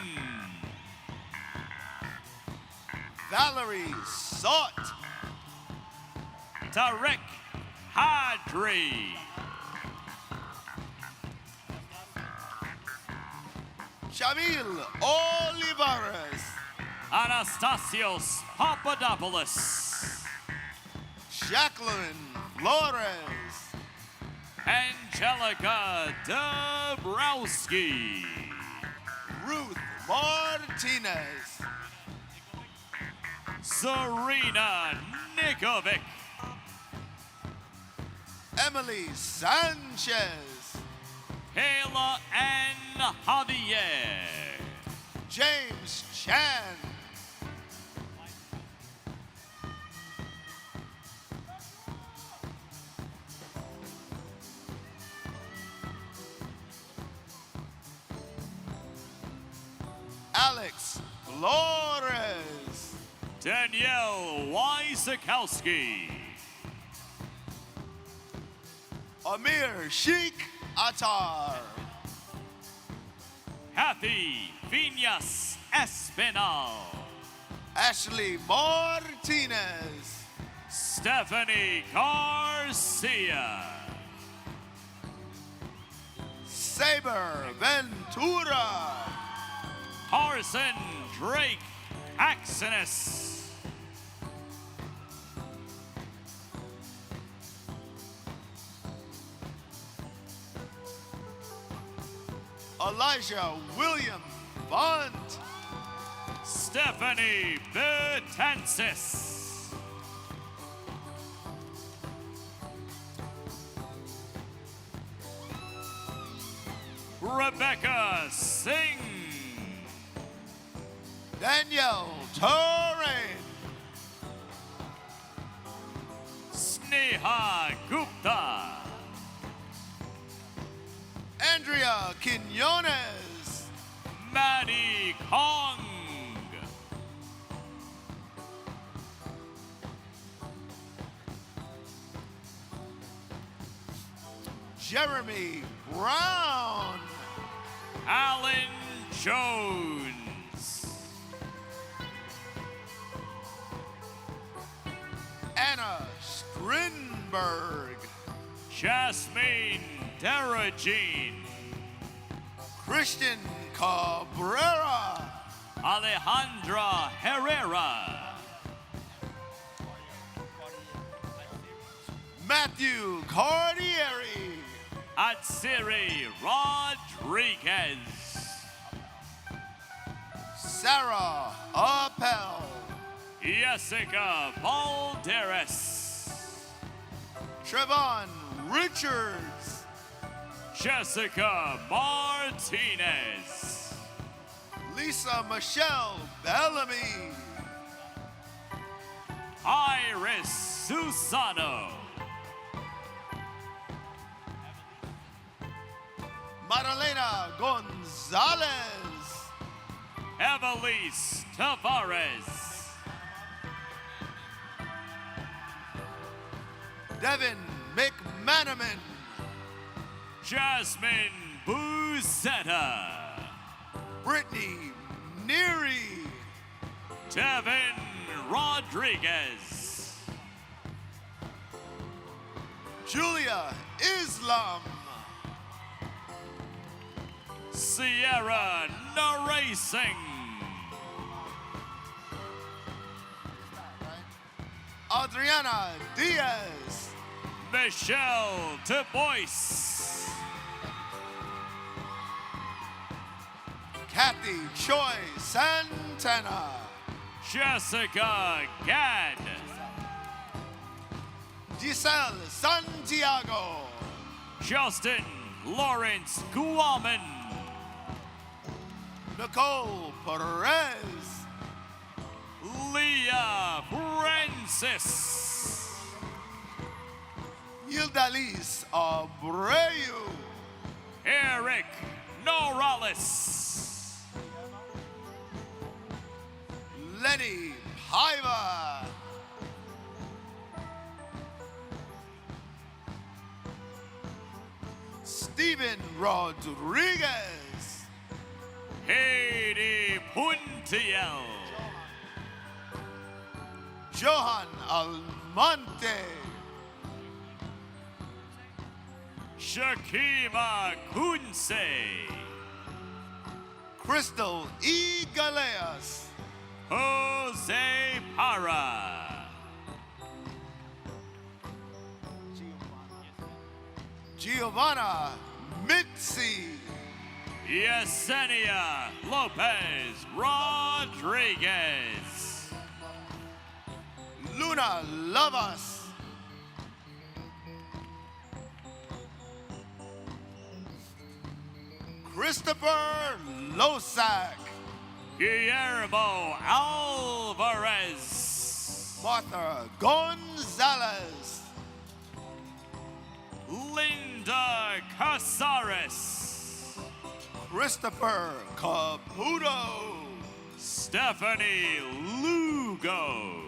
Valerie Sott, Tarek Hadri, Shamil Olivares, Anastasios Papadopoulos, Jacqueline Flores, Angelica Dabrowski, Ruth Martinez, Serena Nikovic, Emily Sanchez, Kayla Ann Javier, James Chan, Alex Flores, Danielle Wysikowski, Amir Sheikh Attar, Kathy Viñas Espinal, Ashley Martinez, Stephanie Garcia, Saber Ventura, Carson Drake Axenis, Elijah William Bond, Stephanie Betances, Rebecca Singh, Danielle Torrain, Sneha Gupta, Andrea Quinones, Maddie Kong, Jeremy Brown, Alan Jones, Anna Strindberg, Jasmine Darajin, Christian Cabrera, Alejandra Herrera, Matthew Cardieri, Atsiri Rodriguez, Sarah Appel, Jessica Valderes, Trevon Richards, Jessica Martinez, Lisa Michelle Bellamy, Iris Susano, Madalena Gonzalez, Evelise Tavares, Devin McManaman, Jasmine Buzetta, Brittany Neary, Devin Rodriguez, Julia Islam, Sierra Naracing, Adriana Diaz, Michelle DeBois, Kathy Choi Santana, Jessica Gadd, Giselle Santiago, Justin Lawrence Guaman, Nicole Perez, Leah Francis, Yildalis Abreu, Eric Norales, Lenny Paiva, Steven Rodriguez, Haiti Puntiel, Johan Almonte, Shakima Kunse, Crystal E. Galeas, Jose Parra, Giovanna Mitzi, Yesenia Lopez Rodriguez, Luna Lovas, Christopher Losack, Guillermo Alvarez, Martha Gonzalez, Linda Casares, Christopher Caputo, Stephanie Lugo,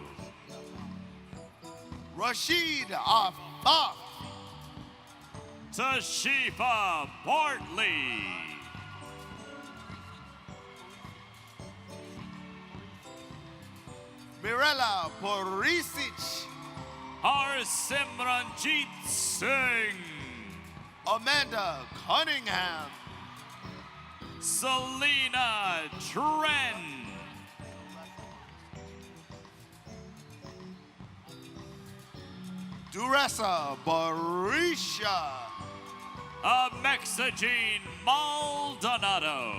Rashid Afaf, Tashifa Bartley, Mirella Porisic, Harsimranjit Singh, Amanda Cunningham, Selena Tren, Duressa Barisha, Amexagene Maldonado,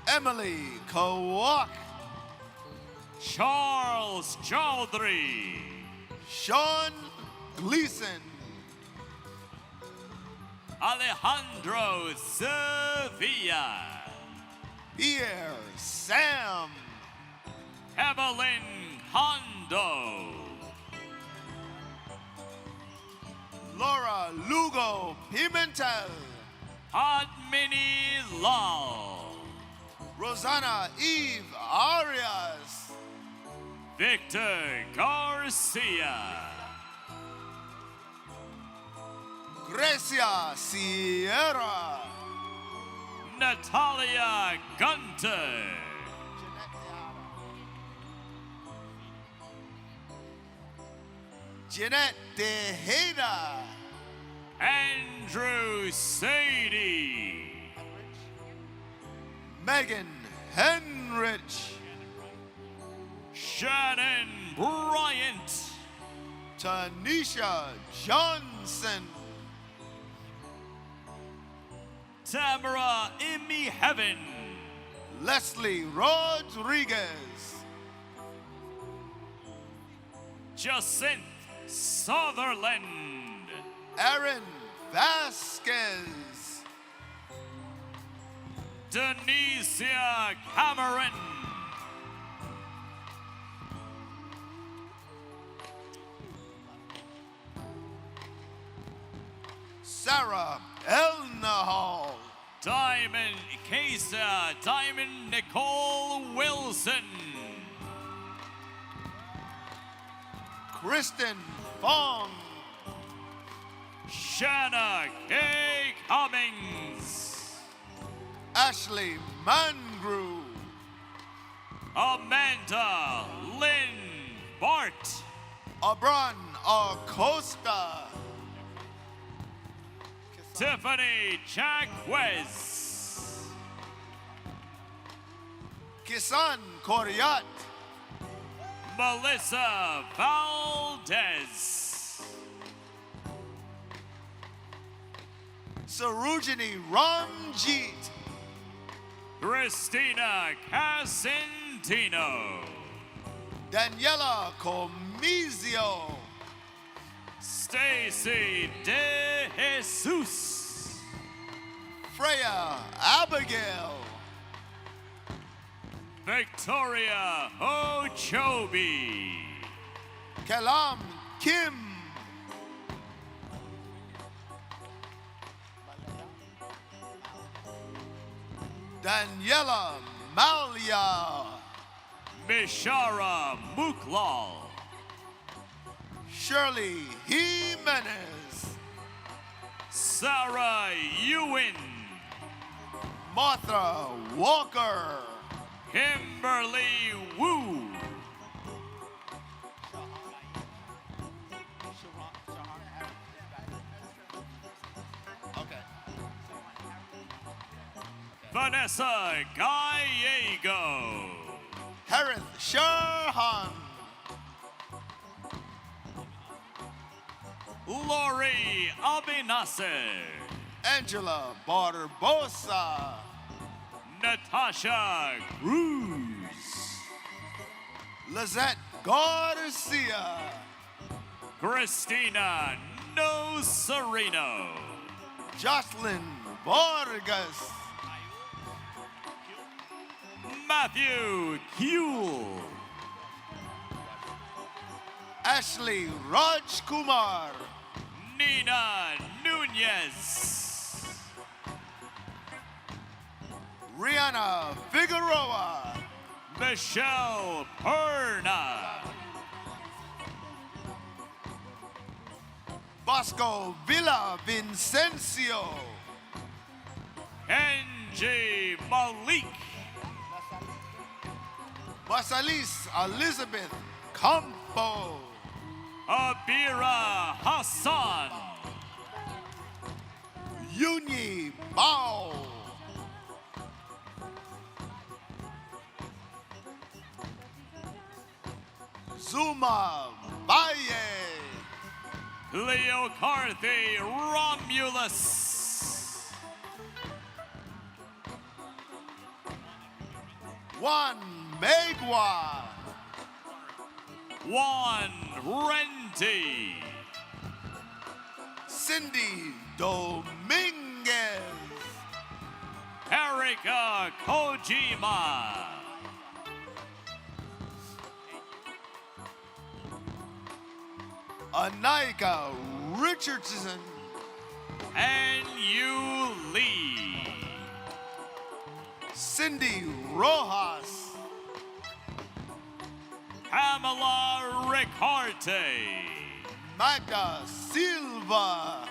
Emily Kawak, Charles Chaudhry, Sean Gleason, Alejandro Sevilla, Pierre Sam, Evelyn Hondo, Laura Lugo Pimentel, Admini Lal, Rosanna Eve Arias, Victor Garcia, Grecia Sierra, Natalia Gunter, Jeanette Tejeda, Andrew Sadie, Megan Henrich, Shannon Bryant, Tanisha Johnson, Tamara Imi Heaven, Leslie Rodriguez, Jacinth Sutherland, Aaron Vasquez, Denicia Cameron, Sarah Elnahal, Diamond Kesa, Diamond Nicole Wilson, Kristen Fong, Shanna K. Cummings, Ashley Mangru, Amanda Lynn Bart, Abran Acosta, Tiffany Jaquez, Kisan Koryat, Melissa Valdez, Sarojini Ramjeet, Christina Casentino, Daniela Comizio, Stacy De Jesus, Freya Abigail, Victoria Ochobi, Kalam Kim, Daniela Malia, Mishara Muklal, Shirley Jimenez, Sarah Ewan, Martha Walker, Kimberly Wu, Vanessa Gallego. Harith Sherhan. Lori Abinasser. Angela Barbosa. Natasha Cruz. Lizette Garcia. Christina Nocerino. Jocelyn Vargas. Matthew Kuehl. Ashley Rajkumar. Nina Nunez. Rihanna Figueroa. Michelle Perna. Bosco Villa Vincencio. Angie Malik. Marsalis Elizabeth Campo. Abira Hassan. Yunyi Bao. Zuma Valle. Leo Carthy Romulus. Juan Megua. Juan Renti. Cindy Dominguez. Erika Kojima. Anaika Richardson. And you Lee. Cindy Rojas. Pamela Ricarte. Magda Silva.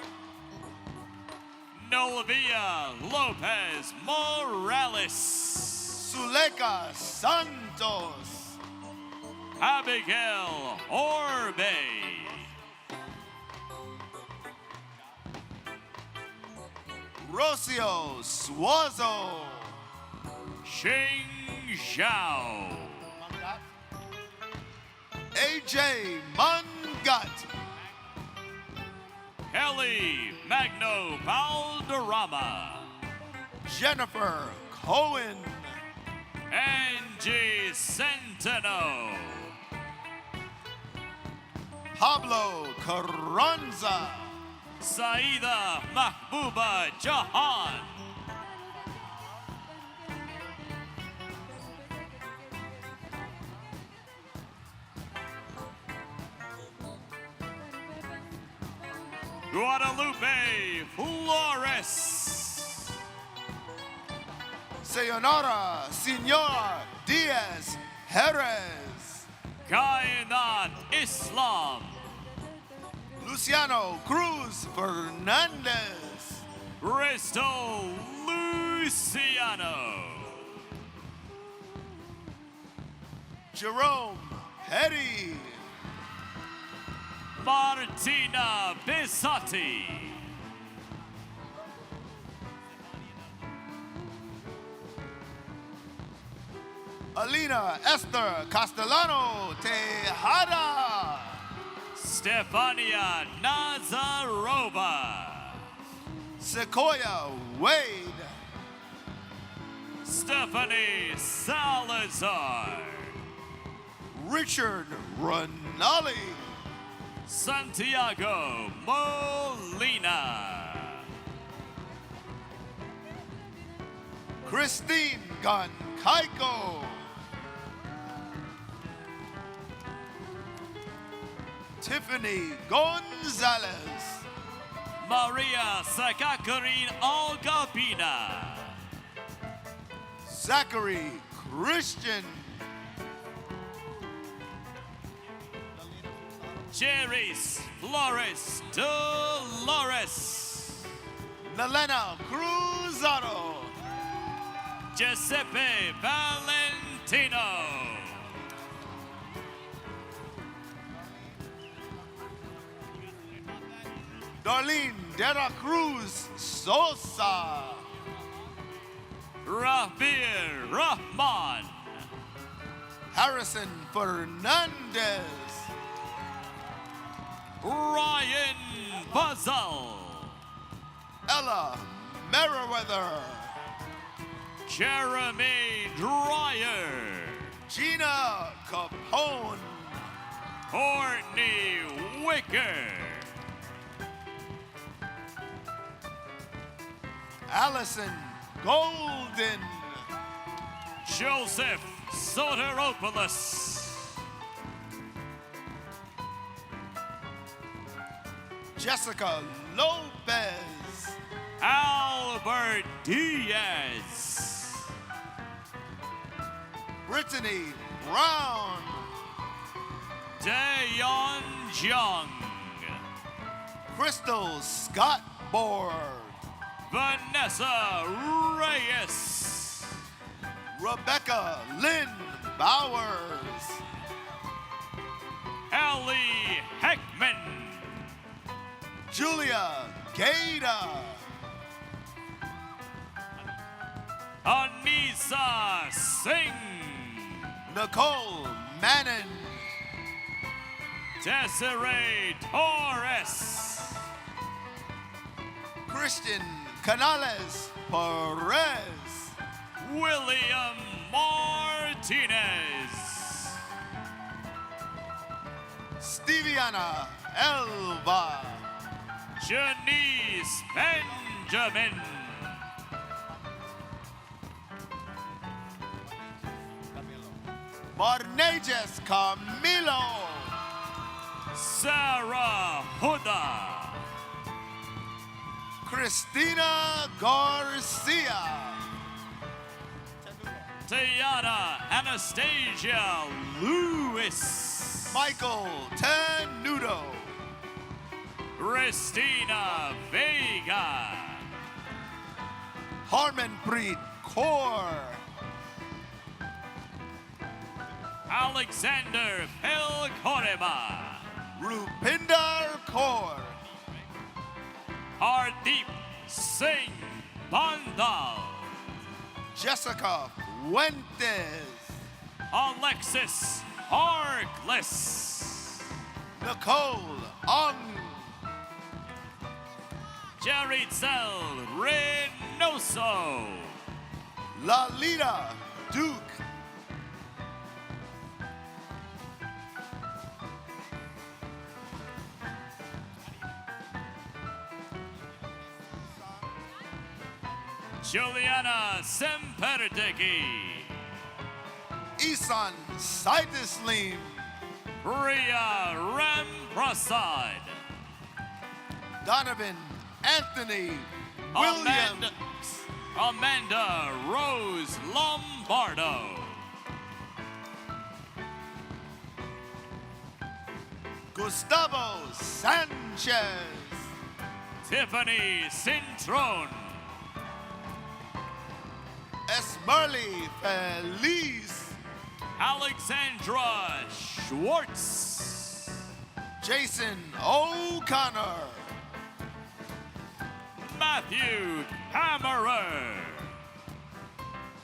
Nolvia Lopez Morales. Zuleika Santos. Abigail Orbe. Rocio Suazo. Xing Zhao. AJ Mangat. Kelly Magno Valderrama. Jennifer Cohen. Angie Centeno. Pablo Carranza. Saida Mahbuba Jahan. Guadalupe Flores. Sayonara Senor Diaz Jerez. Kainat Islam. Luciano Cruz Fernandez. Crystal Luciano. Jerome Petty. Martina Bissotti. Alina Esther Castellano Tejada. Stefania Nazarova. Sequoia Wade. Stephanie Salazar. Richard Ronali. Santiago Molina. Christine Goncaiko. Tiffany Gonzalez. Maria Sakakurin Algapina. Zachary Christian. Jerry's Flores Dolores. Nelena Cruzado. Giuseppe Valentino. Darlene De La Cruz Sosa. Rahbir Rahman. Harrison Fernandez. Ryan Buzzell. Ella Merriweather. Jeremy Dreyer. Gina Capone. Courtney Wicker. Allison Golden. Joseph Soteropoulos. Jessica Lopez. Albert Diaz. Brittany Brown. Dayon Jung. Crystal Scott Board. Vanessa Reyes. Rebecca Lynn Bowers. Ellie Heckman. Julia Gator. Anissa Singh. Nicole Mannon. Desiree Torres. Christian Canales Perez. William Martinez. Steviana Elba. Janice Benjamin. Marnejas Camilo. Sarah Huda. Christina Garcia. Tiana Anastasia Lewis. Michael Tenudo. Christina Vega. Harmanpreet Kaur. Alexander Pelkorema. Rupinder Kaur. Hardeep Singh Bandal. Jessica Fuentes. Alexis Harkless. Nicole Ong. Jeritzel Reynoso. Lalita Duke. Juliana Semperdegi. Isan Saitislim. Priya Ramprasad. Donovan Anthony Williams. Amanda Rose Lombardo. Gustavo Sanchez. Tiffany Cintron. Esmerly Feliz. Alexandra Schwartz. Jason O'Connor. Matthew Hammerer.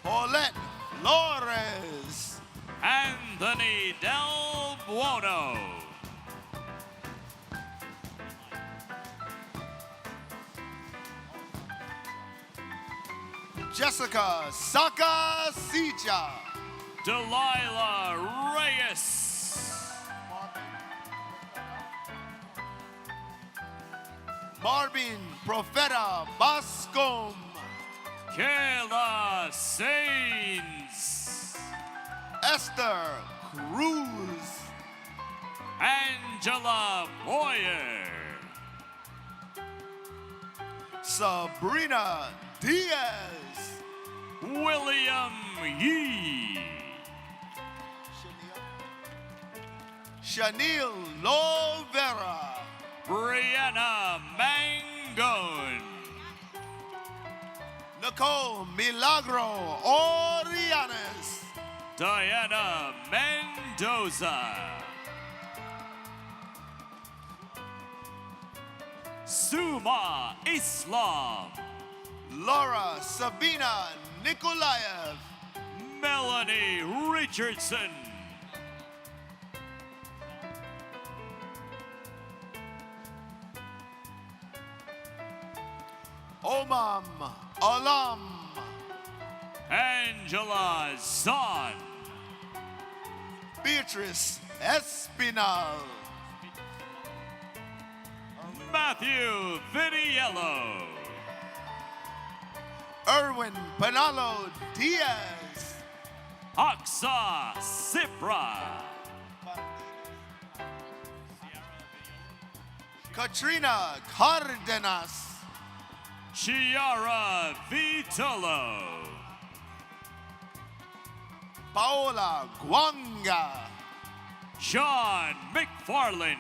Paulette Flores. Anthony Del Buono. Jessica Sakasicha. Delilah Reyes. Marvin Profeta Bascom. Kayla Sains. Esther Cruz. Angela Boyer. Sabrina Diaz. William Yee. Chanel Lovera. Brianna Mangon. Nicole Milagro Orianes. Diana Mendoza. Suma Islam. Laura Sabina Nikolaev. Melanie Richardson. Omam Alam. Angela Zahn. Beatrice Espinal. Matthew Viniello. Erwin Penalo Diaz. Aksa Sipra. Katrina Cardenas. Chiara Vitolo. Paola Guanga. John McFarland.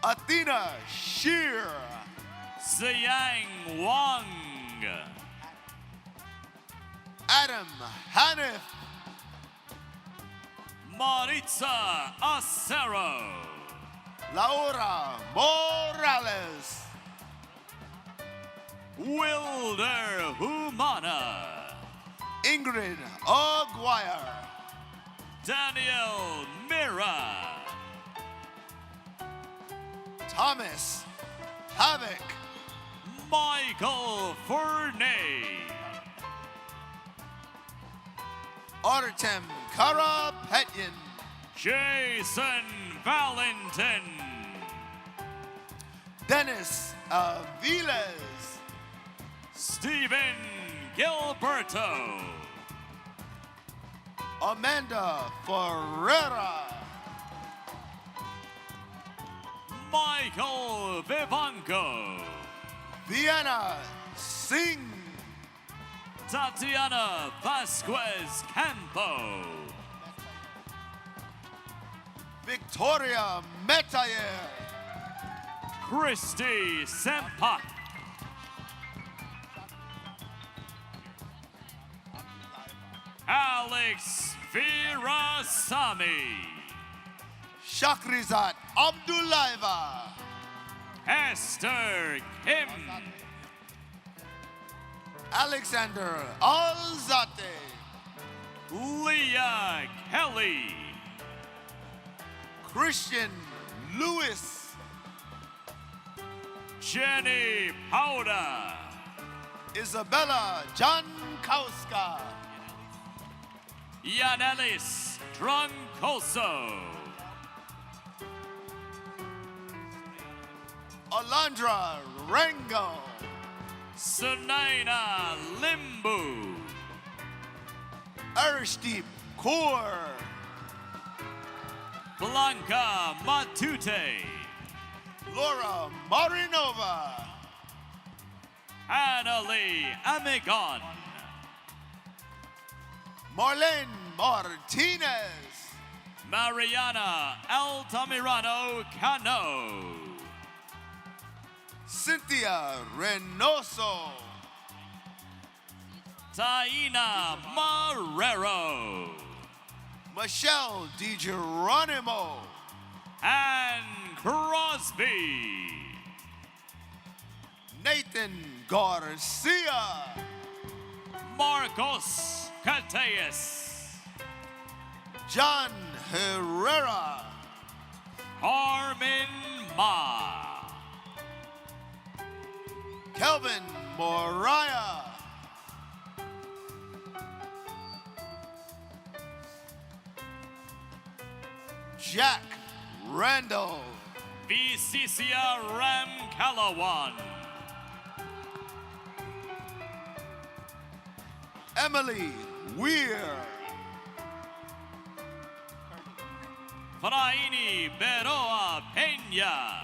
Athena Shear. Siang Wang. Adam Hanif. Maritza Acero. Laura Morales. Wilder Humana. Ingrid Aguirre. Daniel Mira. Thomas Havoc. Michael Fernay. Artem Karapetyan. Jason Valentin. Dennis Aviles. Stephen Gilberto. Amanda Ferreira. Michael Vivanco. Vienna Singh. Tatiana Vasquez Campo. Victoria Metayer. Christy Sempak. Alex Virasamy. Shakrizat Abdullaeva. Esther Kim. Alexander Alzate. Leah Kelly. Christian Lewis. Jenny Powder. Isabella Jankowska. Yanelis Troncoso. Alondra Rango. Sunaina Limbu. Arishdeep Kaur. Blanca Matute. Laura Marinova. Annalie Amigon. Marlene Martinez. Mariana Altamirano Cano. Cynthia Reynoso. Taina Marrero. Michelle DiGeronimo. Ann Crosby. Nathan Garcia. Marcos Cateas. John Herrera. Carmen Ma. Kelvin Moriah. Jack Randall. Vicicia Ram Calawan. Emily Weir. Fraini Beroa Peña.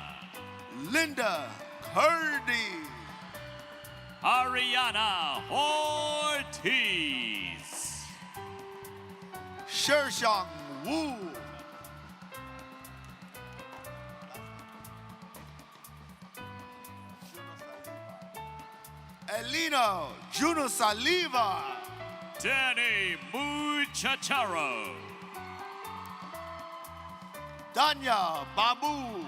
Linda Curdy. Ariana Ortiz. Shershong Wu. Elena Juno Saliva. Danny Muchacharo. Danya Babu.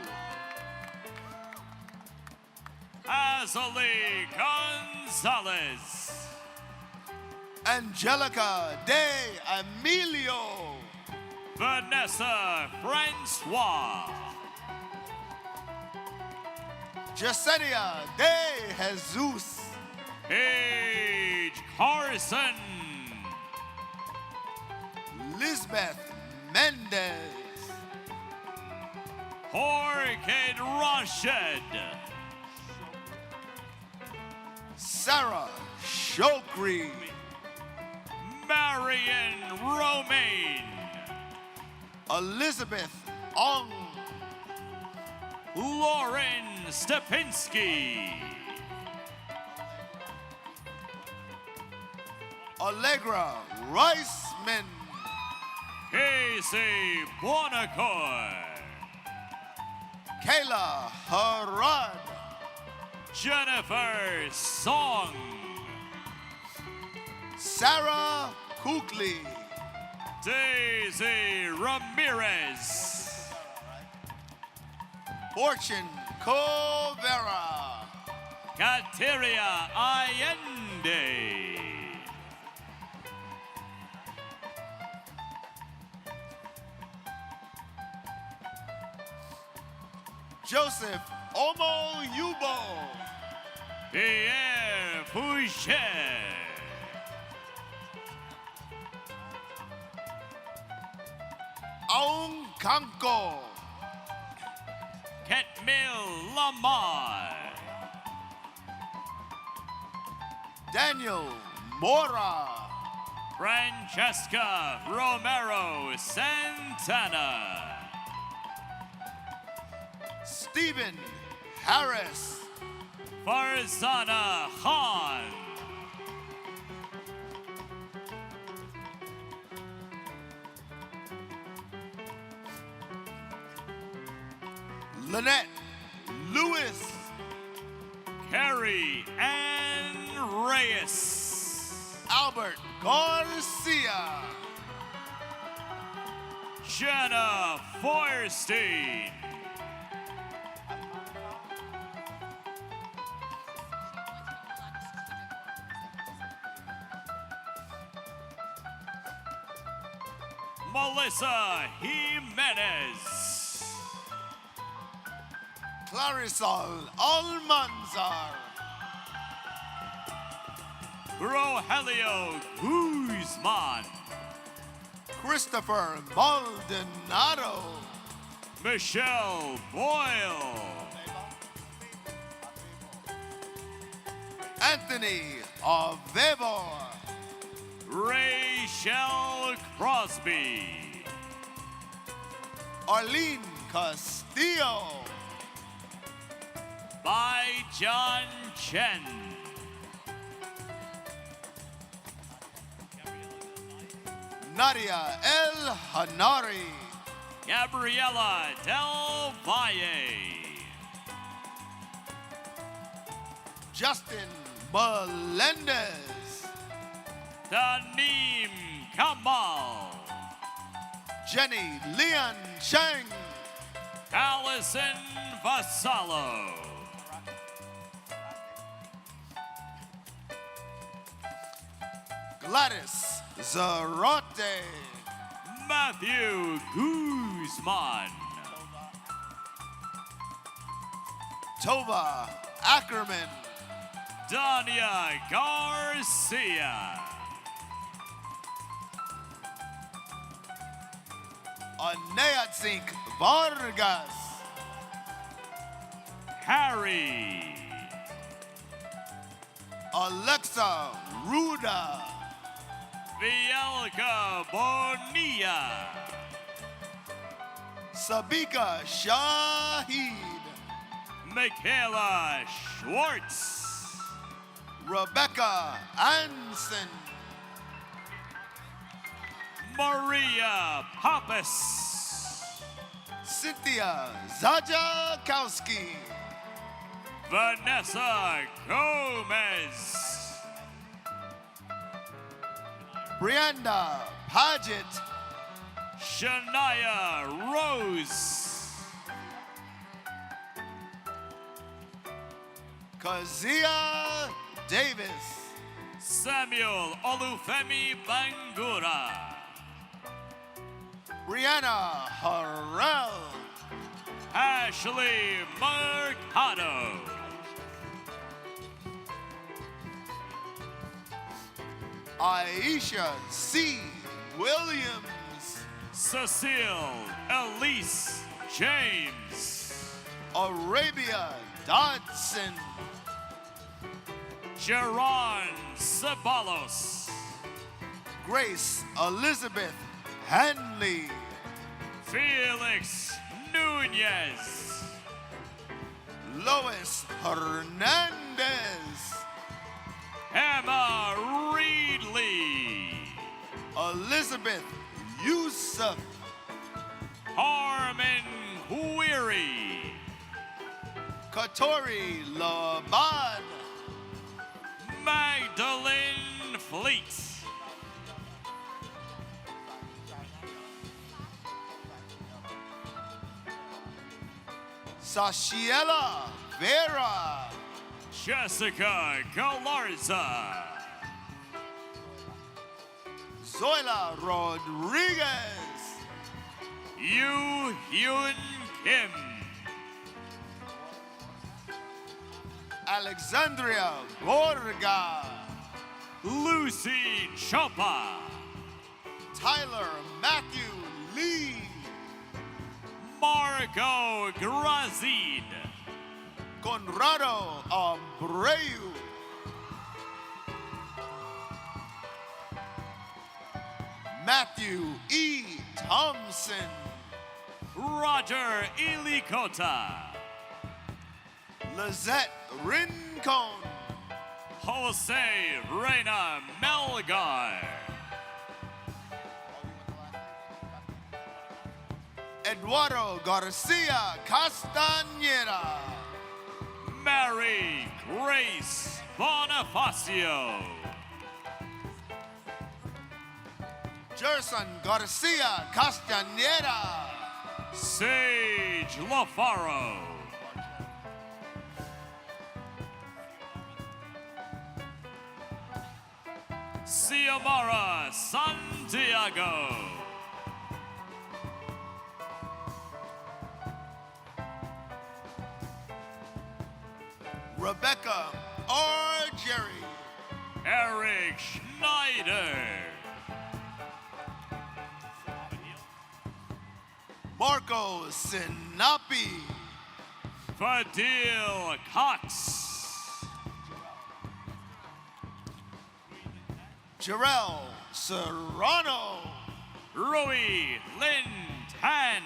Leslie Gonzalez. Angelica de Emilio. Vanessa Francois. Yesenia de Jesus. Paige Carson. Lisbeth Mendez. Jorge Rashid. Sarah Shokri. Marion Romaine. Elizabeth Ong. Lauren Stepinski. Allegra Reisman. Casey Buonacoy. Kayla Harad. Jennifer Song. Sarah Kukli. Daisy Ramirez. Fortune Covera. Kateria Allende. Joseph Omo Yubo. Pierre Foucher. Aung Kanko. Ketmil Lamar. Daniel Mora. Francesca Romero Santana. Stephen Harris. Farzana Khan. Lynette Lewis. Carrie Ann Reyes. Albert Garcia. Jenna Feuerstein. Melissa Jimenez. Clarisol Almanzar. Rogelio Guzman. Christopher Maldonado. Michelle Boyle. Anthony Avevo. Rachel Crosby. Arlene Castillo. By John Chen. Nadia El Hanari. Gabriela Del Valle. Justin Melendez. Tanim Kamal. Jenny Leon Cheng. Allison Vasallo. Gladys Zarate. Matthew Guzman. Tova Ackerman. Dania Garcia. Aneatzink Vargas. Harry. Alexa Ruda. Vielka Bonilla. Sabika Shahid. Michaela Schwartz. Rebecca Anson. Maria Pappas. Cynthia Zajakowski. Vanessa Gomez. Brianda Paget. Shania Rose. Kazia Davis. Samuel Olufemi Bangura. Brianna Harrell. Ashley Mercado. Aisha C. Williams. Cecile Elise James. Arabia Dodson. Geron Ceballos. Grace Elizabeth Hanley. Felix Nunez. Lois Hernandez. Emma Reedley. Elizabeth Yusuf. Harmon Query. Katori Laban. Magdalene Fleet. Sashiela Vera. Jessica Galarza. Zoila Rodriguez. Yu Hyun Kim. Alexandria Gorga. Lucy Chopa. Tyler Matthew Lee. Marco Grazin. Conrado Abreu. Matthew E. Thompson. Roger Ilikota. Lizette Rincon. Jose Reina Melgar. Eduardo Garcia Castañeda. Mary Grace Bonifacio. Gerson Garcia Castañeda. Sage Lafaro. Xiomara Santiago. Rebecca R. Jerry. Eric Schneider. Marco Sinapi. Fadil Cox. Jarrell Serrano. Rui Lin Tan.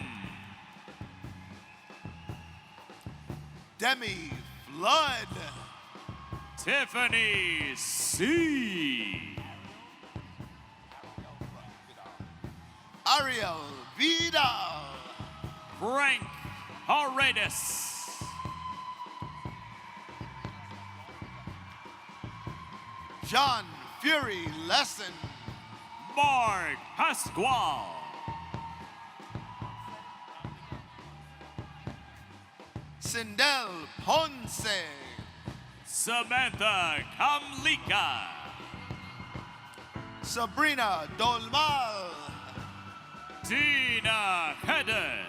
Demi Flood. Tiffany C. Ariel Vidal. Frank Paredes. John Fury Lesson. Mark Pasquale. Sindel Ponce. Samantha Kamlika. Sabrina Dolmal. Tina Heder.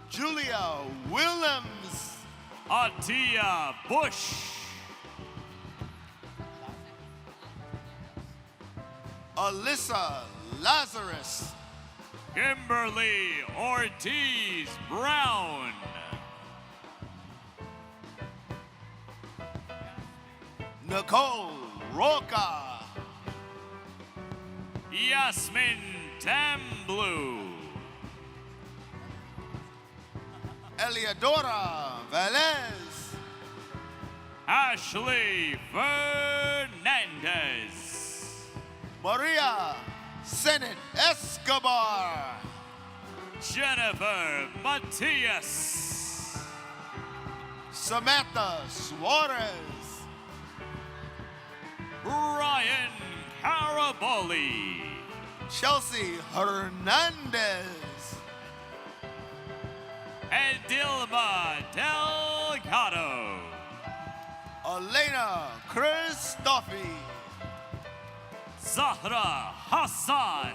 Julia Willems. Atia Bush. Alyssa Lazarus. Kimberly Ortiz Brown. Nicole Roca. Yasmin Tamblu. Eliadora Velez. Ashley Fernandez. Maria Senate Escobar. Jennifer Matias. Samantha Suarez. Ryan Caraboli. Chelsea Hernandez. Edilma Delgado. Mercado. Elena Christophe. Zahra Hassan.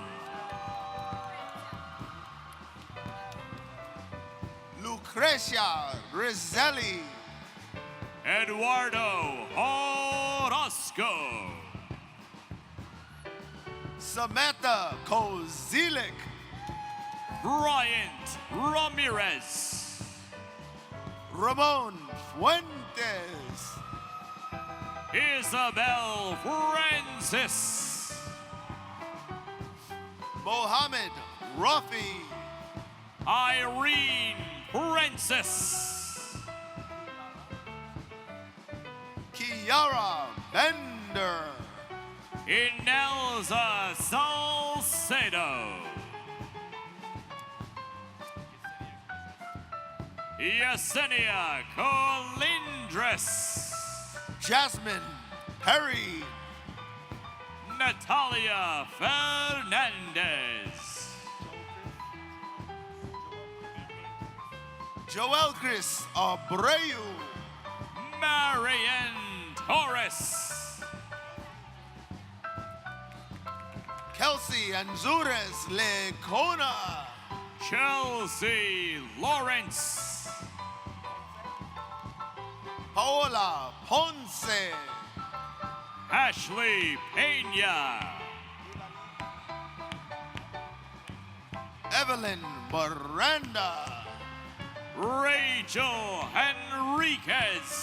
Lucrecia Rizzelli. Eduardo Orozco. Samantha Kozilik. Bryant Ramirez. Ramon Fuentes. Isabel Francis. Mohammed Rafi. Irene Princess. Kiara Bender. Inelza Salcedo. Yesenia Colindres. Jasmine Perry. Natalia Fernandez. Joel Chris Abreu. Marian Torres. Kelsey Anzures Lecona. Chelsea Lawrence. Paola Ponce. Ashley Pena. Evelyn Miranda. Rachel Henriquez.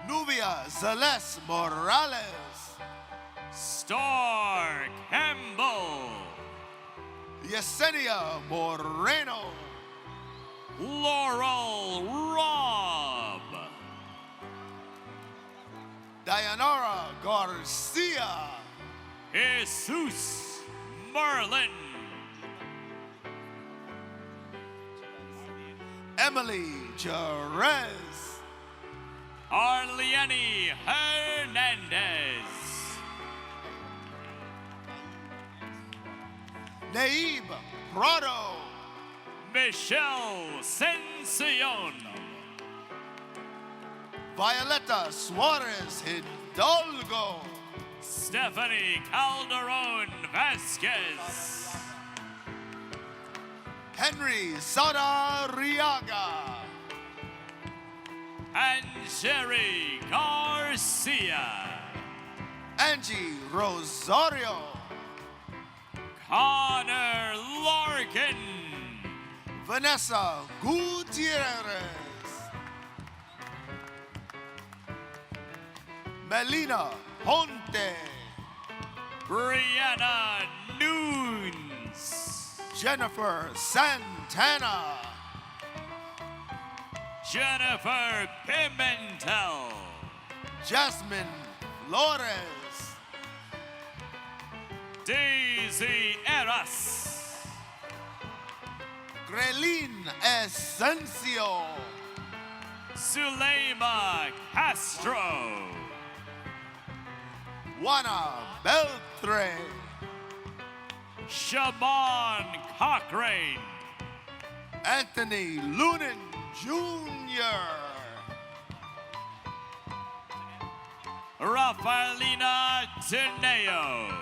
Nubia Celeste Morales. Star Campbell. Yesenia Moreno. Laurel Robb. Dayanara Garcia. Jesus Merlin. Emily Jerez. Arliani Hernandez. Naib Prado. Michelle Sencion. Violeta Suarez Hidalgo. Stephanie Calderon Vasquez. Henry Sadariaga. And Sherry Garcia. Angie Rosario. Connor Larkin. Vanessa Gutierrez. Melina Ponte. Brianna Nunes. Jennifer Santana. Jennifer Pimentel. Jasmine Flores. Daisy Eras. Grelin Esencio. Suleima Castro. Juana Beltre. Shaban Cochrane. Anthony Lunin Jr. Rafaelina Teneo.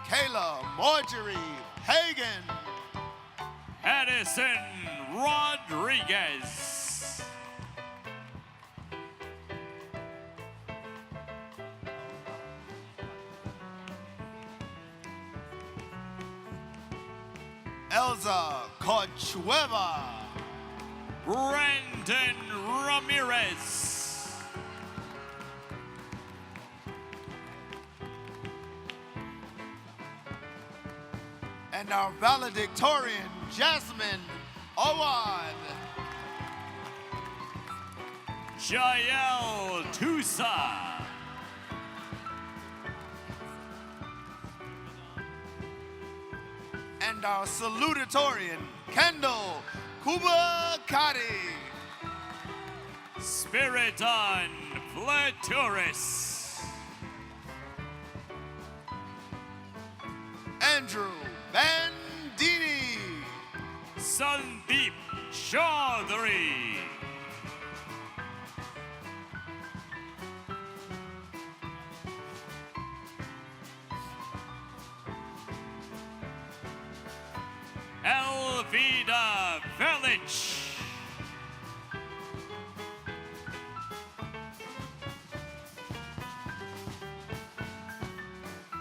Kayla Marjorie Hagan. Edison Rodriguez. Elza Conchueva. Brandon Ramirez. And our valedictorian, Jasmine Awad. Jael Tusa. And our salutatorian, Kendall Kubakati. Spiriton Flaturis. Andrew Bandini. Sandeep Chaudhary. Elvida Village.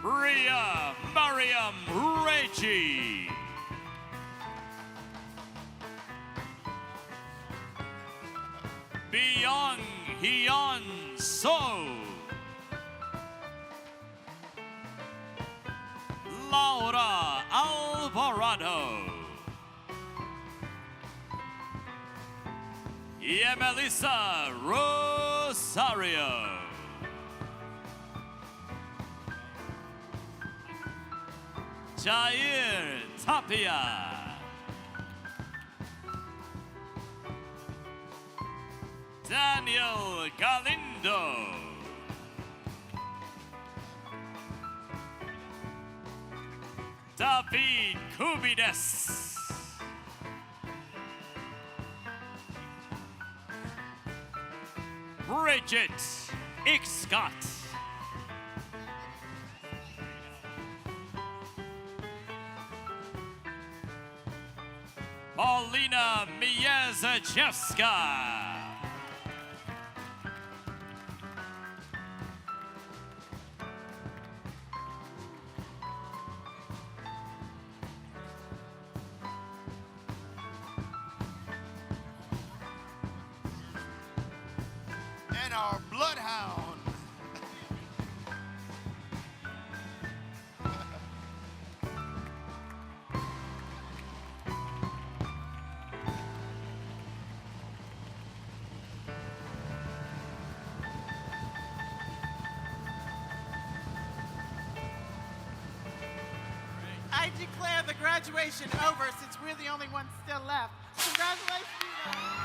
Ria Mariam Reggie. Byung Hyun So. Laura Alvarado. Yemelissa Rosario. Jair Tapia. Daniel Galindo. David Kubides. Bridget Ixcott. Paulina Miezachewska. And our bloodhound. I declare the graduation over since we're the only ones still left. Congratulations.